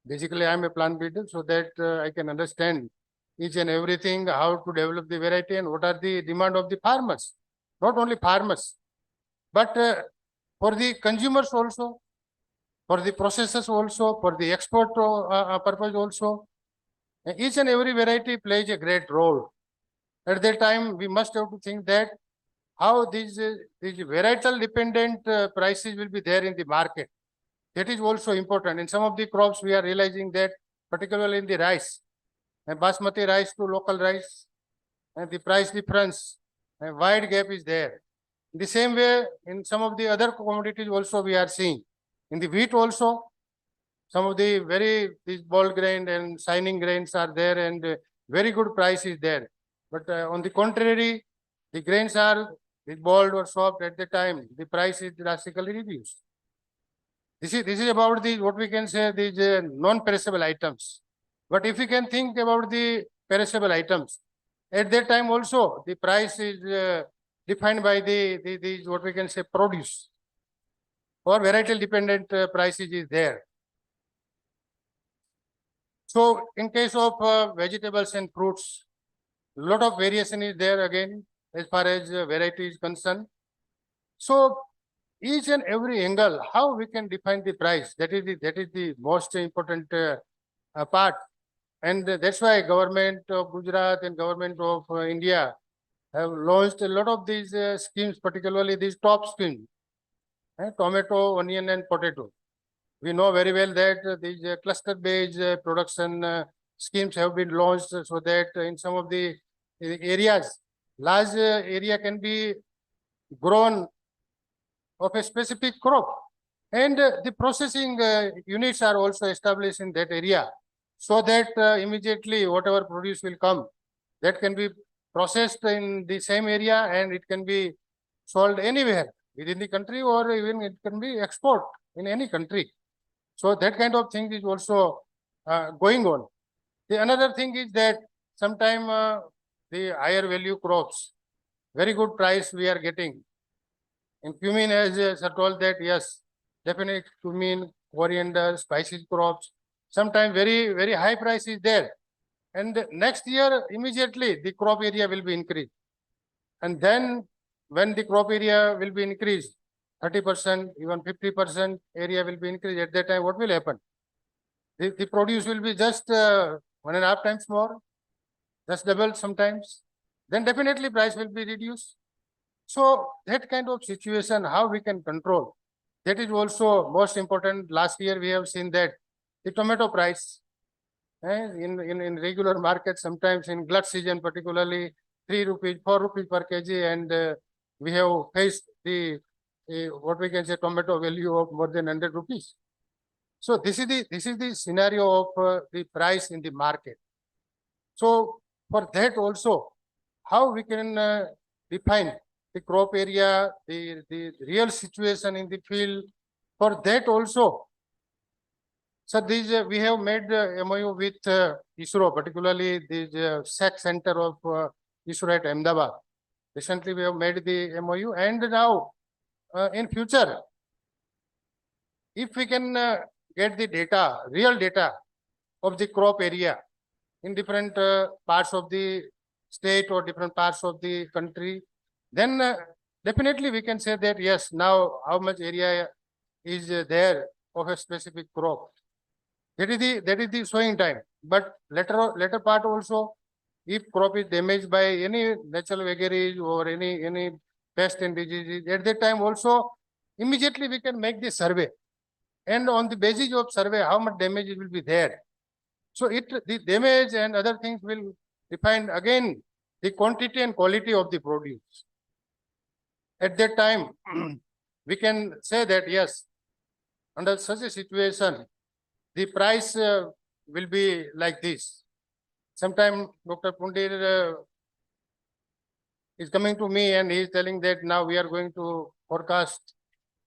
basically I am a plant breeder, so that I can understand each and everything, how to develop the variety and what are the demand of the farmers. Not only farmers, but for the consumers also, for the processors also, for the export purpose also. Each and every variety plays a great role. At that time, we must have to think that how these varietal dependent prices will be there in the market. That is also important. In some of the crops, we are realizing that, particularly in the rice, and basmati rice to local rice, and the price difference, a wide gap is there. In the same way, in some of the other commodities also we are seeing. In the wheat also, some of the these bold grain and shining grains are there, and very good price is there. But on the contrary, the grains are bold or soft at the time, the price is drastically reduced. This is about the, what we can say, these non-perishable items. But if we can think about the perishable items, at that time also the price is defined by the what we can say produce, or varietal dependent prices is there. So in case of vegetables and fruits, lot of variation is there again as far as variety is concerned. So each and every angle, how we can define the price, that is the most important part. And that's why government of Gujarat and government of India have launched a lot of these schemes, particularly these top schemes, tomato, onion and potato. We know very well that these cluster-based production schemes have been launched, so that in some of the areas, large area can be grown of a specific crop. And the processing units are also established in that area, so that immediately whatever produce will come, that can be processed in the same area, and it can be sold anywhere within the country, or even it can be export in any country. So that kind of thing is also going on. The another thing is that sometime the higher value crops, very good price we are getting. In cumin, as sir told that, yes, definitely cumin, coriander, spices crops, sometimes very high price is there. And next year, immediately the crop area will be increased. And then when the crop area will be increased, 30%, even 50% area will be increased. At that time, what will happen? The produce will be just 1.5 times more, just double sometimes. Then definitely price will be reduced. So that kind of situation, how we can control? That is also most important. Last year, we have seen that the tomato price in regular market, sometimes in glut season, particularly 3 rupees, 4 rupees per kg, and we have faced the what we can say tomato value of more than 100 rupees. So this is the scenario of the price in the market. So for that also, how we can define the crop area, the real situation in the field. For that also, so these we have made MOU with ISRO, particularly the SAC Center of ISRO at Ahmedabad. Recently, we have made the MOU, and now in future, if we can get the data, real data of the crop area in different parts of the state or different parts of the country, then definitely we can say that yes, now how much area is there of a specific crop. That is the sowing time. But later part also, if crop is damaged by any natural vagaries or any pest and diseases, at that time also immediately we can make the survey, and on the basis of survey, how much damage will be there. So the damage and other things will define again the quantity and quality of the produce. At that time, we can say that yes, under such a situation, the price will be like this. Sometime Dr. Pundir is coming to me and he is telling that now we are going to forecast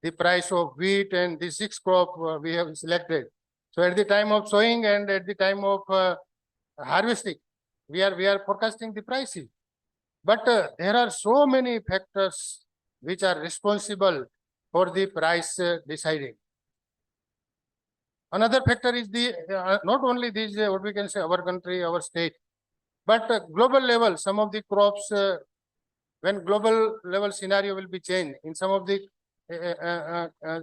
the price of wheat and the 6 crop we have selected. So at the time of sowing and at the time of harvesting, we are forecasting the prices. But there are so many factors which are responsible for the price deciding. Another factor is the not only these what we can say our country, our state, but global level. Some of the crops, when global level scenario will be changed in some of the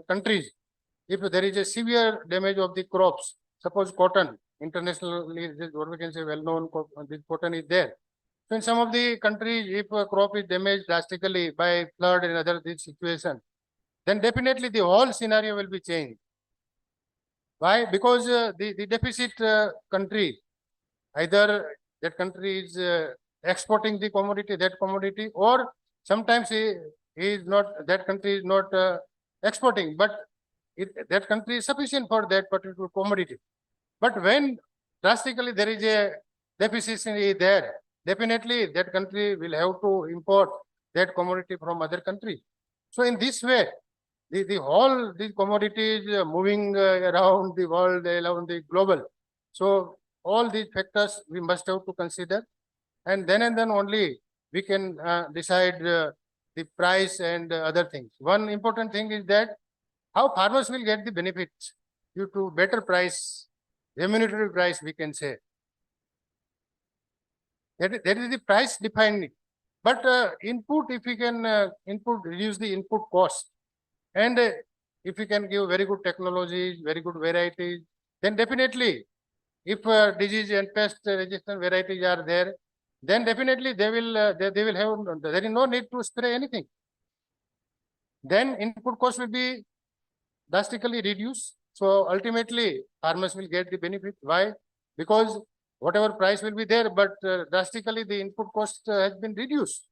countries, if there is a severe damage of the crops, suppose cotton, internationally what we can say well known, this cotton is there. So in some of the countries, if a crop is damaged drastically by flood and other this situation, then definitely the whole scenario will be changed. Why? Because the deficit country, either that country is exporting the commodity, or sometimes he is not, that country is not exporting, but that country is sufficient for that particular commodity. But when drastically there is a deficiency there, definitely that country will have to import that commodity from other country. So in this way, the whole these commodities moving around the world, around the global. So all these factors we must have to consider, and then only we can decide the price and other things. One important thing is that how farmers will get the benefits due to better price, remunerative price, we can say. That is the price defined. But input, if we can reduce the input cost, and if we can give very good technologies, very good varieties, then definitely, if disease and pest resistant varieties are there, then definitely they will have, there is no need to spray anything. Then input cost will be drastically reduced. So ultimately, farmers will get the benefit. Why? Because whatever price will be there, but drastically the input cost has been reduced.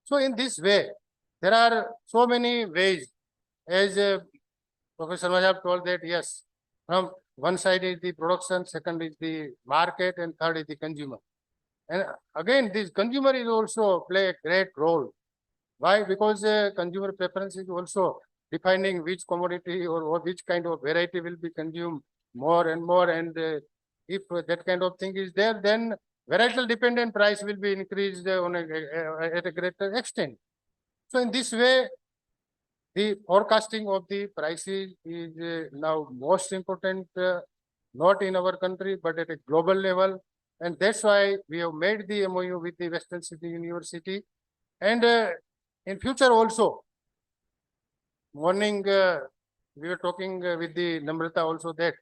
So in this way, there are so many ways, as Professor Majab told that yes, from one side is the production, second is the market, and third is the consumer. And again, this consumer is also play a great role. Why? Because consumer preference is also defining which commodity or which kind of variety will be consumed more and more. And if that kind of thing is there, then varietal dependent price will be increased at a greater extent. So in this way, the forecasting of the prices is now most important, not in our country, but at a global level. And that's why we have made the MOU with the Western Sydney University. And in future also, morning we were talking with the Namrata also that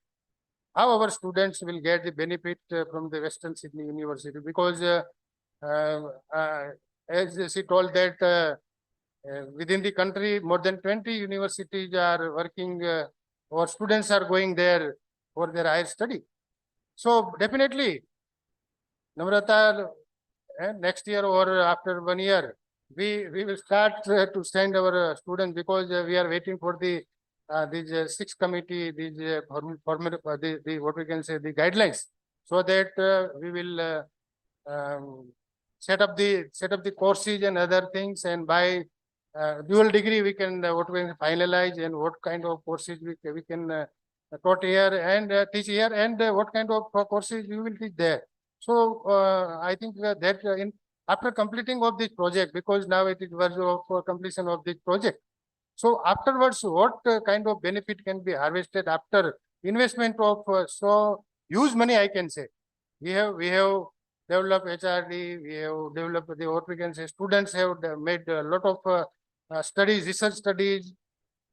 how our students will get the benefit from the Western Sydney University, because as she told that within the country, more than 20 universities are working or students are going there for their higher study. So definitely, Namrata, next year or after 1 year, we will start to send our students because we are waiting for the these six committee, these the what we can say the guidelines, so that we will set up the courses and other things, and by dual degree we can what we can finalize and what kind of courses we can taught here and teach here, and what kind of courses we will teach there. So I think that in after completing of this project, because now it is verge of completion of this project. So afterwards, what kind of benefit can be harvested after investment of so huge money, I can say. We have developed HRD, we have developed the what we can say students have made a lot of studies, research studies,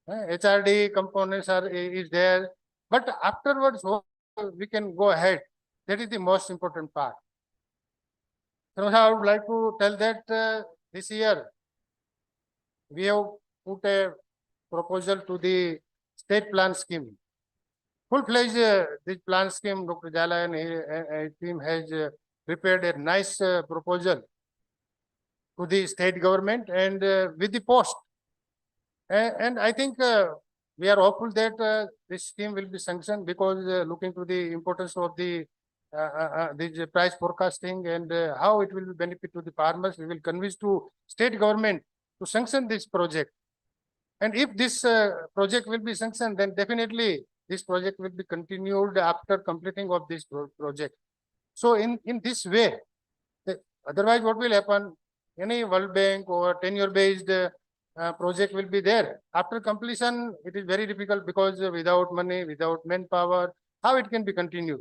HRD components is there, but afterwards we can go ahead. That is the most important part. So I would like to tell that this year we have put a proposal to the state plan scheme. Full-fledged this plan scheme, Dr. Jala and his team has prepared a nice proposal to the state government and with the post. And I think we are hopeful that this scheme will be sanctioned because looking to the importance of the this price forecasting and how it will benefit to the farmers, we will convince to state government to sanction this project. And if this project will be sanctioned, then definitely this project will be continued after completing of this project. So in this way, otherwise what will happen? Any World Bank or tenure based project will be there. After completion, it is very difficult because without money, without manpower, how it can be continued?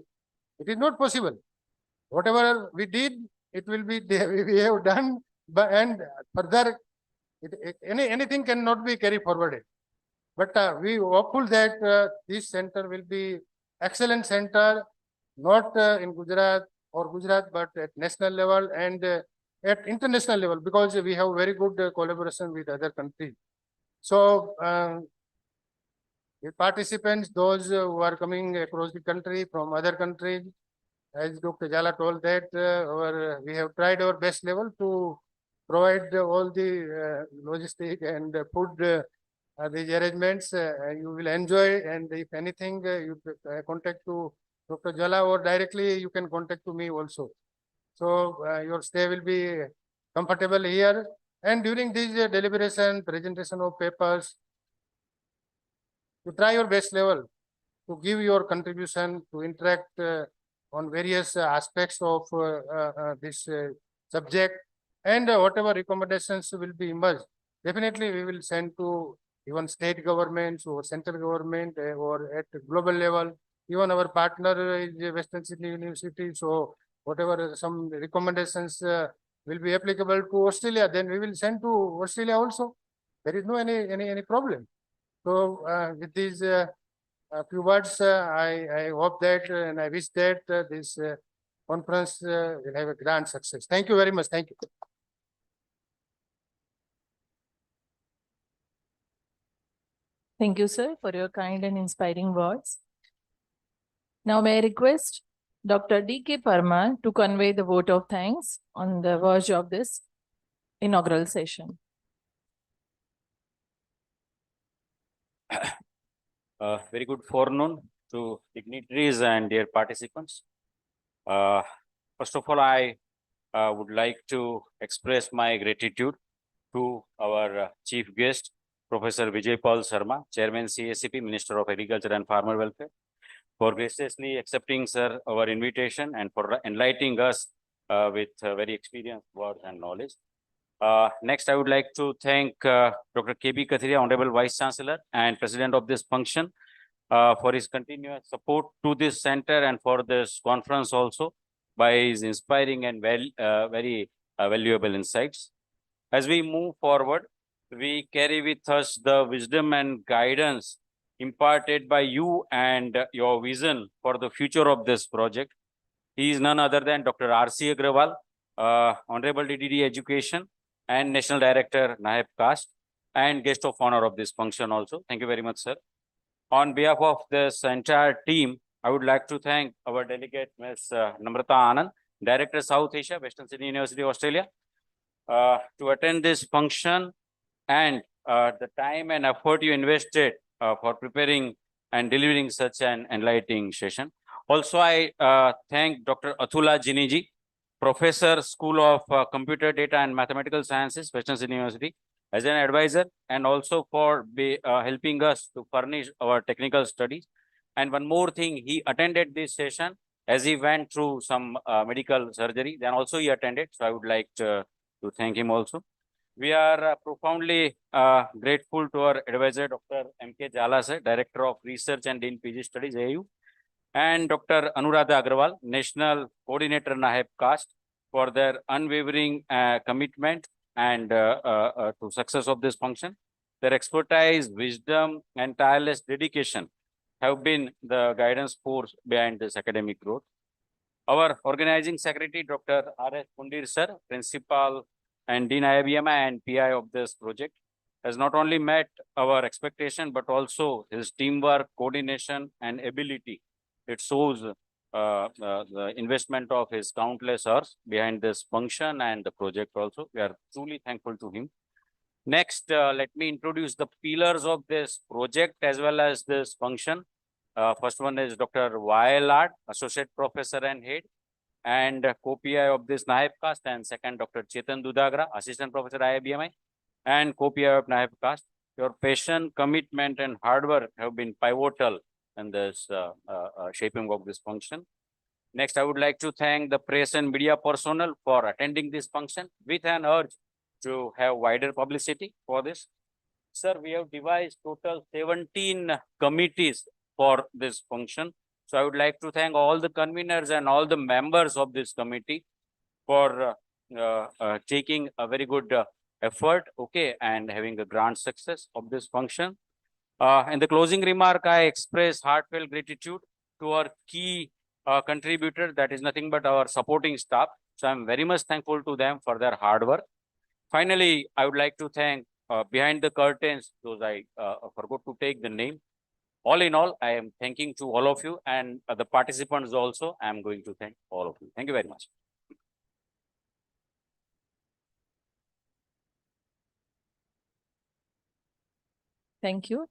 It is not possible. Whatever we did, it will be we have done, but and further, anything cannot be carried forwarded. But we hopeful that this center will be excellent center, not in Gujarat or Gujarat, but at national level and at international level, because we have very good collaboration with other countries. So the participants, those who are coming across the country from other countries, as Dr. Jala told that we have tried our best level to provide all the logistic and food these arrangements. You will enjoy, and if anything, you contact to Dr. Jala or directly you can contact to me also. So your stay will be comfortable here. And during this deliberation, presentation of papers, to try your best level to give your contribution, to interact on various aspects of this subject, and whatever recommendations will be emerged, definitely we will send to even state governments or central government or at global level. Even our partner is Western Sydney University, so whatever some recommendations will be applicable to Australia, then we will send to Australia also. There is no any problem. So with these few words, I hope that and I wish that this conference will have a grand success. Thank you very much. Thank you. Thank you, sir, for your kind and inspiring words. Now may I request Dr. D.K. Parmar to convey the vote of thanks on the verge of this inaugural session. Very good forenoon to dignitaries and dear participants. First of all, I would like to express my gratitude to our chief guest, Professor Vijay Paul Sharma, Chairman CACP, Minister of Agriculture and Farmer Welfare, for graciously accepting, sir, our invitation and for enlightening us with very experienced words and knowledge. Next, I would like to thank Dr. K.B. Kathiria, Honorable Vice Chancellor and President of this function, for his continuous support to this center and for this conference also by his inspiring and very valuable insights. As we move forward, we carry with us the wisdom and guidance imparted by you and your vision for the future of this project. He is none other than Dr. R.C. Agrawal, Honorable DDD Education and National Director, NAHEP Caste. and guest of honor of this function also. Thank you very much, sir. On behalf of this entire team, I would like to thank our delegate, Ms. Namrata Anand, Director South Asia, Western Sydney University, Australia, to attend this function and the time and effort you invested for preparing and delivering such an enlightening session. Also, I thank Dr. Athula Jiniji, Professor, School of Computer Data and Mathematical Sciences, Western Sydney University, as an advisor, and also for helping us to furnish our technical studies. And one more thing, he attended this session as he went through some medical surgery, then also he attended. So I would like to thank him also. We are profoundly grateful to our advisor, Dr. M.K. Jala, sir, Director of Research and Dean PG Studies, AU, and Dr. Anuradha Agrawal, National Coordinator, NAHEP Caste, for their unwavering commitment and to success of this function. Their expertise, wisdom, and tireless dedication have been the guidance force behind this academic growth. Our organizing secretary, Dr. R.S. Pundir, sir, Principal and Dean IIBMI and PI of this project, has not only met our expectation, but also his teamwork, coordination, and ability. It shows the investment of his countless hours behind this function and the project also. We are truly thankful to him. Next, let me introduce the pillars of this project as well as this function. First one is Dr. Y.L.R., Associate Professor and Head, and co-PI of this NAHEP Caste, and second, Dr. Chetan Dudagra, Assistant Professor IIBMI, and co-PI of NAHEP Caste. Your passion, commitment, and hard work have been pivotal in this shaping of this function. Next, I would like to thank the press and media personnel for attending this function with an urge to have wider publicity for this. Sir, we have devised total 17 committees for this function. So I would like to thank all the conveners and all the members of this committee for taking a very good effort, okay, and having a grand success of this function. In the closing remark, I express heartfelt gratitude to our key contributor, that is nothing but our supporting staff. So I'm very much thankful to them for their hard work. Finally, I would like to thank behind the curtains, those I forgot to take the name. All in all, I am thanking to all of you, and the participants also, I am going to thank all of you. Thank you very much. Thank you.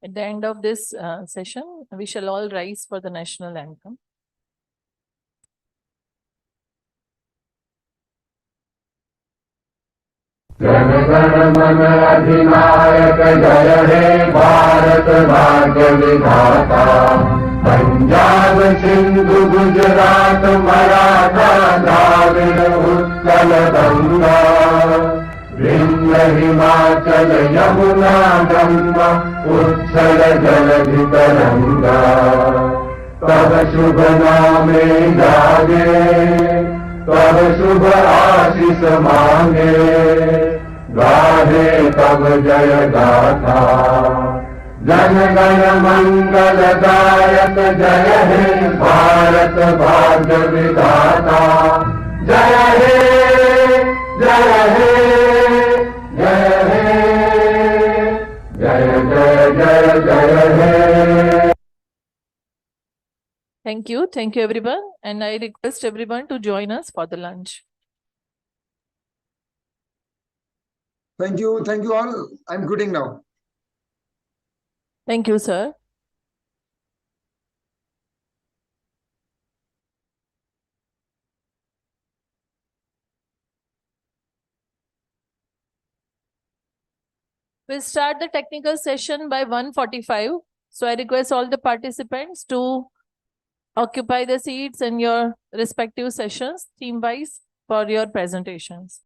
At the end of this session, we shall all rise for the national anthem. Jana Gana मन अधिनायक जय हे भारत भाग्य विधाता पंजाब सिंधु गुजरात मराठा द्राविड़ उत्कल गंगा विंध्य हिमाचल यमुना गंगा उच्छल जलधि तरंगा तब शुभ नामे जागे तब शुभ आशीष मांगे गाहे तब जय गाथा जन गण मंगल दायक जय हे भारत भाग्य विधाता जय हे जय हे जय हे जय जय जय जय हे. Thank you everyone, and I request everyone to join us for the lunch. Thank you all. I'm quitting now. Thank you, sir. We'll start the technical session by 1:45. So I request all the participants to occupy the seats in your respective sessions, team-wise, for your presentations.